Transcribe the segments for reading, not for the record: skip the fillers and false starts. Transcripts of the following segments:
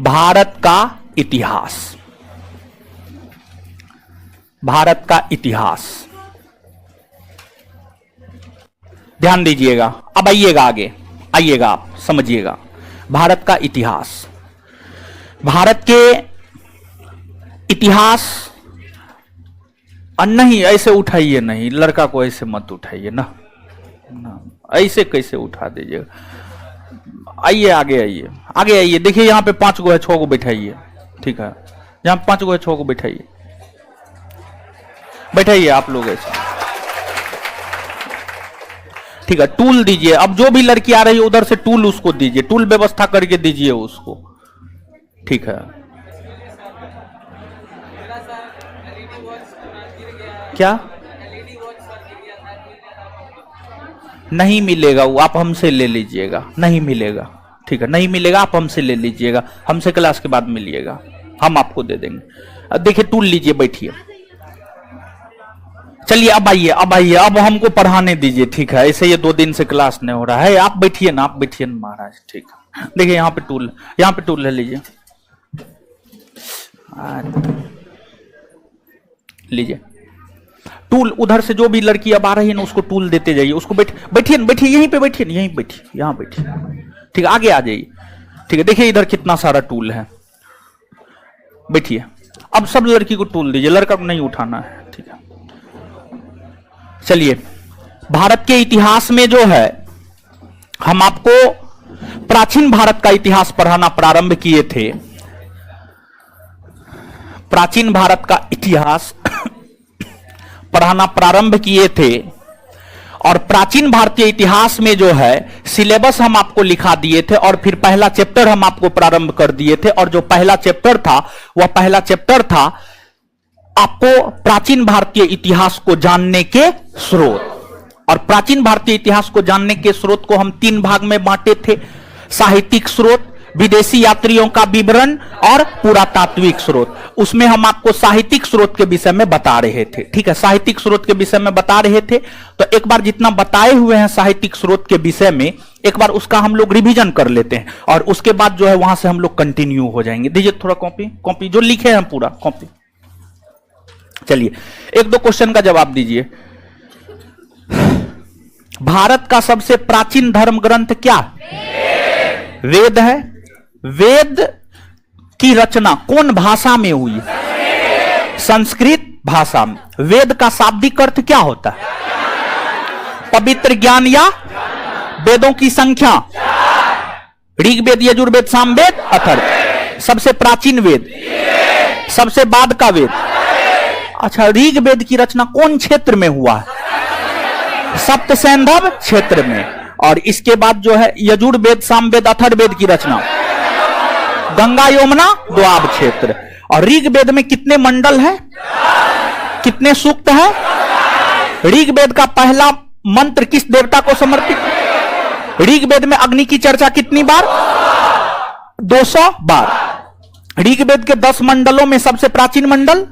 भारत का इतिहास, भारत का इतिहास। ध्यान दीजिएगा, अब आइएगा आगे, आइएगा आप समझिएगा। भारत का इतिहास, भारत के इतिहास। नहीं ऐसे उठाइए, नहीं लड़का को ऐसे मत उठाइए ना, ऐसे कैसे उठा दीजिएगा। आइए आगे, आइए आगे आइए। देखिए यहां पे 5 गो है, 6 गो बैठाइए, ठीक है। यहां 5 गो है, 6 गो बैठाइए, बैठाइए आप लोग ऐसे, ठीक है। टूल दीजिए, अब जो भी लड़की आ रही है उधर से टूल उसको दीजिए, टूल व्यवस्था करके दीजिए उसको, ठीक है। क्या नहीं मिलेगा वो, आप हमसे ले लीजिएगा, नहीं मिलेगा, ठीक है। नहीं मिलेगा, आप हमसे ले लीजिएगा, हमसे क्लास के बाद मिलिएगा, हम आपको दे देंगे। अब देखिए टूल लीजिए, बैठिए। चलिए अब आइए, अब आइए, अब हमको पढ़ाने दीजिए, ठीक है। ऐसे ये 2 दिन से क्लास नहीं हो रहा है, आप बैठिए ना, आप बैठिए ना महाराज, ठीक है। देखिए यहाँ पे टूल, यहाँ पे टूल ले लीजिए, लीजिए टूल। उधर से जो भी लड़की अब आ रही है ना उसको टूल देते जाइए, उसको बैठिए ना, बैठिए यहीं पे, बैठिए ना, यहीं बैठिए, यहाँ बैठिए, ठीक है। आगे आ जाइए, ठीक है। देखिए इधर कितना सारा टूल है, बैठिए। अब सब लड़की को टूल दीजिए, लड़का को नहीं उठाना है, ठीक है। चलिए भारत के इतिहास में जो है, हम आपको प्राचीन भारत का इतिहास पढ़ाना प्रारंभ किए थे। प्राचीन भारत का इतिहास पढ़ाना प्रारंभ किए थे, और प्राचीन भारतीय इतिहास में जो है सिलेबस हम आपको लिखा दिए थे, और फिर पहला चैप्टर हम आपको प्रारंभ कर दिए थे। और जो पहला चैप्टर था वह पहला चैप्टर था आपको प्राचीन भारतीय इतिहास को जानने के स्रोत। और प्राचीन भारतीय इतिहास को जानने के स्रोत को हम 3 भाग में बांटे थे: साहित्यिक स्रोत, विदेशी यात्रियों का विवरण और पुरातात्विक स्रोत। उसमें हम आपको साहित्यिक स्रोत के विषय में बता रहे थे, ठीक है। साहित्यिक स्रोत के विषय में बता रहे थे, तो एक बार जितना बताए हुए हैं साहित्यिक स्रोत के विषय में, एक बार उसका हम लोग रिवीजन कर लेते हैं, और उसके बाद जो है वहां से हम लोग कंटिन्यू हो जाएंगे। दीजिए थोड़ा कॉपी, कॉपी जो लिखे हैं पूरा कॉपी। चलिए 1-2 क्वेश्चन का जवाब दीजिए। भारत का सबसे प्राचीन धर्म ग्रंथ क्या? वेद है। वेद की रचना कौन भाषा में हुई? संस्कृत भाषा में। वेद का शाब्दिक अर्थ क्या होता है? पवित्र ज्ञान या वेदों की संख्या? ऋग्वेद, यजुर्वेद, सामवेद, अथर्ववेद। सबसे प्राचीन वेद, सबसे बाद का वेद। अच्छा, ऋग्वेद की रचना कौन क्षेत्र में हुआ है? सप्तसैंधव क्षेत्र में। और इसके बाद जो है यजुर्वेद, सामवेद, अथर्ववेद की रचना गंगा यमुना द्वाब क्षेत्र। और ऋग्वेद में कितने मंडल है, कितने सूक्त है? ऋग्वेद का पहला मंत्र किस देवता को समर्पित? ऋग्वेद में अग्नि की चर्चा कितनी बार? 200 बार। ऋग्वेद के 10 मंडलों में सबसे प्राचीन मंडल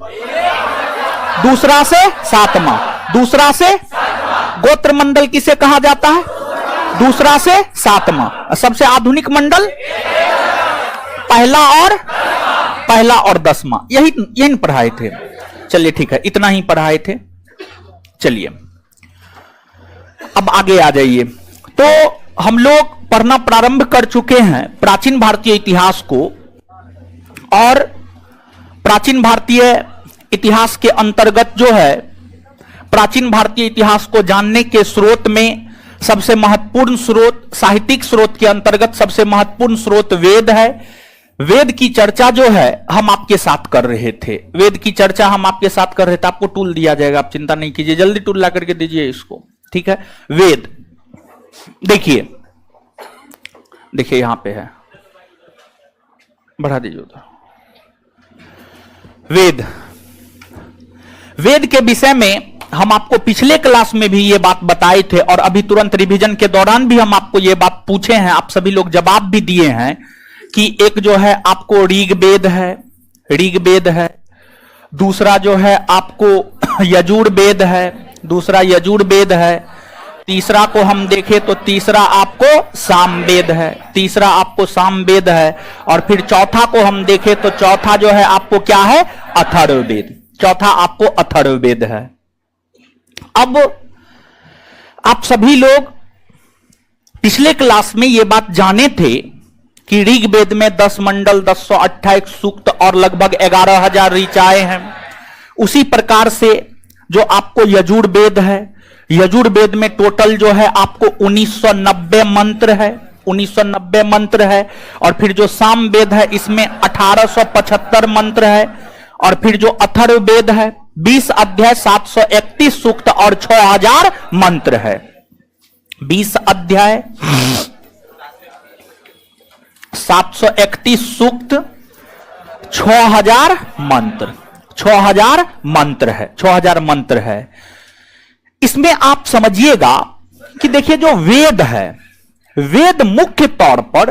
दूसरा से 7वां, दूसरा से गोत्र मंडल किसे कहा जाता है? दूसरा से 7वां। सबसे आधुनिक मंडल पहला और 10वां। यही पढ़ाए थे। चलिए ठीक है, इतना ही पढ़ाए थे। चलिए अब आगे आ जाइए। तो हम लोग पढ़ना प्रारंभ कर चुके हैं प्राचीन भारतीय इतिहास को, और प्राचीन भारतीय इतिहास के अंतर्गत जो है, प्राचीन भारतीय इतिहास को जानने के स्रोत में सबसे महत्वपूर्ण स्रोत, साहित्यिक स्रोत के अंतर्गत सबसे महत्वपूर्ण स्रोत वेद है। वेद की चर्चा जो है हम आपके साथ कर रहे थे, वेद की चर्चा हम आपके साथ कर रहे थे। आपको टूल दिया जाएगा, आप चिंता नहीं कीजिए, जल्दी टूल ला करके दीजिए इसको, ठीक है। वेद देखिए, देखिए यहां पे है, बढ़ा दीजिए उधर। वेद, वेद के विषय में हम आपको पिछले क्लास में भी ये बात बताए थे, और अभी तुरंत रिवीजन के दौरान भी हम आपको ये बात पूछे हैं, आप सभी लोग जवाब भी दिए हैं कि एक जो है आपको ऋग्वेद है, ऋग्वेद है। दूसरा जो है आपको यजुर्वेद है, दूसरा यजुर्वेद है। तीसरा को हम देखें तो तीसरा आपको सामवेद है, तीसरा आपको सामवेद है। और फिर चौथा को हम देखें तो चौथा जो है आपको क्या है, अथर्ववेद। चौथा आपको अथर्ववेद है। अब आप सभी लोग पिछले क्लास में यह बात जाने थे कि ऋग्वेद में 10 मंडल, 1028 सूक्त और लगभग 11,000 ऋचाएं हैं। उसी प्रकार से जो आपको यजुर्वेद है, यजुर्वेद में टोटल जो है आपको 1990 मंत्र है, 1990 मंत्र है। और फिर जो सामवेद है इसमें 1875 मंत्र है। और फिर जो अथर्ववेद है 20 अध्याय, 731 सूक्त और 6000 मंत्र है। 20 अध्याय, 731 सूक्त, 6000 मंत्र, 6000 मंत्र है, 6000 मंत्र है। इसमें आप समझिएगा कि देखिए जो वेद है, वेद मुख्य तौर पर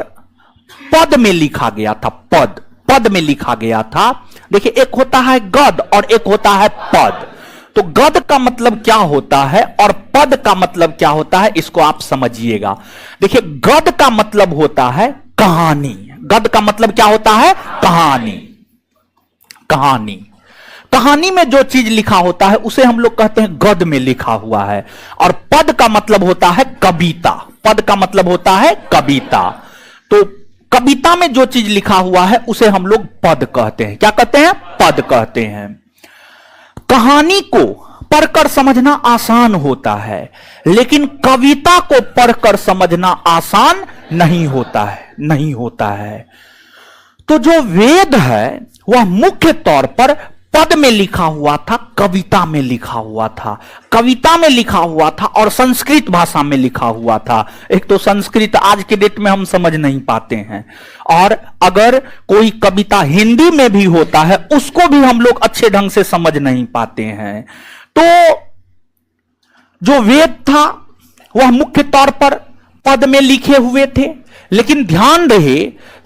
पद में लिखा गया था। पद, पद में लिखा गया था। देखिए एक होता है गद और एक होता है पद। तो गद का मतलब क्या होता है और पद का मतलब क्या होता है, इसको आप समझिएगा। देखिए गद का मतलब होता है कहानी। गद का मतलब क्या होता है, कहानी। कहानी, कहानी में जो चीज लिखा होता है उसे हम लोग कहते हैं गद में लिखा हुआ है। और पद का मतलब होता है कविता। पद का मतलब होता है कविता। तो कविता में जो चीज लिखा हुआ है उसे हम लोग पद कहते हैं। क्या कहते हैं, पद कहते हैं। कहानी को पढ़कर समझना आसान होता है, लेकिन कविता को पढ़कर समझना आसान नहीं होता है, नहीं होता है। तो जो वेद है वह मुख्य तौर पर पद में लिखा हुआ था, कविता में लिखा हुआ था। कविता में लिखा हुआ था और संस्कृत भाषा में लिखा हुआ था। एक तो संस्कृत आज के डेट में हम समझ नहीं पाते हैं, और अगर कोई कविता हिंदी में भी होता है उसको भी हम लोग अच्छे ढंग से समझ नहीं पाते हैं। तो जो वेद था वह मुख्य तौर पर पद में लिखे हुए थे। लेकिन ध्यान रहे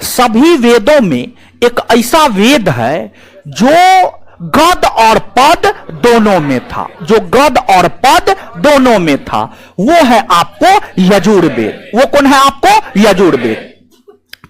सभी वेदों में एक ऐसा वेद है जो गद और पद दोनों में था, जो गद और पद दोनों में था। वो है आपको यजुर्वेद। वो कौन है आपको, यजुर्वेद।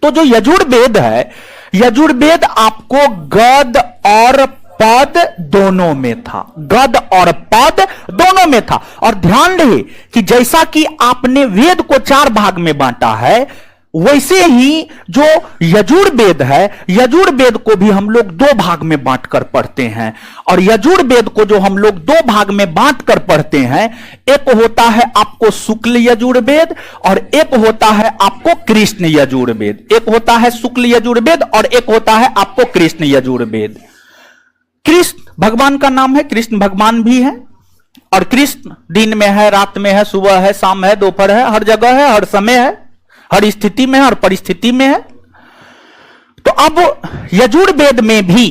तो जो यजुर्वेद है, यजुर्वेद आपको गद और पद दोनों में था, गद और पद दोनों में था। और ध्यान रहे कि जैसा कि आपने वेद को 4 भाग में बांटा है, वैसे ही जो यजुर्वेद है, यजुर्वेद को भी हम लोग 2 भाग में बांट कर पढ़ते हैं। और यजुर्वेद को जो हम लोग 2 भाग में बांट कर पढ़ते हैं, एक होता है आपको शुक्ल यजुर्वेद और एक होता है आपको कृष्ण यजुर्वेद। एक होता है शुक्ल यजुर्वेद और एक होता है आपको कृष्ण यजुर्वेद। कृष्ण भगवान का नाम है, कृष्ण भगवान भी है। और कृष्ण दिन में है, रात में है, सुबह है, शाम है, दोपहर है, हर जगह है, हर समय है, हर स्थिति में है, हर परिस्थिति में है। तो अब यजुर्वेद में भी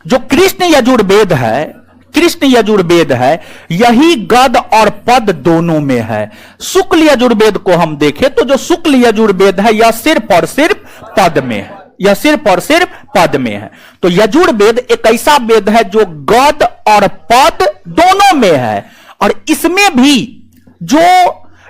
जो कृष्ण यजुर्वेद है, कृष्ण यजुर्वेद है, यही गद और पद दोनों में है। शुक्ल यजुर्वेद को हम देखें तो जो शुक्ल यजुर्वेद है यह सिर्फ और सिर्फ पद में है, यह सिर्फ और सिर्फ पद में है। तो यजुर्वेद एक ऐसा वेद है जो गद और पद दोनों में है। और इसमें भी जो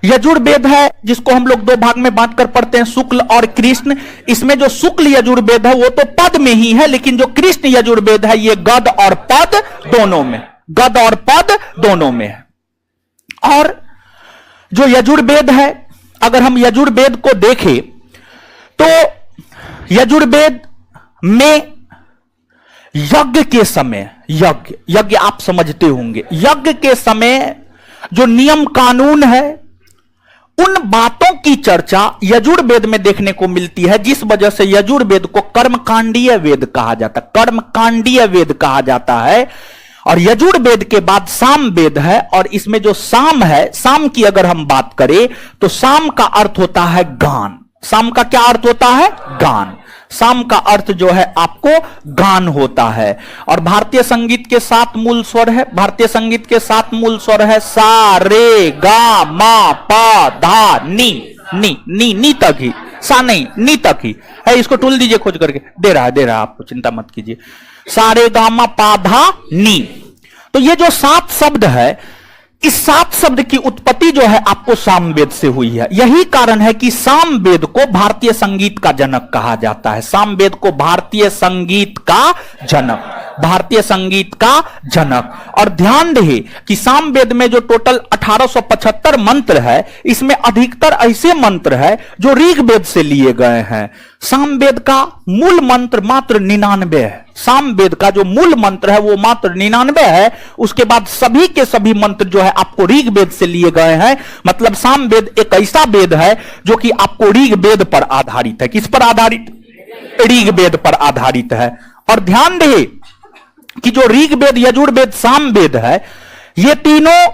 यजुर्वेद है जिसको हम लोग 2 भाग में बांट कर पढ़ते हैं, शुक्ल और कृष्ण, इसमें जो शुक्ल यजुर्वेद है वो तो पद में ही है, लेकिन जो कृष्ण यजुर्वेद है ये गद और पद दोनों में, गद और पद दोनों में है। और जो यजुर्वेद है, अगर हम यजुर्वेद को देखें तो यजुर्वेद में यज्ञ के समय, यज्ञ आप समझते होंगे, यज्ञ के समय जो नियम कानून है उन बातों की चर्चा यजुर्वेद में देखने को मिलती है, जिस वजह से यजुर्वेद को कर्मकांडीय वेद कहा जाता है, कर्मकांडीय वेद कहा जाता है। और यजुर्वेद के बाद सामवेद है, और इसमें जो साम है, साम की अगर हम बात करें तो साम का अर्थ होता है गान। साम का क्या अर्थ होता है, गान। साम का अर्थ जो है आपको गान होता है। और भारतीय संगीत के 7 मूल स्वर है, भारतीय संगीत के 7 मूल स्वर है सा, रे, गा, मा, पा, धा, नी। नी नी नी तक ही, सा नहीं, नी तक ही है। इसको टूल दीजिए खोज करके, दे रहा है आपको, चिंता मत कीजिए। सा, रे, गा, मा, पा, धा, नी। तो ये जो 7 शब्द है, इस 7 शब्द की उत्पत्ति जो है आपको सामवेद से हुई है। यही कारण है कि सामवेद को भारतीय संगीत का जनक कहा जाता है। सामवेद को भारतीय संगीत का जनक, भारतीय संगीत का जनक। और ध्यान रहे कि सामवेद में जो टोटल 1875 मंत्र है, इसमें अधिकतर ऐसे मंत्र है जो ऋग्वेद से लिए गए हैं। सामवेद का मूल मंत्र मात्र 99 है। सामवेद का जो मूल मंत्र है वो मात्र 99 है। उसके बाद सभी के सभी मंत्र जो है आपको ऋग्वेद से लिए गए हैं। मतलब सामवेद एक ऐसा वेद है जो कि आपको ऋग्वेद पर आधारित है। किस पर आधारित? ऋग्वेद पर आधारित है। और ध्यान रहे कि जो ऋग्वेद, यजुर्वेद, सामवेद है, ये तीनों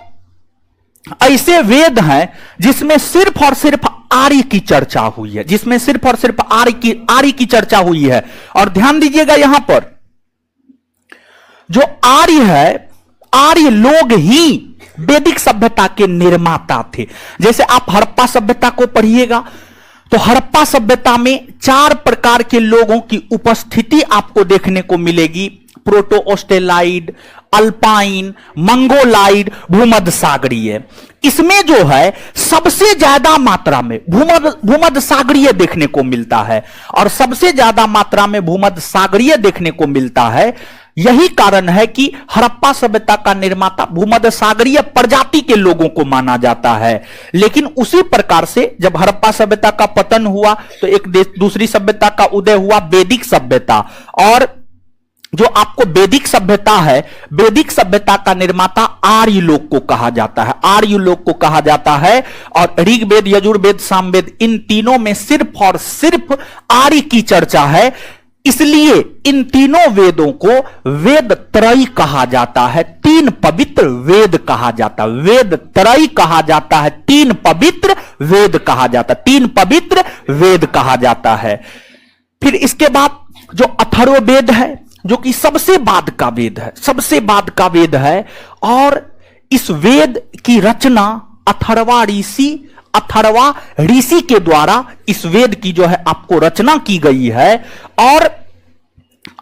ऐसे वेद हैं जिसमें सिर्फ और सिर्फ आर्य की चर्चा हुई है, जिसमें सिर्फ और सिर्फ आर्य की चर्चा हुई है। और ध्यान दीजिएगा यहां पर जो आर्य है, आर्य लोग ही वैदिक सभ्यता के निर्माता थे। जैसे आप हड़प्पा सभ्यता को पढ़िएगा तो हड़प्पा सभ्यता में 4 प्रकार के लोगों की उपस्थिति आपको देखने को मिलेगी। प्रोटो ऑस्ट्रेलाइड, अल्पाइन, मंगोलाइड, भूमध्य सागरीय। इसमें जो है सबसे ज्यादा मात्रा में भूमध्य सागरीय देखने को मिलता है, और सबसे ज्यादा मात्रा में भूमध्य सागरीय देखने को मिलता है। यही कारण है कि हड़प्पा सभ्यता का निर्माता भूमध्य सागरीय प्रजाति के लोगों को माना जाता है। लेकिन उसी प्रकार से जब हड़प्पा सभ्यता का पतन हुआ तो एक दूसरी सभ्यता का उदय हुआ, वैदिक सभ्यता। और जो आपको वैदिक सभ्यता है, वैदिक सभ्यता का निर्माता आर्य लोग को कहा जाता है, आर्य लोग को कहा जाता है। और ऋग्वेद, यजुर्वेद, सामवेद, इन तीनों में सिर्फ और सिर्फ आर्य की चर्चा है। इसलिए इन तीनों वेदों को वेद त्रयी कहा जाता है, 3 पवित्र वेद कहा जाता है। वेद त्रयी कहा जाता है, 3 पवित्र वेद कहा जाता है, 3 पवित्र वेद कहा जाता है। फिर इसके बाद जो अथर्ववेद है, जो कि सबसे बाद का वेद है, सबसे बाद का वेद है। और इस वेद की रचना अथर्वा ऋषि के द्वारा इस वेद की जो है आपको रचना की गई है। और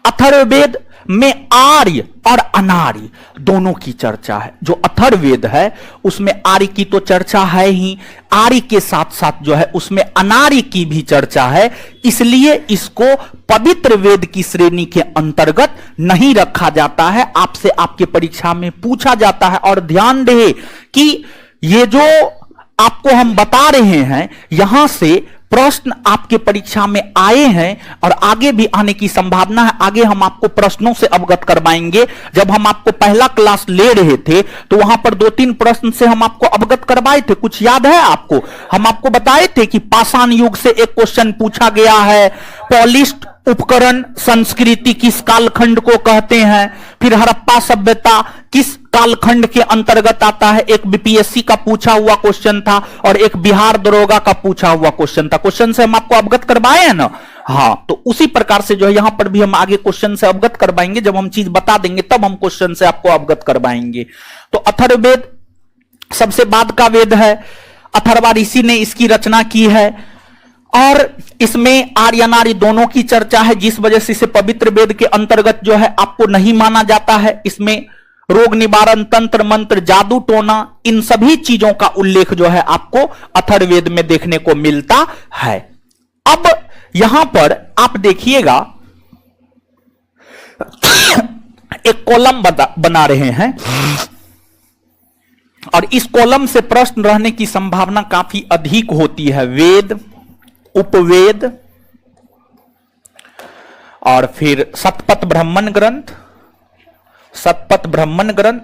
अथर्ववेद में आर्य और अनार्य दोनों की चर्चा है। जो अथर्ववेद है उसमें आर्य की तो चर्चा है ही, आर्य के साथ साथ जो है उसमें अनार्य की भी चर्चा है। इसलिए इसको पवित्र वेद की श्रेणी के अंतर्गत नहीं रखा जाता है। आपसे आपके परीक्षा में पूछा जाता है। और ध्यान रहे कि ये जो आपको हम बता रहे हैं, यहां से प्रश्न आपके परीक्षा में आए हैं और आगे भी आने की संभावना है। आगे हम आपको प्रश्नों से अवगत करवाएंगे। जब हम आपको पहला क्लास ले रहे थे तो वहां पर 2-3 प्रश्न से हम आपको अवगत करवाए थे। कुछ याद है आपको? हम आपको बताए थे कि पाषाण युग से एक क्वेश्चन पूछा गया है, पॉलिश्ड उपकरण संस्कृति किस कालखंड को कहते हैं। फिर हड़प्पा सभ्यता किस कालखंड के अंतर्गत आता है, एक बीपीएससी का पूछा हुआ क्वेश्चन था और एक बिहार दरोगा का पूछा हुआ क्वेश्चन था। क्वेश्चन से हम आपको अवगत करवाए हैं ना? हाँ, तो उसी प्रकार से जो है यहां पर भी हम आगे क्वेश्चन से अवगत करवाएंगे। जब हम चीज बता देंगे तब हम क्वेश्चन से आपको अवगत करवाएंगे। तो अथर्ववेद सबसे बाद का वेद है। अथर्वा ऋषि ने इसकी रचना की है और इसमें आर्य अनार्य दोनों की चर्चा है, जिस वजह से इसे पवित्र वेद के अंतर्गत जो है आपको नहीं माना जाता है। इसमें रोग निवारण, तंत्र मंत्र, जादू टोना, इन सभी चीजों का उल्लेख जो है आपको अथर्ववेद में देखने को मिलता है। अब यहां पर आप देखिएगा एक कॉलम बना रहे हैं और इस कॉलम से प्रश्न रहने की संभावना काफी अधिक होती है। वेद, उपवेद और फिर शतपथ ब्राह्मण ग्रंथ, शतपथ ब्राह्मण ग्रंथ,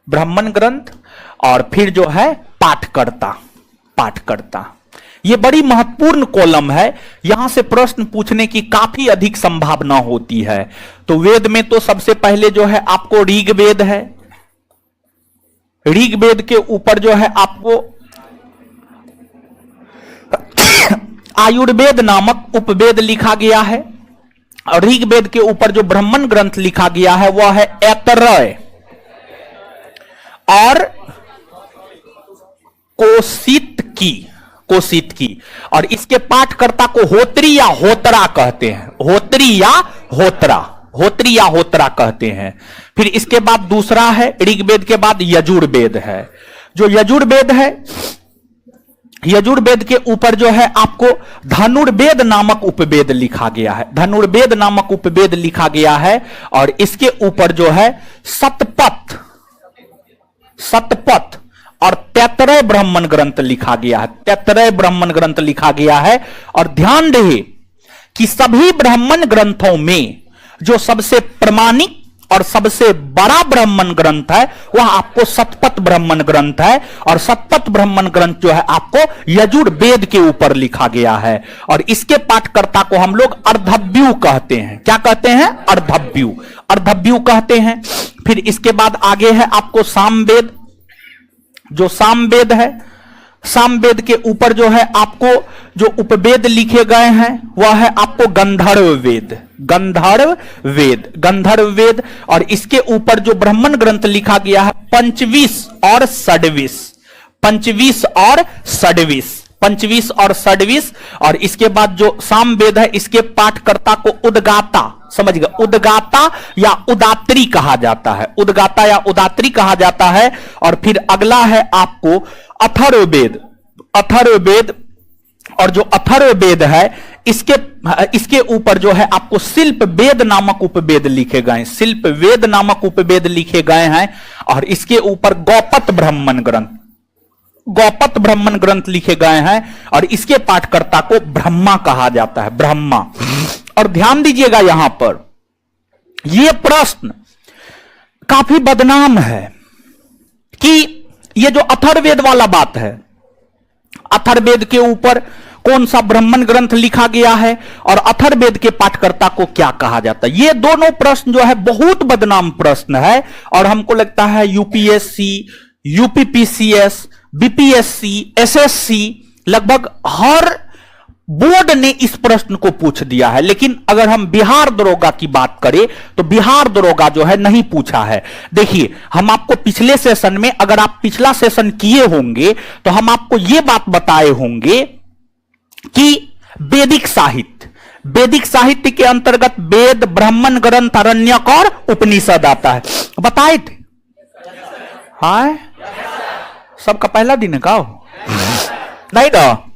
ब्राह्मण ग्रंथ और फिर जो है पाठकर्ता। ये बड़ी महत्वपूर्ण कॉलम है। यहां से प्रश्न पूछने की काफी अधिक संभावना होती है। तो वेद में तो सबसे पहले जो है आपको ऋग्वेद है। ऋग्वेद के ऊपर जो है आपको आयुर्वेद नामक उपवेद लिखा गया है और ऋग्वेद के ऊपर जो ब्राह्मण ग्रंथ लिखा गया है वह है ऐतरेय और कोशितकी और इसके पाठकर्ता को होत्री या होतरा कहते हैं। होत्री या होतरा, होत्री या होत्रा कहते हैं। फिर इसके बाद दूसरा है ऋग्वेद के बाद यजुर्वेद है। जो यजुर्वेद है, यजुर्वेद के ऊपर जो है आपको धनुर्वेद नामक उपवेद लिखा गया है। धनुर्वेद नामक उपवेद लिखा गया है और इसके ऊपर जो है शतपथ और तैतरय ब्राह्मण ग्रंथ लिखा गया है। तैतरय ब्राह्मण ग्रंथ लिखा गया है। और ध्यान रहे कि सभी ब्राह्मण ग्रंथों में जो सबसे प्रमाणिक और सबसे बड़ा ब्राह्मण ग्रंथ है वह आपको शतपथ ब्राह्मण ग्रंथ है। और शतपथ ब्राह्मण ग्रंथ जो है आपको यजुर्वेद के ऊपर लिखा गया है। और इसके पाठकर्ता को हम लोग अर्धव्यू कहते हैं। क्या कहते हैं? अर्धव्यू, अर्धव्यू कहते हैं। फिर इसके बाद आगे है आपको सामवेद। जो सामवेद है, सामवेद के ऊपर जो है आपको जो उपवेद लिखे गए हैं वह है आपको गंधर्व वेद, गंधर्व वेद, गंधर्व वेद। और इसके ऊपर जो ब्राह्मण ग्रंथ लिखा गया है पंचवीस और षड्वीस, पंचवीस और षड्वीस, पंचवीस और षड्वीस। और इसके बाद जो सामवेद है इसके पाठकर्ता को उद्गाता, समझ गए, उद्गाता या उदात्री कहा जाता है, उद्गाता या उदात्री कहा जाता है। और फिर अगला है आपको अथर्ववेद, अथर्ववेद। और जो अथर्ववेद है इसके ऊपर जो है आपको शिल्प वेद नामक उपवेद लिखे गए, शिल्प वेद नामक उपवेद लिखे गए हैं। और इसके ऊपर गौपत ब्राह्मण ग्रंथ, गौपत ब्राह्मण ग्रंथ लिखे गए हैं। और इसके पाठकर्ता को ब्रह्मा कहा जाता है, ब्रह्मा। और ध्यान दीजिएगा यहां पर यह प्रश्न काफी बदनाम है कि यह जो अथर्ववेद वाला बात है, अथर्ववेद के ऊपर कौन सा ब्राह्मण ग्रंथ लिखा गया है और अथर्ववेद के पाठकर्ता को क्या कहा जाता है, ये दोनों प्रश्न जो है बहुत बदनाम प्रश्न है। और हमको लगता है यूपीएससी, यूपीपीसीएस, बीपीएससी, एसएससी, लगभग हर बोर्ड ने इस प्रश्न को पूछ दिया है। लेकिन अगर हम बिहार दरोगा की बात करें तो बिहार दरोगा जो है नहीं पूछा है। देखिए, हम आपको पिछले सेशन में, अगर आप पिछला सेशन किए होंगे तो हम आपको यह बात बताए होंगे कि वैदिक साहित्य, वैदिक साहित्य के अंतर्गत वेद, ब्राह्मण ग्रंथ, आरण्यक और उपनिषद आता है। बताए थे? हाँ, सबका पहला दिन है का नहीं ना?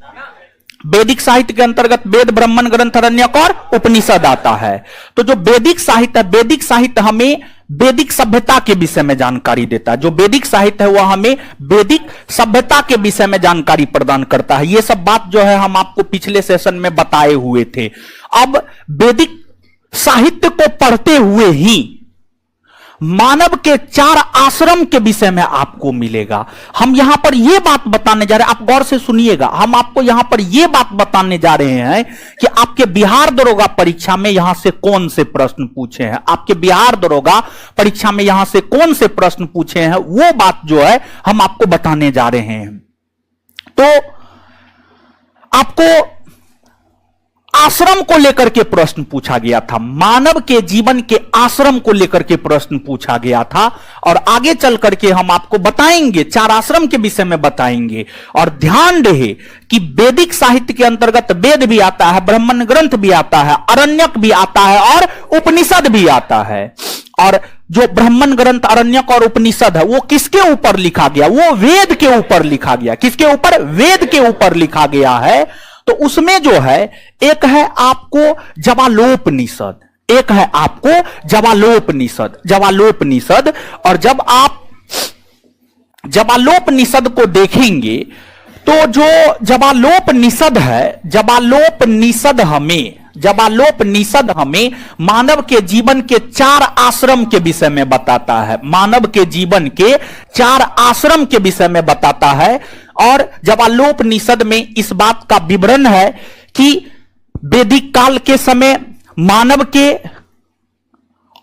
वैदिक साहित्य के अंतर्गत वेद, ब्राह्मण ग्रंथ, आरण्यक और उपनिषद आता है। तो जो वैदिक साहित्य है, वैदिक साहित्य हमें वैदिक सभ्यता के विषय में जानकारी देता है। जो वैदिक साहित्य है वह हमें वैदिक सभ्यता के विषय में जानकारी प्रदान करता है। यह सब बात जो है हम आपको पिछले सेशन में बताए हुए थे। अब वैदिक साहित्य को पढ़ते हुए ही मानव के 4 आश्रम के विषय में आपको मिलेगा। हम यहां पर यह बात बताने जा रहे हैं, आप गौर से सुनिएगा। हम आपको यहां पर यह बात बताने जा रहे हैं कि आपके बिहार दरोगा परीक्षा में यहां से कौन से प्रश्न पूछे हैं, आपके बिहार दरोगा परीक्षा में यहां से कौन से प्रश्न पूछे हैं, वो बात जो है हम आपको बताने जा रहे हैं। तो आपको आश्रम को लेकर के प्रश्न पूछा गया था, मानव के जीवन के आश्रम को लेकर के प्रश्न पूछा गया था। और आगे चल करके हम आपको बताएंगे, 4 आश्रम के विषय में बताएंगे। और ध्यान रहे कि वैदिक साहित्य के अंतर्गत वेद भी आता है, ब्राह्मण ग्रंथ भी आता है, आरण्यक भी आता है और उपनिषद भी आता है। और जो ब्राह्मण ग्रंथ, आरण्यक और उपनिषद है वो किसके ऊपर लिखा गया? वो वेद के ऊपर लिखा गया। किसके ऊपर? वेद के ऊपर लिखा गया है। तो उसमें जो है एक है आपको जवालोपनिषद, एक है आपको जवालोपनिषद, जवालोपनिषद। और जब आप जवालोपनिषद को देखेंगे तो जो जवालोपनिषद है, जवालोपनिषद हमें मानव के जीवन के 4 आश्रम के विषय में बताता है, मानव के जीवन के 4 आश्रम के विषय में बताता है। और जवालोपनिषद में इस बात का विवरण है कि वैदिक काल के समय मानव के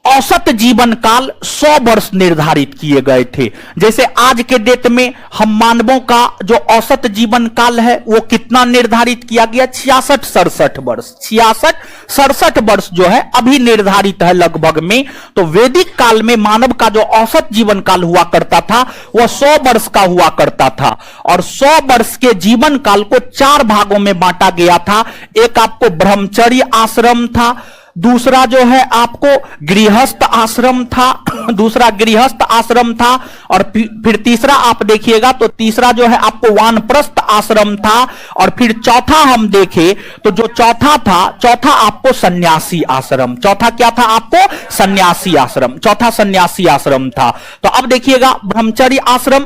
औसत जीवन काल 100 वर्ष निर्धारित किए गए थे। जैसे आज के डेट में हम मानवों का जो औसत जीवन काल है वो कितना निर्धारित किया गया? 66-67 वर्ष, 66-67 वर्ष जो है अभी निर्धारित है लगभग में। तो वैदिक काल में मानव का जो औसत जीवन काल हुआ करता था वह 100 वर्ष का हुआ करता था। और 100 वर्ष के जीवन काल को 4 भागों में बांटा गया था। एक आपको ब्रह्मचर्य आश्रम था, दूसरा जो है आपको गृहस्थ आश्रम था, दूसरा गृहस्थ आश्रम था, और फिर तीसरा आप देखिएगा तो तीसरा जो है आपको वानप्रस्थ आश्रम था, और फिर चौथा हम देखें तो जो चौथा था, चौथा आपको सन्यासी आश्रम, चौथा क्या था आपको सन्यासी आश्रम, चौथा सन्यासी आश्रम था। तो अब देखिएगा ब्रह्मचर्य आश्रम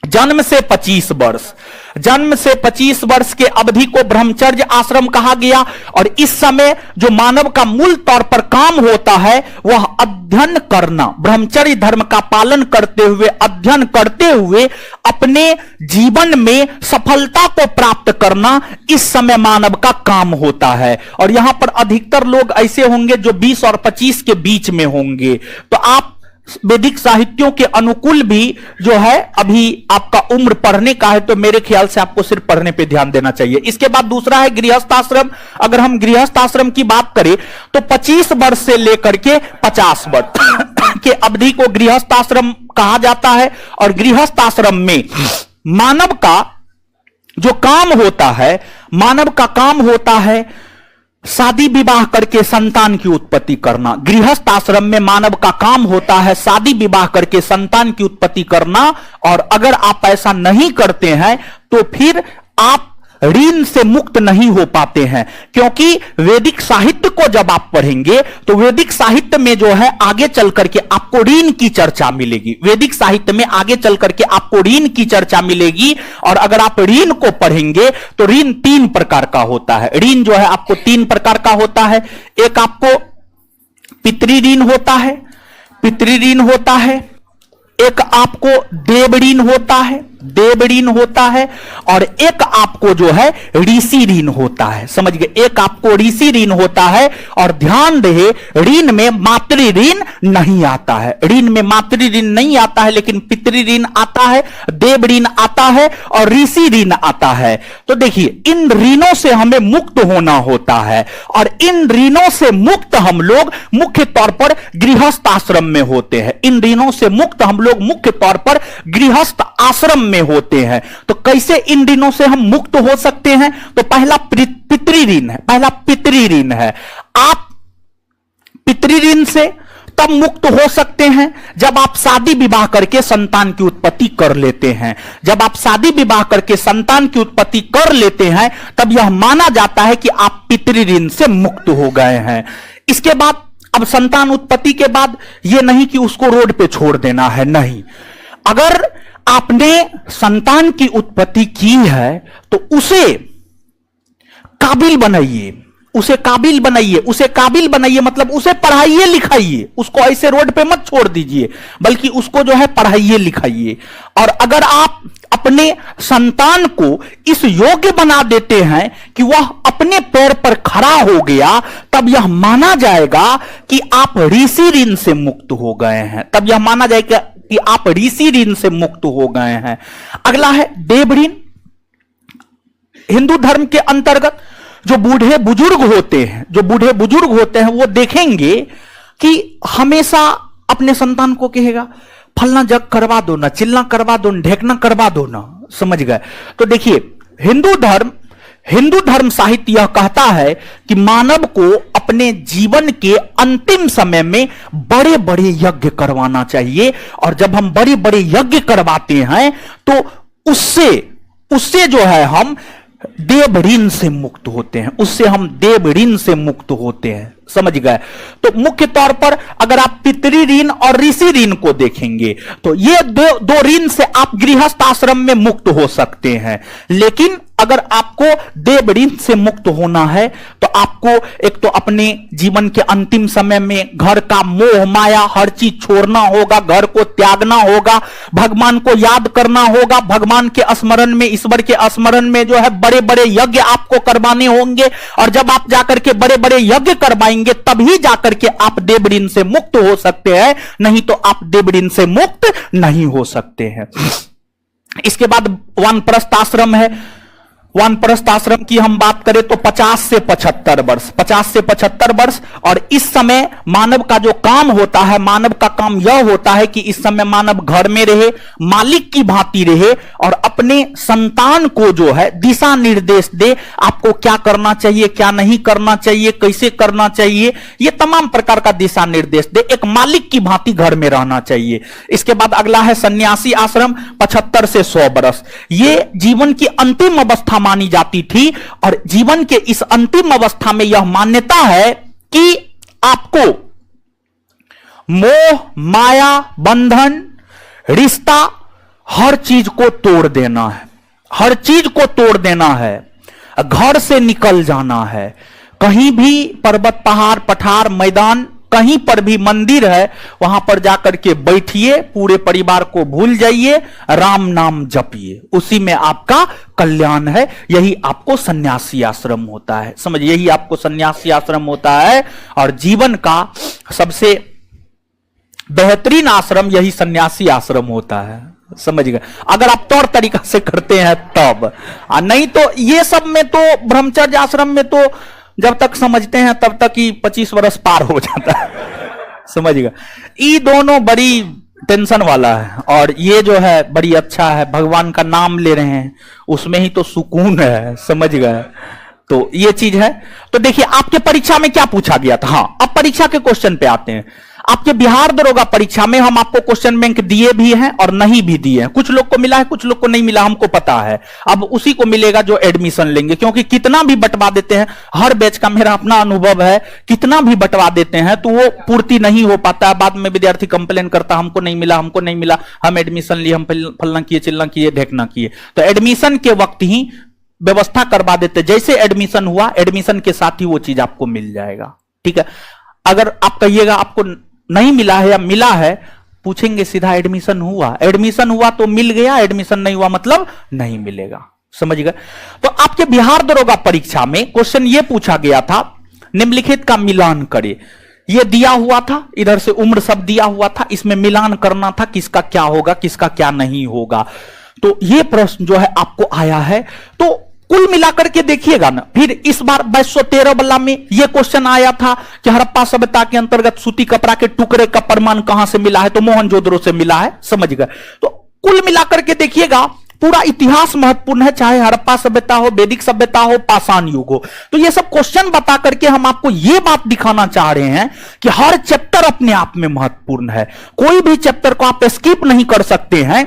जन्म से 25 वर्ष, जन्म से 25 वर्ष के अवधि को ब्रह्मचर्य आश्रम कहा गया। और इस समय जो मानव का मूल तौर पर काम होता है वह अध्ययन करना, ब्रह्मचर्य धर्म का पालन करते हुए, अध्ययन करते हुए अपने जीवन में सफलता को प्राप्त करना, इस समय मानव का काम होता है। और यहां पर अधिकतर लोग ऐसे होंगे जो 20 और 25 के बीच में होंगे। तो आप वैदिक साहित्यों के अनुकूल भी जो है, अभी आपका उम्र पढ़ने का है तो मेरे ख्याल से आपको सिर्फ पढ़ने पे ध्यान देना चाहिए। इसके बाद दूसरा है गृहस्थ आश्रम। अगर हम गृहस्थ आश्रम की बात करें तो 25 वर्ष से लेकर के 50 वर्ष के अवधि को गृहस्थ आश्रम कहा जाता है। और गृहस्थ आश्रम में मानव का जो काम होता है, मानव का काम होता है शादी विवाह करके संतान की उत्पत्ति करना। गृहस्थ आश्रम में मानव का काम होता है शादी विवाह करके संतान की उत्पत्ति करना। और अगर आप ऐसा नहीं करते हैं तो फिर आप ऋण से मुक्त नहीं हो पाते हैं, क्योंकि वैदिक साहित्य को जब आप पढ़ेंगे तो वैदिक साहित्य में जो है आगे चल करके आपको ऋण की चर्चा मिलेगी, वैदिक साहित्य में आगे चल करके आपको ऋण की चर्चा मिलेगी। और अगर आप ऋण को पढ़ेंगे तो ऋण 3 प्रकार का होता है, ऋण जो है आपको 3 प्रकार का होता है। एक आपको पितृ ऋण होता है, पितृ ऋण होता है, एक आपको देव ऋण होता है, देव ऋण होता है, और एक आपको जो है ऋषि ऋण होता है। समझ गए, एक आपको ऋषि ऋण होता है। और ध्यान रहे ऋण में मातृ ऋण नहीं आता है, ऋण में मातृ ऋण नहीं आता है, लेकिन पितृ ऋण आता है, देव ऋण आता है और ऋषि ऋण आता है। तो देखिए इन ऋणों से हमें मुक्त होना होता है, और इन ऋणों से मुक्त हम लोग मुख्य तौर पर गृहस्थ आश्रम में होते हैं। इन ऋणों से मुक्त हम लोग मुख्य तौर पर गृहस्थ आश्रम में होते हैं। तो कैसे इन ऋणों से हम मुक्त हो सकते हैं? तो पहला पितृ ऋण है, पहला पितृ ऋण है। आप पितृ ऋण से तब मुक्त हो सकते हैं जब आप शादी विवाह करके संतान की उत्पत्ति कर लेते हैं। जब आप शादी विवाह करके संतान की उत्पत्ति कर लेते हैं तब यह माना जाता है कि आप पितृ ऋण से मुक्त हो गए हैं। इसके बाद अब संतान उत्पत्ति के बाद यह नहीं कि उसको रोड पे छोड़ देना है, नहीं। अगर आपने संतान की उत्पत्ति की है तो उसे काबिल बनाइए, उसे काबिल बनाइए, उसे काबिल बनाइए मतलब उसे पढ़ाइए लिखाइए, उसको ऐसे रोड पे मत छोड़ दीजिए, बल्कि उसको जो है पढ़ाइए लिखाइए। और अगर आप अपने संतान को इस योग्य बना देते हैं कि वह अपने पैर पर खड़ा हो गया, तब यह माना जाएगा कि आप ऋषि ऋण से मुक्त हो गए हैं, तब यह माना जाएगा कि आप ऋषि ऋण से मुक्त हो गए हैं। अगला है देव ऋण। हिंदू धर्म के अंतर्गत जो बूढ़े बुजुर्ग होते हैं, जो बूढ़े बुजुर्ग होते हैं वो देखेंगे कि हमेशा अपने संतान को कहेगा फलना जग करवा दो ना, चिल्ला करवा दो, ढेकना करवा दो ना। समझ गए? तो देखिए हिंदू धर्म साहित्य यह कहता है कि मानव को अपने जीवन के अंतिम समय में बड़े बड़े यज्ञ करवाना चाहिए। और जब हम बड़े बड़े यज्ञ करवाते हैं तो उससे जो है हम देव ऋण से मुक्त होते हैं, उससे हम देव ऋण से मुक्त होते हैं। समझ गए? तो मुख्य तौर पर अगर आप पितृ ऋण और ऋषि ऋण को देखेंगे तो ये दो ऋण से आप गृहस्थ आश्रम में मुक्त हो सकते हैं। लेकिन अगर आपको देव ऋण से मुक्त होना है तो आपको एक तो अपने जीवन के अंतिम समय में घर का मोह माया हर चीज छोड़ना होगा, घर को त्यागना होगा, भगवान को याद करना होगा, भगवान के स्मरण में, ईश्वर के स्मरण में जो है बड़े बड़े यज्ञ आपको करवाने होंगे। और जब आप जाकर के बड़े बड़े यज्ञ करवाएंगे तभी जाकर के आप देव ऋण से मुक्त हो सकते हैं, नहीं तो आप देव ऋण से मुक्त नहीं हो सकते हैं। इसके बाद वानप्रस्थ आश्रम है। वानप्रस्थ आश्रम की हम बात करें तो 50 से 75 वर्ष, 50 से 75 वर्ष। और इस समय मानव का जो काम होता है, मानव का काम यह होता है कि इस समय मानव घर में रहे, मालिक की भांति रहे और अपने संतान को जो है दिशा निर्देश दे, आपको क्या करना चाहिए, क्या नहीं करना चाहिए, कैसे करना चाहिए, यह तमाम प्रकार का दिशा निर्देश दे, एक मालिक की भांति घर में रहना चाहिए। इसके बाद अगला है सन्यासी आश्रम, 75 से 100 वर्ष। यह जीवन की अंतिम अवस्था मानी जाती थी और जीवन के इस अंतिम अवस्था में यह मान्यता है कि आपको मोह, माया, बंधन, रिश्ता, हर चीज को तोड़ देना है, हर चीज को तोड़ देना है, घर से निकल जाना है। कहीं भी पर्वत, पहाड़, पठार, मैदान, कहीं पर भी मंदिर है, वहां पर जाकर के बैठिए, पूरे परिवार को भूल जाइए, राम नाम जपिए, उसी में आपका कल्याण है। यही आपको सन्यासी आश्रम होता है, समझिए, यही आपको सन्यासी आश्रम होता है। और जीवन का सबसे बेहतरीन आश्रम यही सन्यासी आश्रम होता है, समझ गए, अगर आप तौर तरीका से करते हैं तब। नहीं तो ये सब में तो, ब्रह्मचर्य आश्रम में तो जब तक समझते हैं तब तक ही 25 वर्ष पार हो जाता है, समझ गए। ये दोनों बड़ी टेंशन वाला है और ये जो है बड़ी अच्छा है, भगवान का नाम ले रहे हैं, उसमें ही तो सुकून है, समझ गए। तो ये चीज है। तो देखिए आपके परीक्षा में क्या पूछा गया था। हाँ, अब परीक्षा के क्वेश्चन पे आते हैं। आपके बिहार दरोगा परीक्षा में हम आपको क्वेश्चन बैंक दिए भी हैं और नहीं भी दिए हैं, कुछ लोग को मिला है, कुछ लोग को नहीं मिला, हमको पता है। अब उसी को मिलेगा जो एडमिशन लेंगे, क्योंकि कितना भी बंटवा देते हैं, हर बैच का मेरा अपना अनुभव है, कितना भी बंटवा देते हैं तो वो पूर्ति नहीं हो पाता है। बाद में विद्यार्थी कंप्लेन करता, हमको नहीं मिला, हमको नहीं मिला, हम एडमिशन लिए, हम फलना किए, चिल्ला किए, ढेकना किए। तो एडमिशन के वक्त ही व्यवस्था करवा देते, जैसे एडमिशन हुआ, एडमिशन के साथ ही वो चीज आपको मिल जाएगा, ठीक है। अगर आप कहिएगा आपको नहीं मिला है या मिला है, पूछेंगे सीधा एडमिशन हुआ, एडमिशन हुआ तो मिल गया, एडमिशन नहीं हुआ मतलब नहीं मिलेगा, समझ गए। तो आपके बिहार दरोगा परीक्षा में क्वेश्चन ये पूछा गया था, निम्नलिखित का मिलान करे। ये दिया हुआ था, इधर से उम्र सब दिया हुआ था, इसमें मिलान करना था, किसका क्या होगा, किसका क्या नहीं होगा। तो ये प्रश्न जो है आपको आया है। तो कुल मिलाकर के देखिएगा ना, फिर इस बार 2213 वाला में यह क्वेश्चन आया था कि हड़प्पा सभ्यता के अंतर्गत सूती कपड़ा के टुकड़े का प्रमाण कहां से मिला है, तो मोहनजोदड़ो से मिला है, समझ गए। तो कुल मिलाकर के देखिएगा, पूरा इतिहास महत्वपूर्ण है, चाहे हड़प्पा सभ्यता हो, वैदिक सभ्यता हो, पाषाण युग हो। तो ये सब क्वेश्चन बता करके हम आपको यह बात दिखाना चाह रहे हैं कि हर चैप्टर अपने आप में महत्वपूर्ण है, कोई भी चैप्टर को आप स्किप नहीं कर सकते हैं।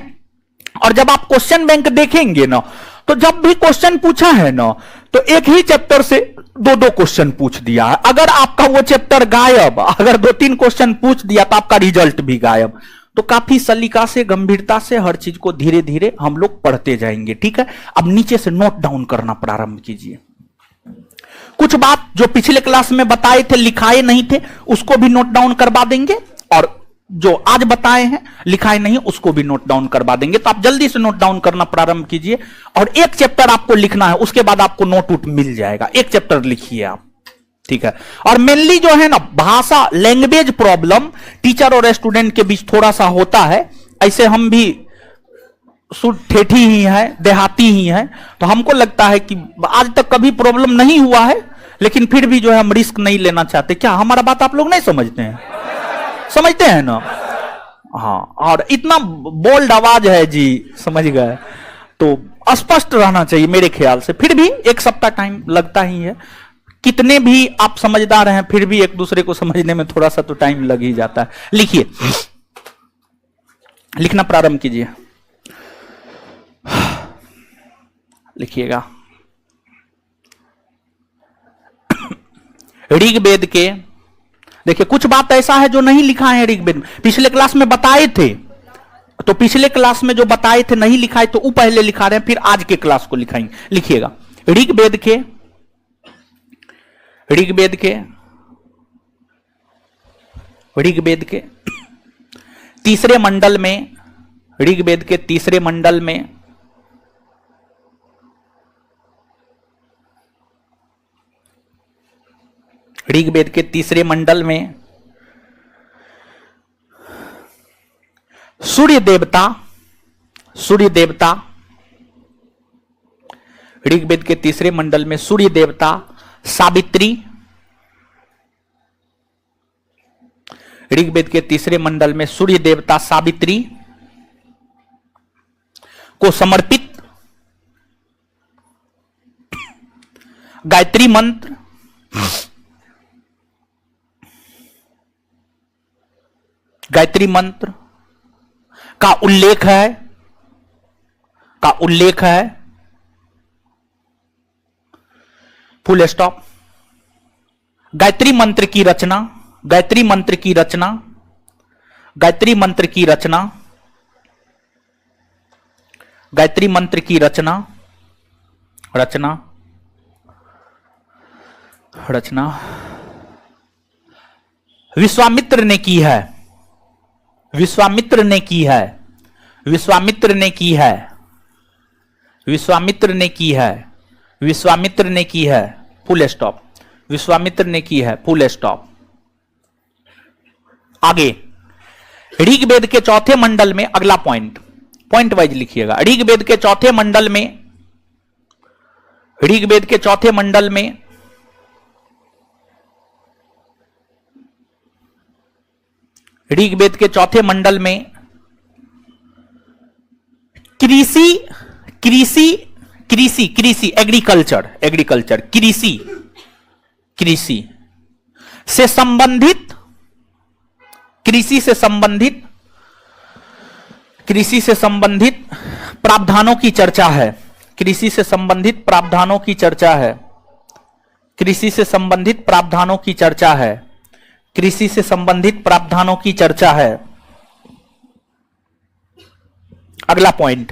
और जब आप क्वेश्चन बैंक देखेंगे ना, तो जब भी क्वेश्चन पूछा है ना, तो एक ही चैप्टर से दो दो क्वेश्चन पूछ दिया है। अगर आपका वो चैप्टर गायब, अगर 2-3 क्वेश्चन पूछ दिया तो आपका रिजल्ट भी गायब। तो काफी सलीका से, गंभीरता से हर चीज को धीरे धीरे हम लोग पढ़ते जाएंगे, ठीक है। अब नीचे से नोट डाउन करना प्रारंभ कीजिए। कुछ बात जो पिछले क्लास में बताए थे, लिखाए नहीं थे, उसको भी नोट डाउन करवा देंगे, और जो आज बताए हैं लिखाए नहीं उसको भी नोट डाउन करवा देंगे। तो आप जल्दी से नोट डाउन करना प्रारंभ कीजिए। और एक चैप्टर आपको लिखना है, उसके बाद आपको नोट उट मिल जाएगा। एक चैप्टर लिखिए आप, ठीक है। और मेनली जो है ना, भाषा, लैंग्वेज प्रॉब्लम टीचर और स्टूडेंट के बीच थोड़ा सा होता है। ऐसे हम भी ठेठी ही है, देहाती ही है, तो हमको लगता है कि आज तक कभी प्रॉब्लम नहीं हुआ है, लेकिन फिर भी जो है हम रिस्क नहीं लेना चाहते। क्या हमारा बात आप लोग नहीं समझते हैं? समझते हैं ना? हाँ, और इतना बोल्ड आवाज है जी, समझ गए। तो स्पष्ट रहना चाहिए मेरे ख्याल से। फिर भी 1 सप्ताह टाइम लगता ही है, कितने भी आप समझदार हैं फिर भी एक दूसरे को समझने में थोड़ा सा तो टाइम लग ही जाता है। लिखिए, लिखना प्रारंभ कीजिए, लिखिएगा। ऋग्वेद के, देखिए कुछ बात ऐसा है जो नहीं लिखा है ऋग्वेद में, पिछले क्लास में बताए थे, तो पिछले क्लास में जो बताए थे नहीं लिखा है तो वो पहले लिखा रहे हैं, फिर आज के क्लास को लिखाएंगे। लिखिएगा, ऋग्वेद के तीसरे मंडल में, ऋग्वेद के तीसरे मंडल में ऋग्वेद के तीसरे मंडल में सूर्य देवता ऋग्वेद के तीसरे मंडल में सूर्य देवता सावित्री, ऋग्वेद के तीसरे मंडल में सूर्य देवता सावित्री को समर्पित गायत्री मंत्र, गायत्री मंत्र का उल्लेख है, फुल स्टॉप। गायत्री मंत्र की रचना, गायत्री मंत्र की रचना, गायत्री मंत्र की रचना, गायत्री मंत्र की रचना, रचना, रचना विश्वामित्र ने की है, विश्वामित्र ने की है, विश्वामित्र ने की है, विश्वामित्र ने की है, विश्वामित्र ने की है, फुल स्टॉप। विश्वामित्र ने की है, फुल स्टॉप। आगे ऋग्वेद के चौथे मंडल में अगला पॉइंट, पॉइंट वाइज लिखिएगा। ऋग्वेद के चौथे मंडल में, ऋग्वेद के चौथे मंडल में ऋग्वेद के चौथे मंडल में कृषि, कृषि, कृषि, कृषि, एग्रीकल्चर, एग्रीकल्चर, कृषि, कृषि से संबंधित, कृषि से संबंधित, कृषि से संबंधित प्रावधानों की चर्चा है, कृषि से संबंधित प्रावधानों की चर्चा है, कृषि से संबंधित प्रावधानों की चर्चा है, कृषि से संबंधित प्रावधानों की चर्चा है। अगला पॉइंट,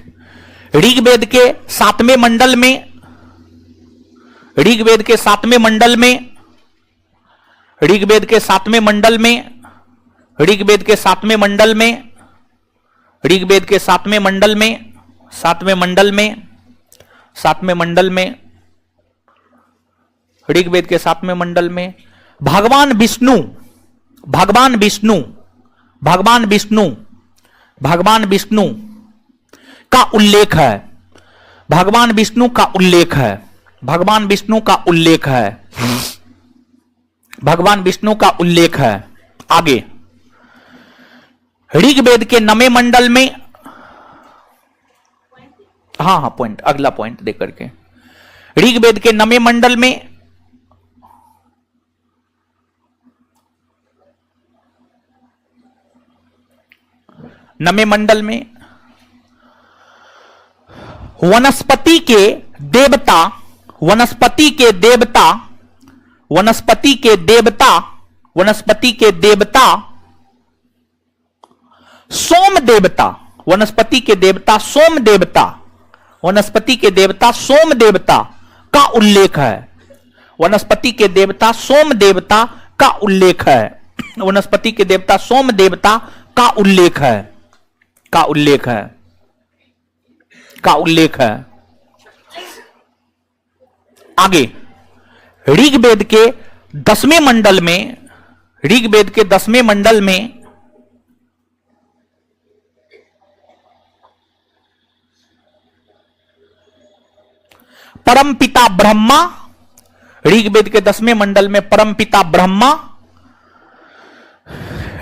ऋग्वेद के सातवें मंडल में, ऋग्वेद के सातवें मंडल में, ऋग्वेद के सातवें मंडल में, ऋग्वेद के सातवें मंडल में, ऋग्वेद के सातवें मंडल में, सातवें मंडल में, सातवें मंडल में, ऋग्वेद के सातवें मंडल में भगवान विष्णु, भगवान विष्णु, भगवान विष्णु, भगवान विष्णु का उल्लेख है, भगवान विष्णु का उल्लेख है, भगवान विष्णु का उल्लेख है, भगवान विष्णु का उल्लेख है। आगे ऋग्वेद के नवें मंडल में, हाँ पॉइंट, अगला पॉइंट देकर के, ऋग्वेद के नवें मंडल में नवें मंडल में वनस्पति के देवता, वनस्पति के देवता, वनस्पति के देवता, वनस्पति के देवता सोम देवता, वनस्पति के देवता सोम देवता, वनस्पति के देवता सोम देवता का उल्लेख है, वनस्पति के देवता सोम देवता का उल्लेख है, वनस्पति के देवता सोम देवता का उल्लेख है, का उल्लेख है, का उल्लेख है। आगे ऋग्वेद के 10वें मंडल में, ऋग्वेद के 10वें मंडल में परमपिता ब्रह्मा, ऋग्वेद के 10वें मंडल में परमपिता ब्रह्मा,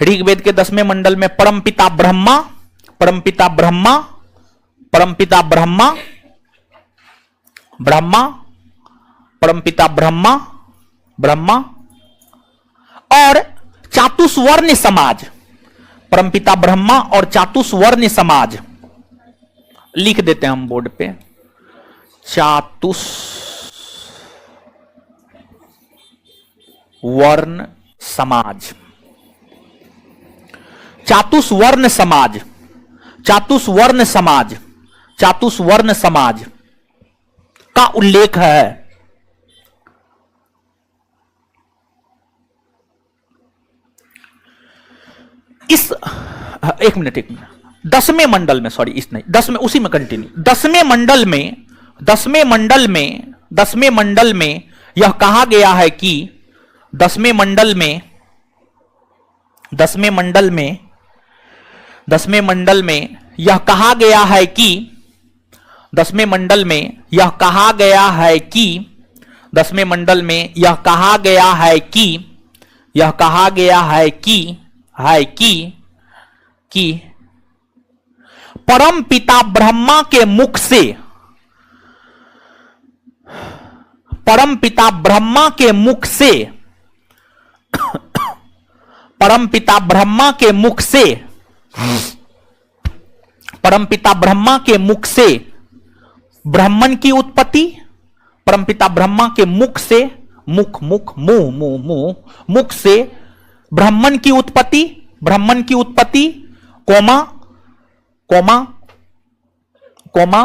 ऋग्वेद के 10वें मंडल में परमपिता ब्रह्मा, परमपिता ब्रह्मा, परमपिता ब्रह्मा, ब्रह्मा, परमपिता ब्रह्मा, ब्रह्मा और चातुस्वर्ण समाज, परमपिता ब्रह्मा और चातुस्वर्ण समाज लिख देते हैं हम बोर्ड पे, चातुस्वर्ण समाज, चातुस्वर्ण समाज, चातुस्वर्ण समाज, चातुस्वर्ण समाज का उल्लेख है। इस एक मिनट 10वें मंडल में, सॉरी इस नहीं, 10वें, उसी में कंटिन्यू, 10वें मंडल में, 10वें मंडल में, 10वें मंडल में यह कहा गया है कि 10वें मंडल में, 10वें मंडल में, 10वें मंडल में यह कहा गया है कि 10वें मंडल में यह कहा गया है कि 10वें मंडल में यह कहा गया है कि यह कहा गया है कि परम पिता ब्रह्मा के मुख से परम पिता ब्रह्मा के मुख से परम पिता ब्रह्मा के मुख से परम पिता ब्रह्मा के मुख से ब्राह्मण की उत्पत्ति, परमपिता ब्रह्मा के मुख से मुख मुख मुंह मुंह मुंह मुख से ब्राह्मण की उत्पत्ति, ब्राह्मण की उत्पत्ति कोमा कोमा कोमा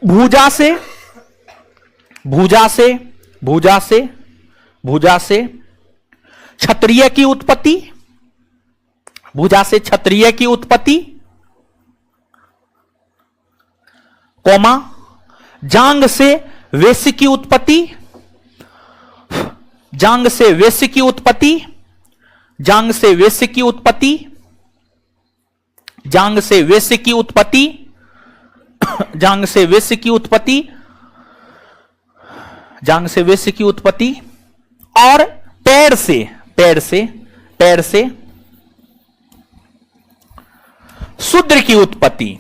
भुजा से भुजा से भुजा से भुजा से क्षत्रिय की उत्पत्ति, भुजा से क्षत्रिय की उत्पत्ति कोमा जांग से वेश्य की उत्पत्ति, जांग से वेश्य की उत्पत्ति, जांग से वेश्य की उत्पत्ति, जांग से वेश्य की उत्पत्ति, जांग से वेश्य की उत्पत्ति, जांग से वेश्य की उत्पत्ति और पैर से पैर से पैर से शूद्र की उत्पत्ति,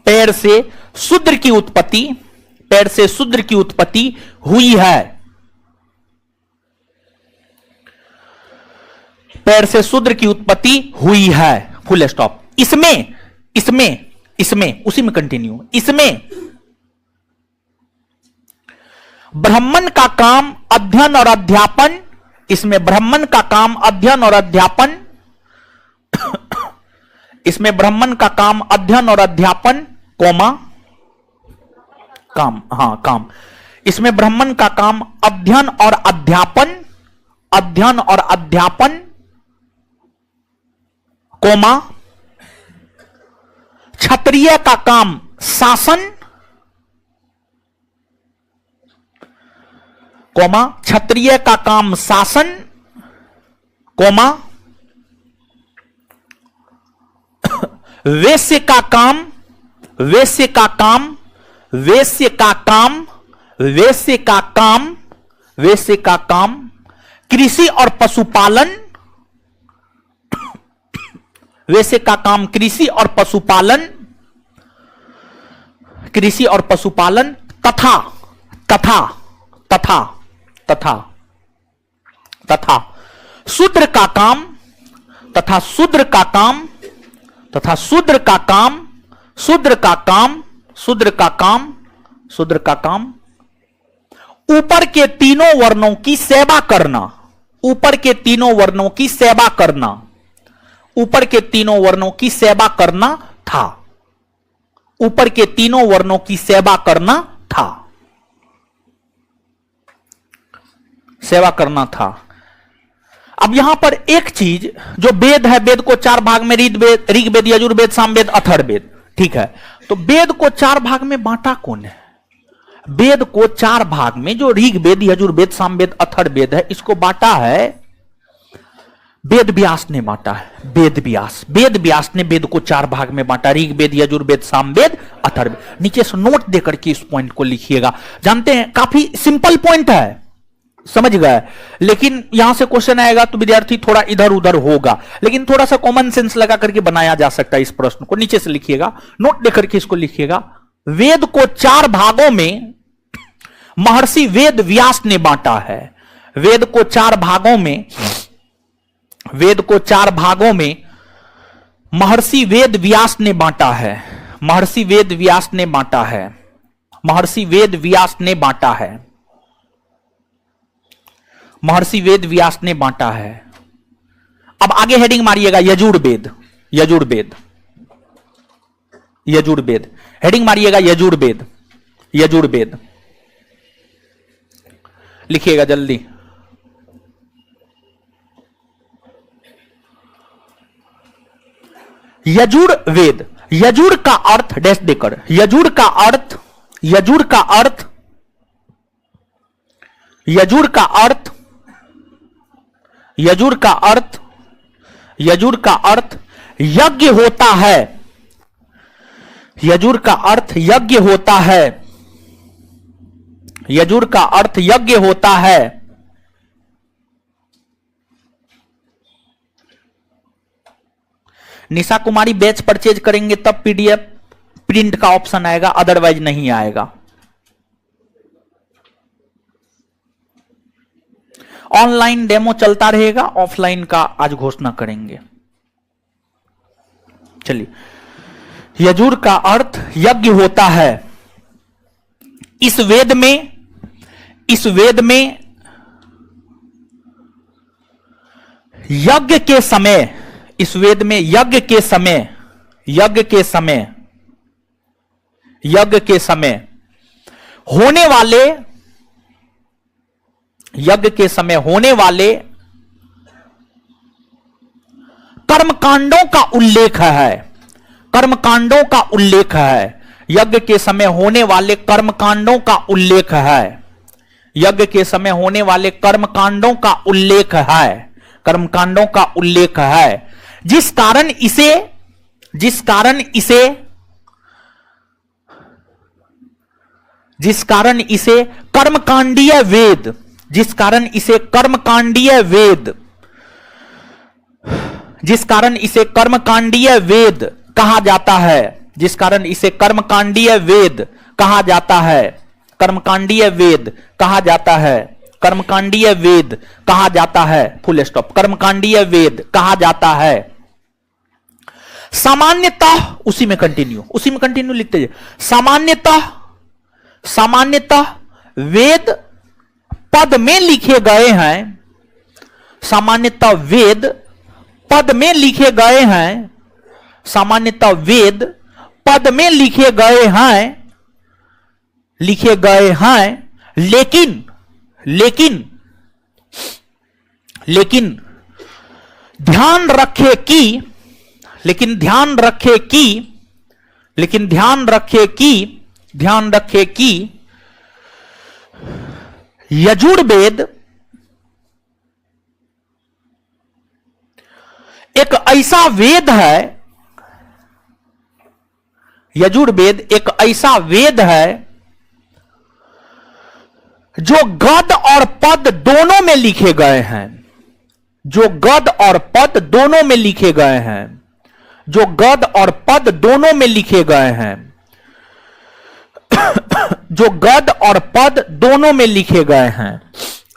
पैर से शूद्र की उत्पत्ति, पैर से शूद्र की उत्पत्ति हुई है, पैर से शूद्र की उत्पत्ति हुई है, फुल स्टॉप। इसमें इसमें इसमें उसी में कंटिन्यू, इसमें ब्राह्मण का काम अध्ययन और अध्यापन, इसमें ब्राह्मण का काम अध्ययन और अध्यापन, इसमें ब्राह्मण का काम अध्ययन और अध्यापन कोमा काम, हां काम, इसमें ब्राह्मण का काम अध्ययन और अध्यापन, अध्ययन और अध्यापन कोमा क्षत्रिय का काम शासन कोमा क्षत्रिय का काम शासन कोमा वेश्य का काम, वेश्य का काम, वेश्य का काम, वेश्य का काम, वेश्य का काम कृषि और पशुपालन, वेश्य का काम कृषि और पशुपालन, कृषि और पशुपालन तथा तथा तथा तथा तथा शूद्र का काम, तथा शूद्र का काम, तथा शूद्र का काम, शूद्र का काम, शूद्र का काम, शूद्र का काम ऊपर के तीनों वर्णों की सेवा करना, ऊपर के तीनों वर्णों की सेवा करना, ऊपर के तीनों वर्णों की सेवा करना था, ऊपर के तीनों वर्णों की सेवा करना था, सेवा करना था। अब यहां पर एक चीज जो वेद है, वेद को 4 भाग में ऋग्वेद, यजुर्वेद, सामवेद, अथर्ववेद, ठीक है। तो वेद को 4 भाग में बांटा कौन है? वेद को 4 भाग में जो ऋग्वेद, यजुर्वेद, सामवेद, अथर्ववेद है, इसको बांटा है वेद व्यास ने बांटा है, वेद व्यास, वेद व्यास ने वेद को 4 भाग में बांटा, ऋग्वेद, यजुर्वेद, सामवेद, अथर्ववेद। नीचे से नोट देकर के इस पॉइंट को लिखिएगा। जानते हैं काफी सिंपल पॉइंट है, समझ गए, लेकिन यहां से क्वेश्चन आएगा तो विद्यार्थी थोड़ा इधर उधर होगा, लेकिन थोड़ा सा कॉमन सेंस लगा करके बनाया जा सकता है इस प्रश्न को। नीचे से लिखिएगा, नोट देकर के इसको लिखिएगा। वेद को 4 भागों में महर्षि वेद व्यास ने बांटा है, वेद को 4 भागों में, वेद को 4 भागों में महर्षि वेद व्यास ने बांटा है, महर्षि वेद व्यास ने बांटा है, महर्षि वेद व्यास ने बांटा है, महर्षि वेद व्यास ने बांटा है। अब आगे हेडिंग मारिएगा यजुर्वेद, यजुर्वेद, यजुर्वेद, हेडिंग मारिएगा यजुर्वेद, यजुर्वेद लिखिएगा जल्दी। यजुर्वेद, यजुर का अर्थ डैश देकर, यजुर का अर्थ, यजुर का अर्थ, यजुर का अर्थ, यजुर का अर्थ, यजुर का अर्थ यज्ञ होता है, यजुर का अर्थ यज्ञ होता है। यजुर का अर्थ यज्ञ होता है। निशा कुमारी बैच परचेज करेंगे तब पीडीएफ प्रिंट का ऑप्शन आएगा, अदरवाइज नहीं आएगा। ऑनलाइन डेमो चलता रहेगा, ऑफलाइन का आज घोषणा करेंगे। चलिए, यजुर का अर्थ यज्ञ होता है। इस वेद में यज्ञ के समय, इस वेद में यज्ञ के समय होने वाले, यज्ञ के समय होने वाले कर्मकांडों का उल्लेख है। कर्मकांडों का उल्लेख है। यज्ञ के समय होने वाले कर्मकांडों का उल्लेख है। यज्ञ के समय होने वाले कर्मकांडों का उल्लेख है। कर्मकांडों का उल्लेख है, जिस कारण इसे कर्मकांडीय वेद, जिस कारण इसे कर्मकांडीय वेद कहा जाता है। जिस कारण इसे कर्मकांडीय वेद कहा जाता है। कर्मकांडीय वेद कहा जाता है। कर्मकांडीय वेद कहा जाता है। Full stop. कर्मकांडीय वेद कहा जाता है। सामान्यतः उसी में कंटिन्यू लिखते जाइए। सामान्यतः वेद पद में लिखे गए हैं। सामान्यतः वेद पद में लिखे गए हैं। सामान्यतः वेद पद में लिखे गए हैं, लेकिन ध्यान रखे कि यजुर्वेद एक ऐसा वेद है, यजुर्वेद एक ऐसा वेद है जो गद और पद दोनों में लिखे गए हैं। जो गद और पद दोनों में लिखे गए हैं। जो गद और पद दोनों में लिखे गए हैं। जो गद और पद दोनों में लिखे गए हैं।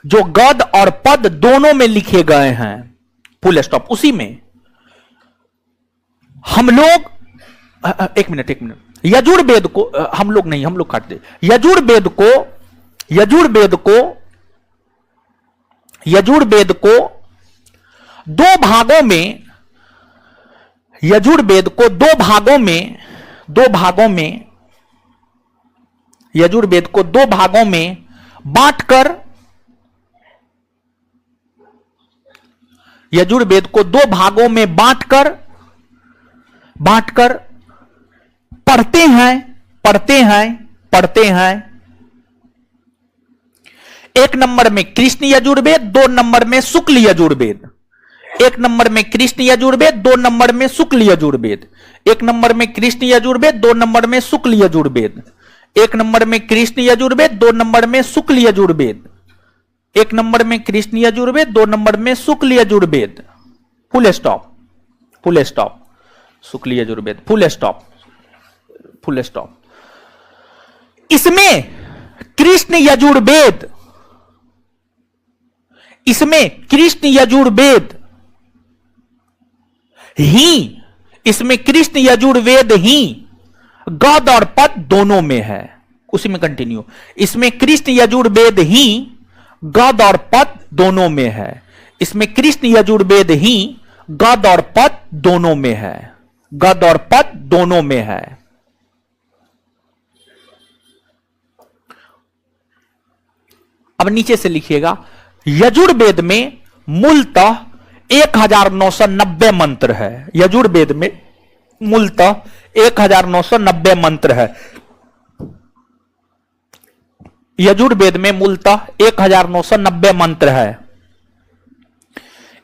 जो गद और पद दोनों में लिखे गए हैं। Full stop. उसी में हम लोग एक मिनट यजुर्वेद को हम लोग काट दे। यजुर्वेद को दो भागों में, यजुर्वेद को दो भागों में बांटकर, यजुर्वेद को दो भागों में बांटकर पढ़ते हैं। एक नंबर में कृष्ण यजुर्वेद, दो नंबर में शुक्ल यजुर्वेद। एक नंबर में कृष्ण यजुर्वेद, दो नंबर में शुक्ल यजुर्वेद। एक नंबर में कृष्ण यजुर्वेद, दो नंबर में शुक्ल यजुर्वेद। एक नंबर में कृष्ण यजुर्वेद, दो नंबर में शुक्ल यजुर्वेद। एक नंबर में कृष्ण यजुर्वेद, दो नंबर में Shukla Yajurveda. Full stop. Shukla Yajurveda. Full stop. इसमें कृष्ण यजुर्वेद ही गद और पद दोनों में है। उसी में कंटिन्यू। इसमें कृष्ण यजुर्वेद ही गद और पद दोनों में है। इसमें कृष्ण यजुर्वेद ही गद और पद दोनों में है। गद और पद दोनों में है। अब नीचे से लिखिएगा, यजुर्वेद में मूलतः 1990 मंत्र है। यजुर्वेद में मूलतः 1990 मंत्र है। यजुर्वेद में मूलतः 1990 मंत्र है।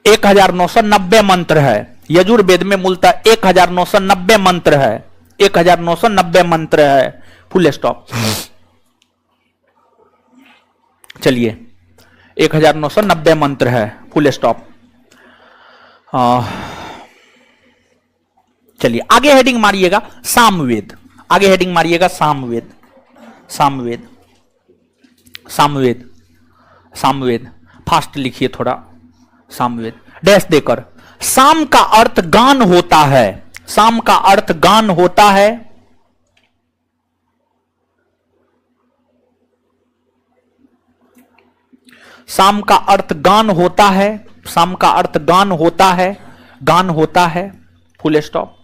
1990 मंत्र है। यजुर्वेद में मूलतः 1990 मंत्र है। 1990 मंत्र है, फुल स्टॉप। चलिए 1990 मंत्र है, फुल स्टॉप। चलिए आगे हेडिंग मारिएगा सामवेद, आगे हेडिंग मारिएगा सामवेद, सामवेद, सामवेद, सामवेद, फास्ट लिखिए थोड़ा, सामवेद डैश देकर। साम का अर्थ गान होता है, साम का अर्थ गान होता है। साम का अर्थ गान होता है, साम का अर्थ गान होता है, गान होता है, फुल स्टॉप,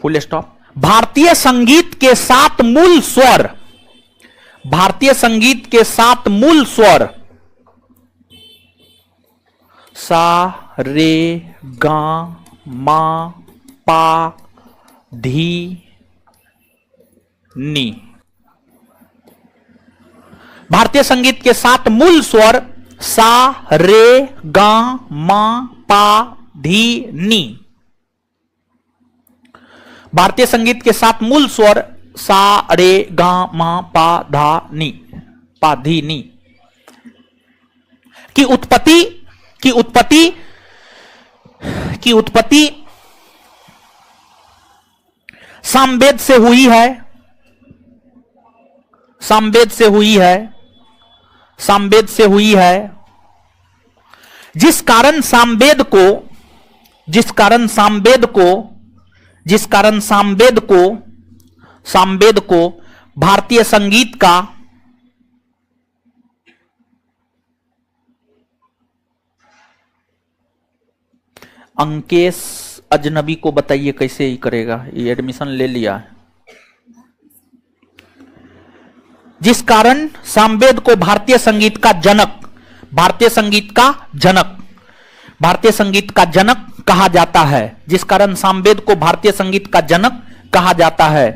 फुल स्टॉप। भारतीय संगीत के 7 मूल स्वर, भारतीय संगीत के 7 मूल स्वर सा रे गा मा पा धी नी। भारतीय संगीत के 7 मूल स्वर सा रे गा मा पा धी नी। भारतीय संगीत के 7 मूल स्वर सा रे गा मा पा धा नी, पा धी नी की उत्पत्ति, की उत्पत्ति, की उत्पत्ति सामवेद से हुई है, सामवेद से हुई है, सामवेद से हुई है। जिस कारण सामवेद को, जिस कारण सामवेद को, जिस कारण सामवेद को, सामवेद को भारतीय संगीत का अंकेश अजनबी को बताइए कैसे ही करेगा, ये एडमिशन ले लिया है। जिस कारण सामवेद को भारतीय संगीत का जनक, भारतीय संगीत का जनक, भारतीय संगीत का जनक कहा जाता है, जिस कारण सामवेद को भारतीय संगीत का जनक कहा जाता है,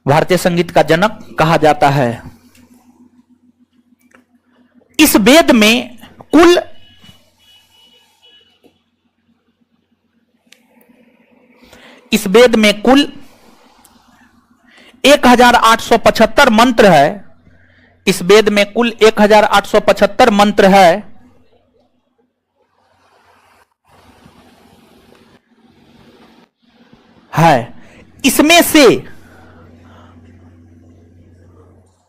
भारतीय संगीत का जनक कहा जाता है। इस वेद में कुल इस वेद में कुल 1875 मंत्र है, इस वेद में कुल 1875 मंत्र है। इसमें से,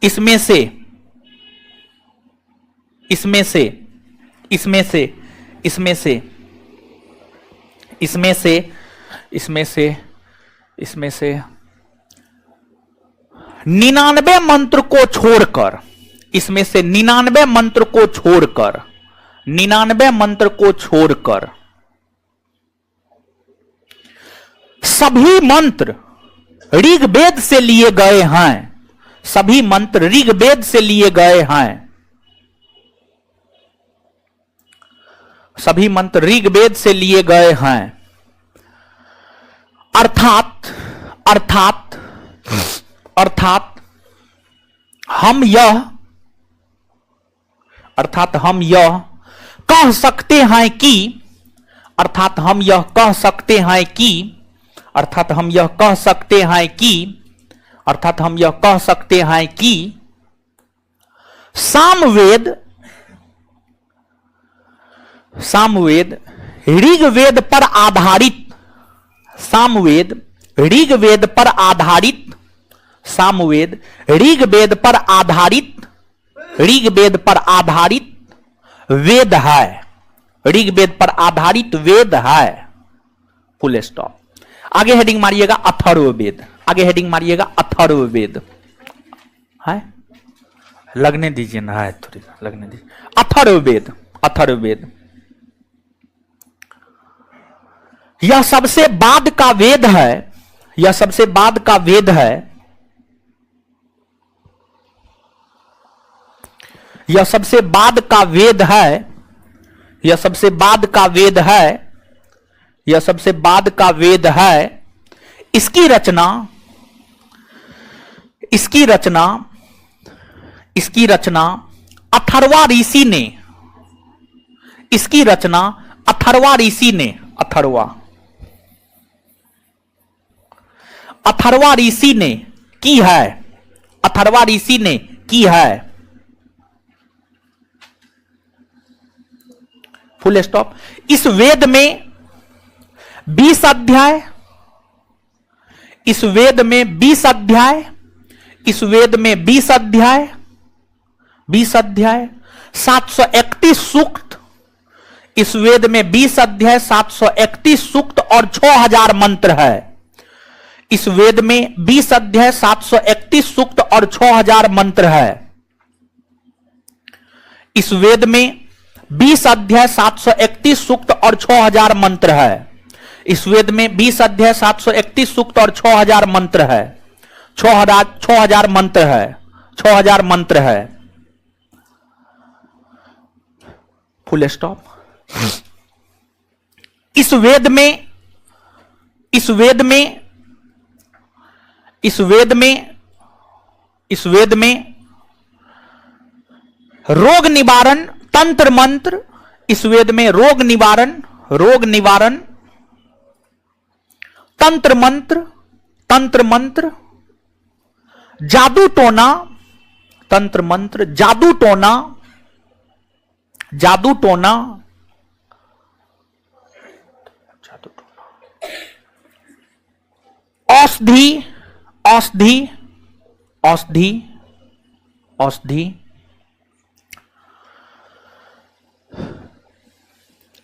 इसमें से, इसमें से, इसमें से, इसमें से, इसमें से, इसमें से, इसमें से 99 मंत्र को छोड़कर, इसमें से 99 मंत्र को छोड़कर, 99 मंत्र को छोड़कर सभी मंत्र ऋग्वेद से लिए गए हैं, सभी मंत्र ऋग्वेद से लिए गए हैं, सभी मंत्र ऋग्वेद से लिए गए हैं। अर्थात, अर्थात, अर्थात हम यह, अर्थात हम यह कह सकते हैं कि, अर्थात हम यह कह सकते हैं कि, अर्थात हम यह कह सकते हैं कि, अर्थात हम यह कह सकते हैं कि सामवेद, सामवेद ऋग्वेद पर आधारित, सामवेद ऋग्वेद पर आधारित, सामवेद ऋग्वेद पर आधारित, ऋग्वेद पर आधारित वेद है, ऋग्वेद पर आधारित वेद है, फुल स्टॉप। आगे हेडिंग मारिएगा अथर्ववेद, आगे हेडिंग मारिएगा अथर्ववेद है, लगने दीजिए ना, है थोड़ी लगने दीजिए। अथर्ववेद, अथर्ववेद यह सबसे बाद का वेद है, यह सबसे बाद का वेद है, यह सबसे बाद का वेद है, यह सबसे बाद का वेद है, यह सबसे बाद का वेद है। इसकी रचना, इसकी रचना, इसकी रचना अथर्वा ऋषि ने, इसकी रचना अथर्वा ऋषि ने, अथर्वा। अथर्वा ऋषि ने की है, अथर्वा ऋषि ने की है। Full stop. इस वेद में 20 अध्याय, इस वेद में 20 अध्याय, इस वेद में 20 अध्याय, 20 अध्याय, 731 सूक्त, इस वेद में 20 अध्याय, 731 सूक्त और 6000 मंत्र है। इस वेद में 20 अध्याय, 731 सूक्त और 6000 मंत्र है। इस वेद में 20 अध्याय, 731 सूक्त और 6000 मंत्र है। इस वेद में 20 अध्याय, 731 सूक्त और 6000 मंत्र है। 6000 मंत्र है, 6000 मंत्र है। Full stop. इस वेद में, इस वेद में, इस वेद में, इस वेद में रोग निवारण तंत्र मंत्र, इस वेद में रोग निवारण, रोग निवारण तंत्र मंत्र, तंत्र मंत्र, जादू टोना, तंत्र मंत्र, जादू टोना, जादू टोना, जादू टोना, औषधि, औषधि, औषधि, औषधि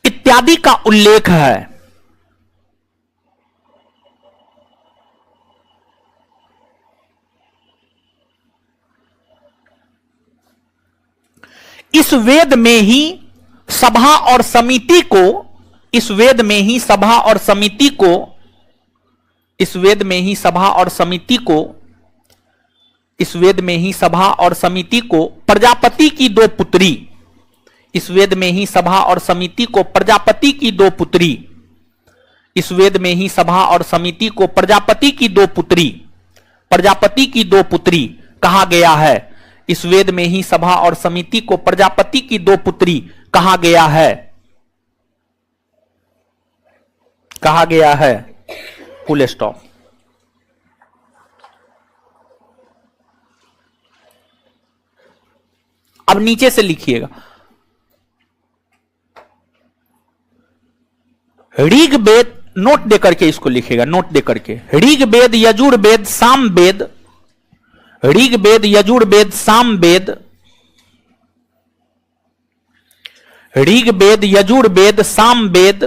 इत्यादि का उल्लेख है। इस वेद में ही सभा और समिति को, इस वेद में ही सभा और समिति को, इस वेद में ही सभा और समिति को, इस वेद में ही सभा और समिति को प्रजापति की 2 पुत्री, इस वेद में ही सभा और समिति को प्रजापति की 2 पुत्री, इस वेद में ही सभा और समिति को प्रजापति की 2 पुत्री, प्रजापति की 2 पुत्री कहा गया है। इस वेद में ही सभा और समिति को प्रजापति की 2 पुत्री कहा गया है, कहा गया है। Full stop. अब नीचे से लिखिएगा, ऋग वेद, नोट देकर के इसको लिखेगा, नोट देकर के, ऋग वेद, यजुर वेद, साम वेद, ऋग वेद, यजुर वेद, साम वेद, ऋग वेद, यजुर वेद, साम वेद,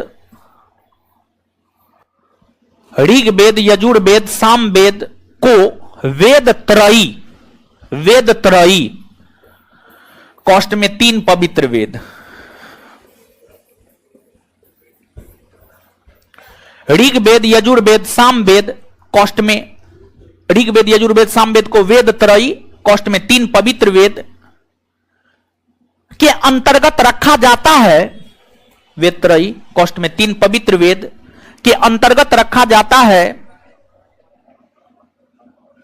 ऋग वेद, यजुर वेद, साम वेद को वेद त्रयी, वेद त्रयी, कॉस्ट में 3 पवित्र वेद, ऋग वेद, यजुर वेद, साम वेद, कॉस्ट में ऋग वेद, यजुर वेद, साम वेद को वेद त्रयी, कॉस्ट में 3 पवित्र वेद के अंतर्गत रखा जाता है। वेद त्रयी, कॉस्ट में 3 पवित्र वेद के अंतर्गत रखा जाता है,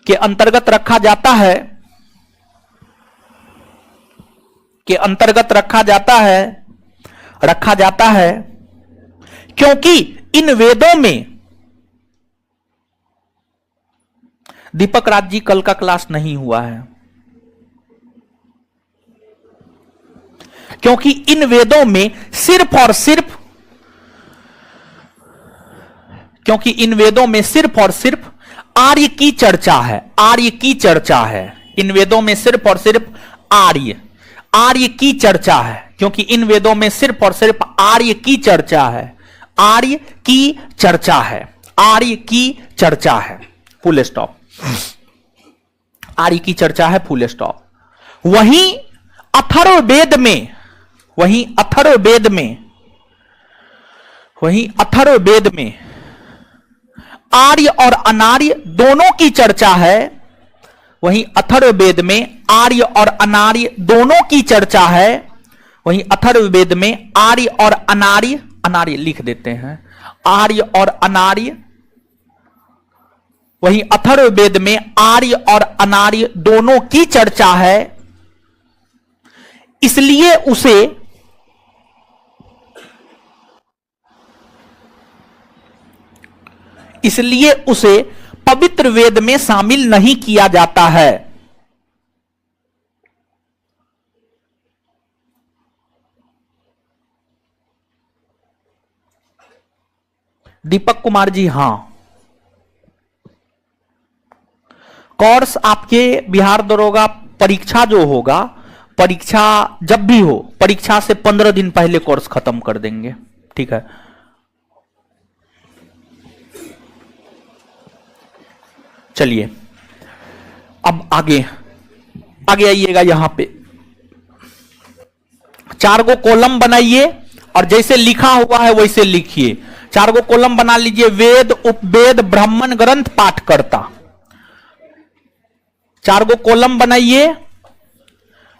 के अंतर्गत रखा जाता है, के अंतर्गत रखा जाता है, रखा जाता है, क्योंकि इन वेदों में, दीपक राज जी कल का क्लास नहीं हुआ है, क्योंकि इन वेदों में सिर्फ और सिर्फ, क्योंकि इन वेदों में सिर्फ और सिर्फ आर्य की चर्चा है, आर्य की चर्चा है। इन वेदों में सिर्फ और सिर्फ आर्य, आर्य की चर्चा है, क्योंकि इन वेदों में सिर्फ और सिर्फ आर्य की चर्चा है, आर्य की चर्चा है, आर्य की चर्चा है। Full stop. आर्य की चर्चा है, फुल स्टॉप। वहीं अथर्ववेद में, वहीं अथर्ववेद में, वहीं अथर्ववेद में आर्य और अनार्य दोनों की चर्चा है। वहीं अथर्ववेद में आर्य और अनार्य दोनों की चर्चा है। वहीं अथर्ववेद में आर्य और अनार्य, अनार्य लिख देते हैं, आर्य और अनार्य, वहीं अथर्ववेद में आर्य और अनार्य दोनों की चर्चा है। इसलिए उसे इसलिए उसे पवित्र वेद में शामिल नहीं किया जाता है। दीपक कुमार जी, हां, कोर्स आपके बिहार दरोगा परीक्षा जो होगा, परीक्षा जब भी हो, परीक्षा से 15 दिन पहले कोर्स खत्म कर देंगे, ठीक है। चलिए अब आगे आइएगा। यहां पे 4 गो कॉलम बनाइए और जैसे लिखा हुआ है वैसे लिखिए। 4 गो कॉलम बना लीजिए। वेद, उपवेद, ब्राह्मण ग्रंथ, पाठकर्ता। 4 गो कॉलम बनाइए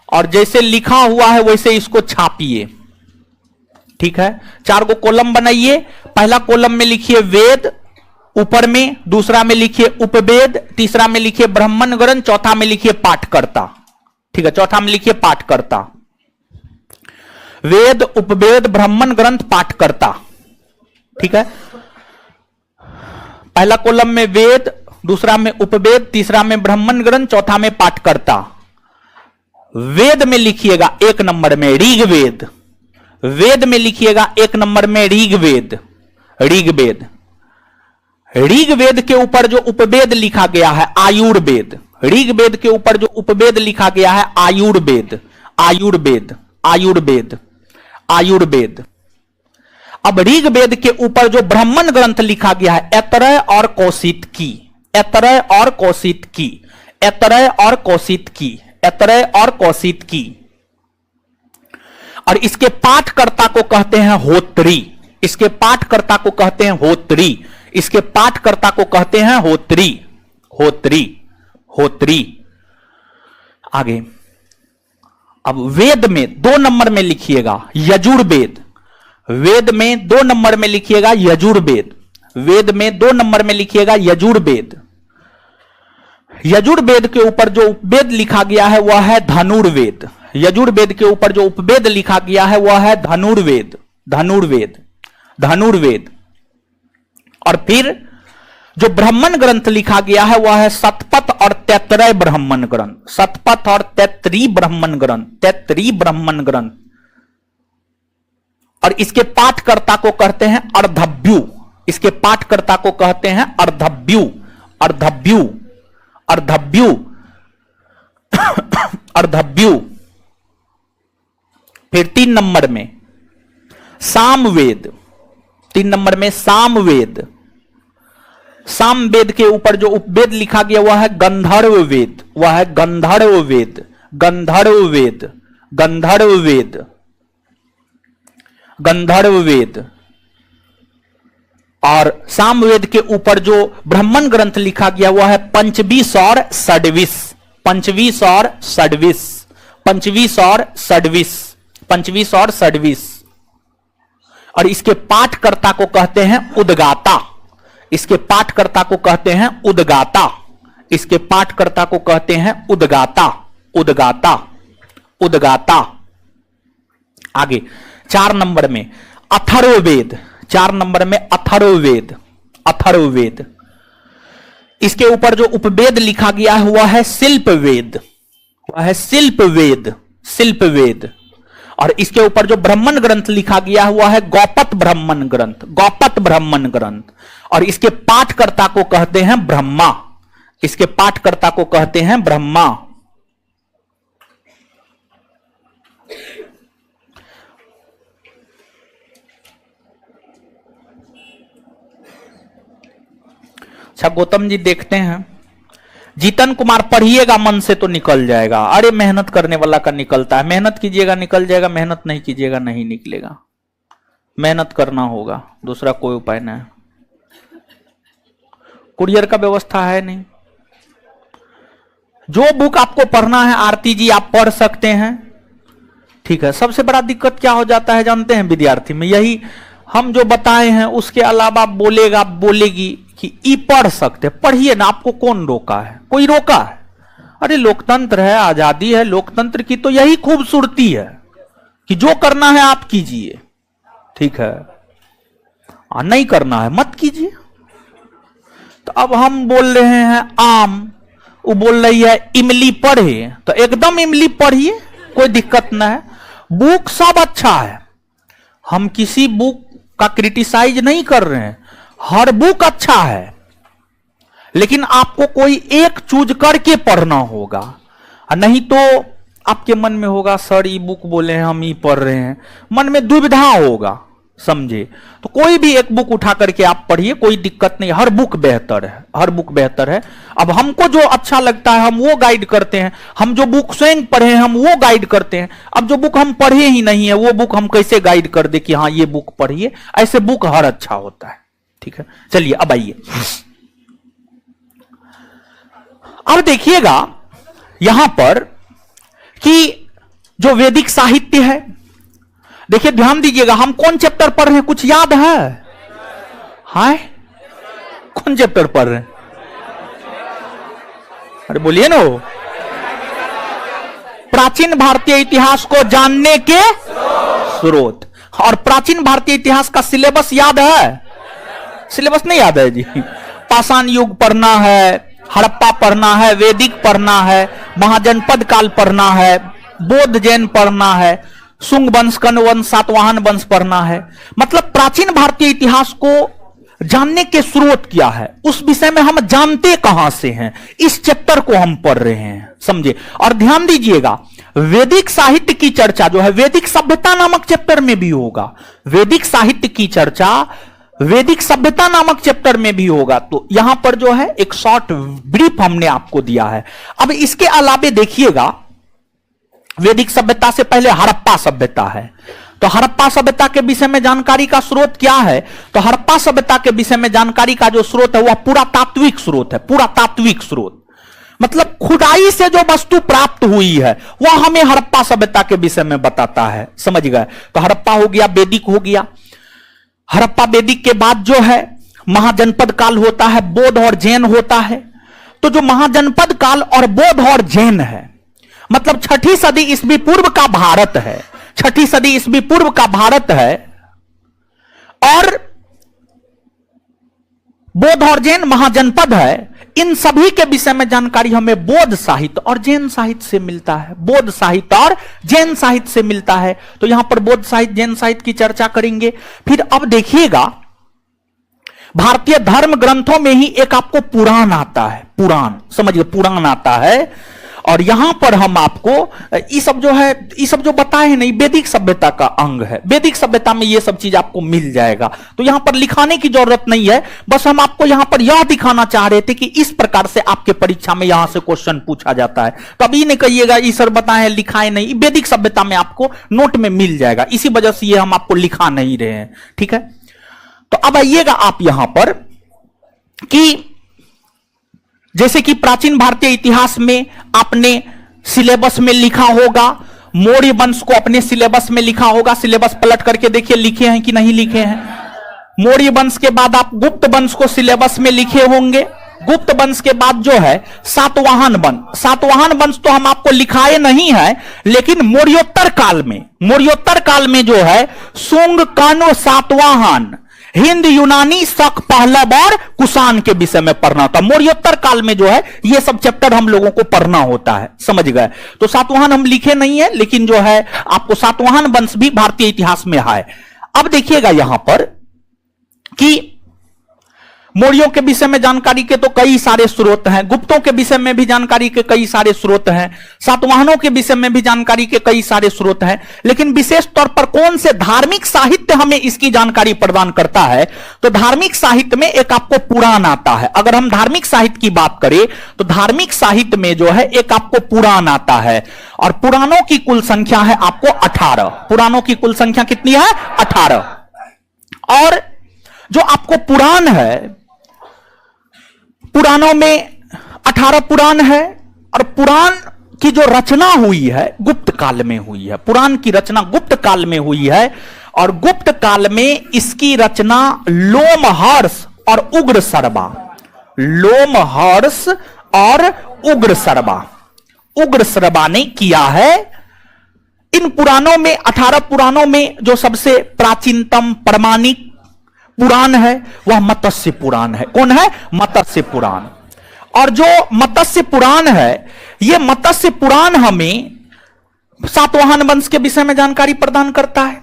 और जैसे लिखा हुआ है वैसे इसको छापिए, ठीक है। 4 गो कॉलम बनाइए। पहला कॉलम में लिखिए वेद, ऊपर में, दूसरा में लिखिए उपवेद, तीसरा में लिखिए ब्राह्मण ग्रंथ, चौथा में लिखिए पाठकर्ता, ठीक है। चौथा में लिखिए पाठकर्ता। वेद, उपवेद, ब्राह्मण ग्रंथ, पाठकर्ता, ठीक है। पहला कॉलम में वेद, दूसरा में उपवेद, तीसरा में ब्राह्मण ग्रंथ, चौथा में पाठकर्ता। वेद में लिखिएगा 1 नंबर में ऋग्वेद। वेद में लिखिएगा 1 नंबर में ऋग्वेद। ऋग्वेद ऋग्वेद के ऊपर जो उपवेद लिखा गया है आयुर्वेद। ऋग्वेद के ऊपर जो उपवेद लिखा गया है आयुर्वेद। आयुर्वेद आयुर्वेद आयुर्वेद। अब ऋग्वेद के ऊपर जो ब्राह्मण ग्रंथ लिखा गया है ऐतरेय और कौशितकी। ऐतरेय और कौशितकी। ऐतरेय और कौशितकी। ऐतरेय और कौशितकी। और इसके पाठकर्ता को कहते हैं होत्री। इसके पाठकर्ता को कहते हैं होत्री। इसके पाठकर्ता को कहते हैं होत्री। होत्री होत्री। आगे अब वेद में 2 नंबर में लिखिएगा यजुर्वेद। वेद में 2 नंबर में लिखिएगा यजुर्वेद। वेद में 2 नंबर में लिखिएगा यजुर्वेद। यजुर्वेद के ऊपर जो उपवेद लिखा गया है वह है धनुर्वेद। यजुर्वेद के ऊपर जो उपवेद लिखा गया है वह है धनुर्वेद। धनुर्वेद धनुर्वेद। और फिर जो ब्राह्मण ग्रंथ लिखा गया है वह है शतपथ और तैत्तरीय ब्राह्मण ग्रंथ। शतपथ और तैत्तरीय ब्राह्मण ग्रंथ। तैत्तरीय ब्राह्मण ग्रंथ। और इसके पाठकर्ता को कहते हैं अर्धव्यू। इसके पाठकर्ता को कहते हैं अर्धव्यू। अर्धव्यू अर्धव्यू अर्धव्यू। फिर 3 नंबर में सामवेद। 3 नंबर में सामवेद। सामवेद के ऊपर जो उपवेद लिखा गया वह है गंधर्व वेद। वह है गंधर्व वेद। गंधर्व वेद। गंधर्व वेद। गंधर्व वेद। और सामवेद के ऊपर जो ब्राह्मण ग्रंथ लिखा गया वह है पंचवीस और षड्विश। पंचवीस और षड्विश। पंचवीस और षड्विश। पंचवीस और षड्विश। और इसके पाठकर्ता को कहते हैं उद्गाता। इसके पाठकर्ता को कहते हैं उद्गाता। इसके पाठकर्ता को कहते हैं उद्गाता। उद्गाता उद्गाता। आगे 4 नंबर में अथर्ववेद। 4 नंबर में अथर्ववेद। अथर्ववेद। इसके ऊपर जो उपवेद लिखा गया है वह है शिल्पवेद। वह है शिल्पवेद। शिल्पवेद। और इसके ऊपर जो ब्राह्मण ग्रंथ लिखा गया है वह है गौपत ब्राह्मण ग्रंथ। गौपत ब्राह्मण ग्रंथ। और इसके पाठकर्ता को कहते हैं ब्रह्मा। इसके पाठकर्ता को कहते हैं ब्रह्मा। अच्छा गौतम जी देखते हैं। जीतन कुमार पढ़िएगा मन से तो निकल जाएगा। अरे मेहनत करने वाला का निकलता है। मेहनत कीजिएगा निकल जाएगा, मेहनत नहीं कीजिएगा नहीं निकलेगा। मेहनत करना होगा, दूसरा कोई उपाय नहीं। कुरियर का व्यवस्था है नहीं। जो बुक आपको पढ़ना है आरती जी आप पढ़ सकते हैं, ठीक है। सबसे बड़ा दिक्कत क्या हो जाता है जानते हैं विद्यार्थी में, यही हम जो बताए हैं उसके अलावा बोलेगा बोलेगी कि ई पढ़ सकते, पढ़िए ना, आपको कौन रोका है? कोई रोका है? अरे लोकतंत्र है, आजादी है। लोकतंत्र की तो यही खूबसूरती है कि जो करना है आप कीजिए, ठीक है। नहीं करना है मत कीजिए, तो अब हम बोल रहे हैं आम, वो बोल रही है इमली पढ़े, तो एकदम इमली पढ़िए, कोई दिक्कत ना है। बुक सब अच्छा है, हम किसी बुक का क्रिटिसाइज नहीं कर रहे हैं, हर बुक अच्छा है, लेकिन आपको कोई एक चूज करके पढ़ना होगा, नहीं तो आपके मन में होगा सर ये बुक बोले हैं हम ही पढ़ रहे हैं, मन में दुविधा होगा, समझे। तो कोई भी एक बुक उठा करके आप पढ़िए, कोई दिक्कत नहीं, हर बुक बेहतर है, हर बुक बेहतर है। अब हमको जो अच्छा लगता है हम वो गाइड करते हैं, हम जो बुक स्वयं पढ़े हैं हम वो गाइड करते हैं। अब जो बुक हम पढ़े ही नहीं है वो बुक हम कैसे गाइड कर दे कि हाँ ये बुक पढ़िए, ऐसे बुक हर अच्छा होता है, ठीक है। चलिए अब आइए, अब देखिएगा यहां पर कि जो वैदिक साहित्य है, देखिए ध्यान दीजिएगा, हम कौन चैप्टर पढ़ रहे हैं, कुछ याद है? हाय, कौन चैप्टर पढ़ रहे हैं? अरे बोलिए ना। प्राचीन भारतीय इतिहास को जानने के स्रोत। और प्राचीन भारतीय इतिहास का सिलेबस याद है? सिलेबस नहीं याद है जी। पाषाण युग पढ़ना है, हड़प्पा पढ़ना है, वैदिक पढ़ना है, महाजनपद काल पढ़ना है, बौद्ध जैन पढ़ना है, शुंग वंश, कण्व वंश, सातवाहन वंश पढ़ना है। मतलब प्राचीन भारतीय इतिहास को जानने के स्रोत क्या है, उस विषय में हम जानते कहां से हैं, इस चैप्टर को हम पढ़ रहे हैं, समझे। और ध्यान दीजिएगा, वैदिक साहित्य की चर्चा जो है वैदिक सभ्यता नामक चैप्टर में भी होगा, वैदिक साहित्य की चर्चा वैदिक सभ्यता नामक चैप्टर में भी होगा। तो यहां पर जो है एक शॉर्ट ब्रीफ हमने आपको दिया है। अब इसके अलावे देखिएगा, वैदिक सभ्यता से पहले हड़प्पा सभ्यता है, तो हड़प्पा सभ्यता के विषय में जानकारी का स्रोत क्या है? तो हड़प्पा सभ्यता के विषय में जानकारी का जो स्रोत है वह पुरातात्विक स्रोत है, पुरातात्विक स्रोत। मतलब खुदाई से जो वस्तु प्राप्त हुई है वह हमें हड़प्पा सभ्यता के विषय में बताता है, समझ गए। तो हड़प्पा हो गया, वैदिक हो गया। हड़प्पा वैदिक के बाद जो है महाजनपद काल होता है, बौद्ध और जैन होता है। तो जो महाजनपद काल और बौद्ध और जैन है, मतलब 6ठी सदी ईस्वी पूर्व का भारत है, 6ठी सदी ईस्वी पूर्व का भारत है, और बौद्ध और जैन महाजनपद है। इन सभी के विषय में जानकारी हमें बौद्ध साहित्य और जैन साहित्य से मिलता है, बौद्ध साहित्य और जैन साहित्य से मिलता है। तो यहां पर बौद्ध साहित्य, जैन साहित्य की चर्चा करेंगे। फिर अब देखिएगा, भारतीय धर्म ग्रंथों में ही एक आपको पुराण आता है, पुराण समझिए, पुराण आता है। और यहां पर हम आपको ये सब जो है, ये सब जो बताए नहीं, वैदिक सभ्यता का अंग है, वैदिक सभ्यता में ये सब चीज आपको मिल जाएगा। तो यहां पर लिखाने की जरूरत नहीं है, बस हम आपको यहां पर यह दिखाना चाह रहे थे कि इस प्रकार से आपके परीक्षा में यहां से क्वेश्चन पूछा जाता है। तो अभी नहीं कहिएगा ये सर बताए लिखाए नहीं, वैदिक सभ्यता में आपको नोट में मिल जाएगा, इसी वजह से ये हम आपको लिखा नहीं रहे हैं, ठीक है। तो अब आइएगा आप यहां पर कि जैसे कि प्राचीन भारतीय इतिहास में आपने सिलेबस में लिखा होगा, मौर्य वंश को अपने सिलेबस में लिखा होगा, सिलेबस पलट करके देखिए लिखे हैं कि नहीं लिखे हैं। मौर्य वंश के बाद आप गुप्त वंश को सिलेबस में लिखे होंगे, गुप्त वंश के बाद जो है सातवाहन वंश, सातवाहन वंश तो हम आपको लिखाए नहीं है, लेकिन मौर्योत्तर काल में, मौर्योत्तर काल में जो है शुंग, कण्व, सातवाहन, हिंद, यूनानी, शक, पहलव और कुषाण के विषय में पढ़ना होता है। मौर्योत्तर काल में जो है ये सब चैप्टर हम लोगों को पढ़ना होता है, समझ गए। तो सातवाहन हम लिखे नहीं है, लेकिन जो है आपको सातवाहन वंश भी भारतीय इतिहास में है। अब देखिएगा यहां पर कि मौर्यों के विषय में जानकारी के तो कई सारे स्रोत हैं, गुप्तों के विषय में भी जानकारी के कई सारे स्रोत हैं, सातवाहनों के विषय में भी जानकारी के कई सारे स्रोत हैं। लेकिन विशेष तौर पर कौन से धार्मिक साहित्य हमें इसकी जानकारी प्रदान करता है? तो धार्मिक साहित्य में एक आपको पुराण आता है। अगर हम धार्मिक साहित्य की बात करें तो धार्मिक साहित्य में जो है एक आपको पुराण आता है, और पुराणों की कुल संख्या है आपको 18। पुराणों की कुल संख्या कितनी है? 18। और जो आपको पुराण है, पुराणों में 18 पुराण है, और पुराण की जो रचना हुई है गुप्त काल में हुई है। पुराण की रचना गुप्त काल में हुई है, और गुप्त काल में इसकी रचना लोमहर्ष और उग्रशर्मा, लोमहर्ष और उग्रशर्मा ने किया है। इन पुराणों में, 18 पुराणों में जो सबसे प्राचीनतम प्रमाणिक पुराण है वह मत्स्य पुराण है। कौन है? मत्स्य पुराण। और जो मत्स्य पुराण है, यह मत्स्य पुराण हमें सातवाहन वंश के विषय में जानकारी प्रदान करता है।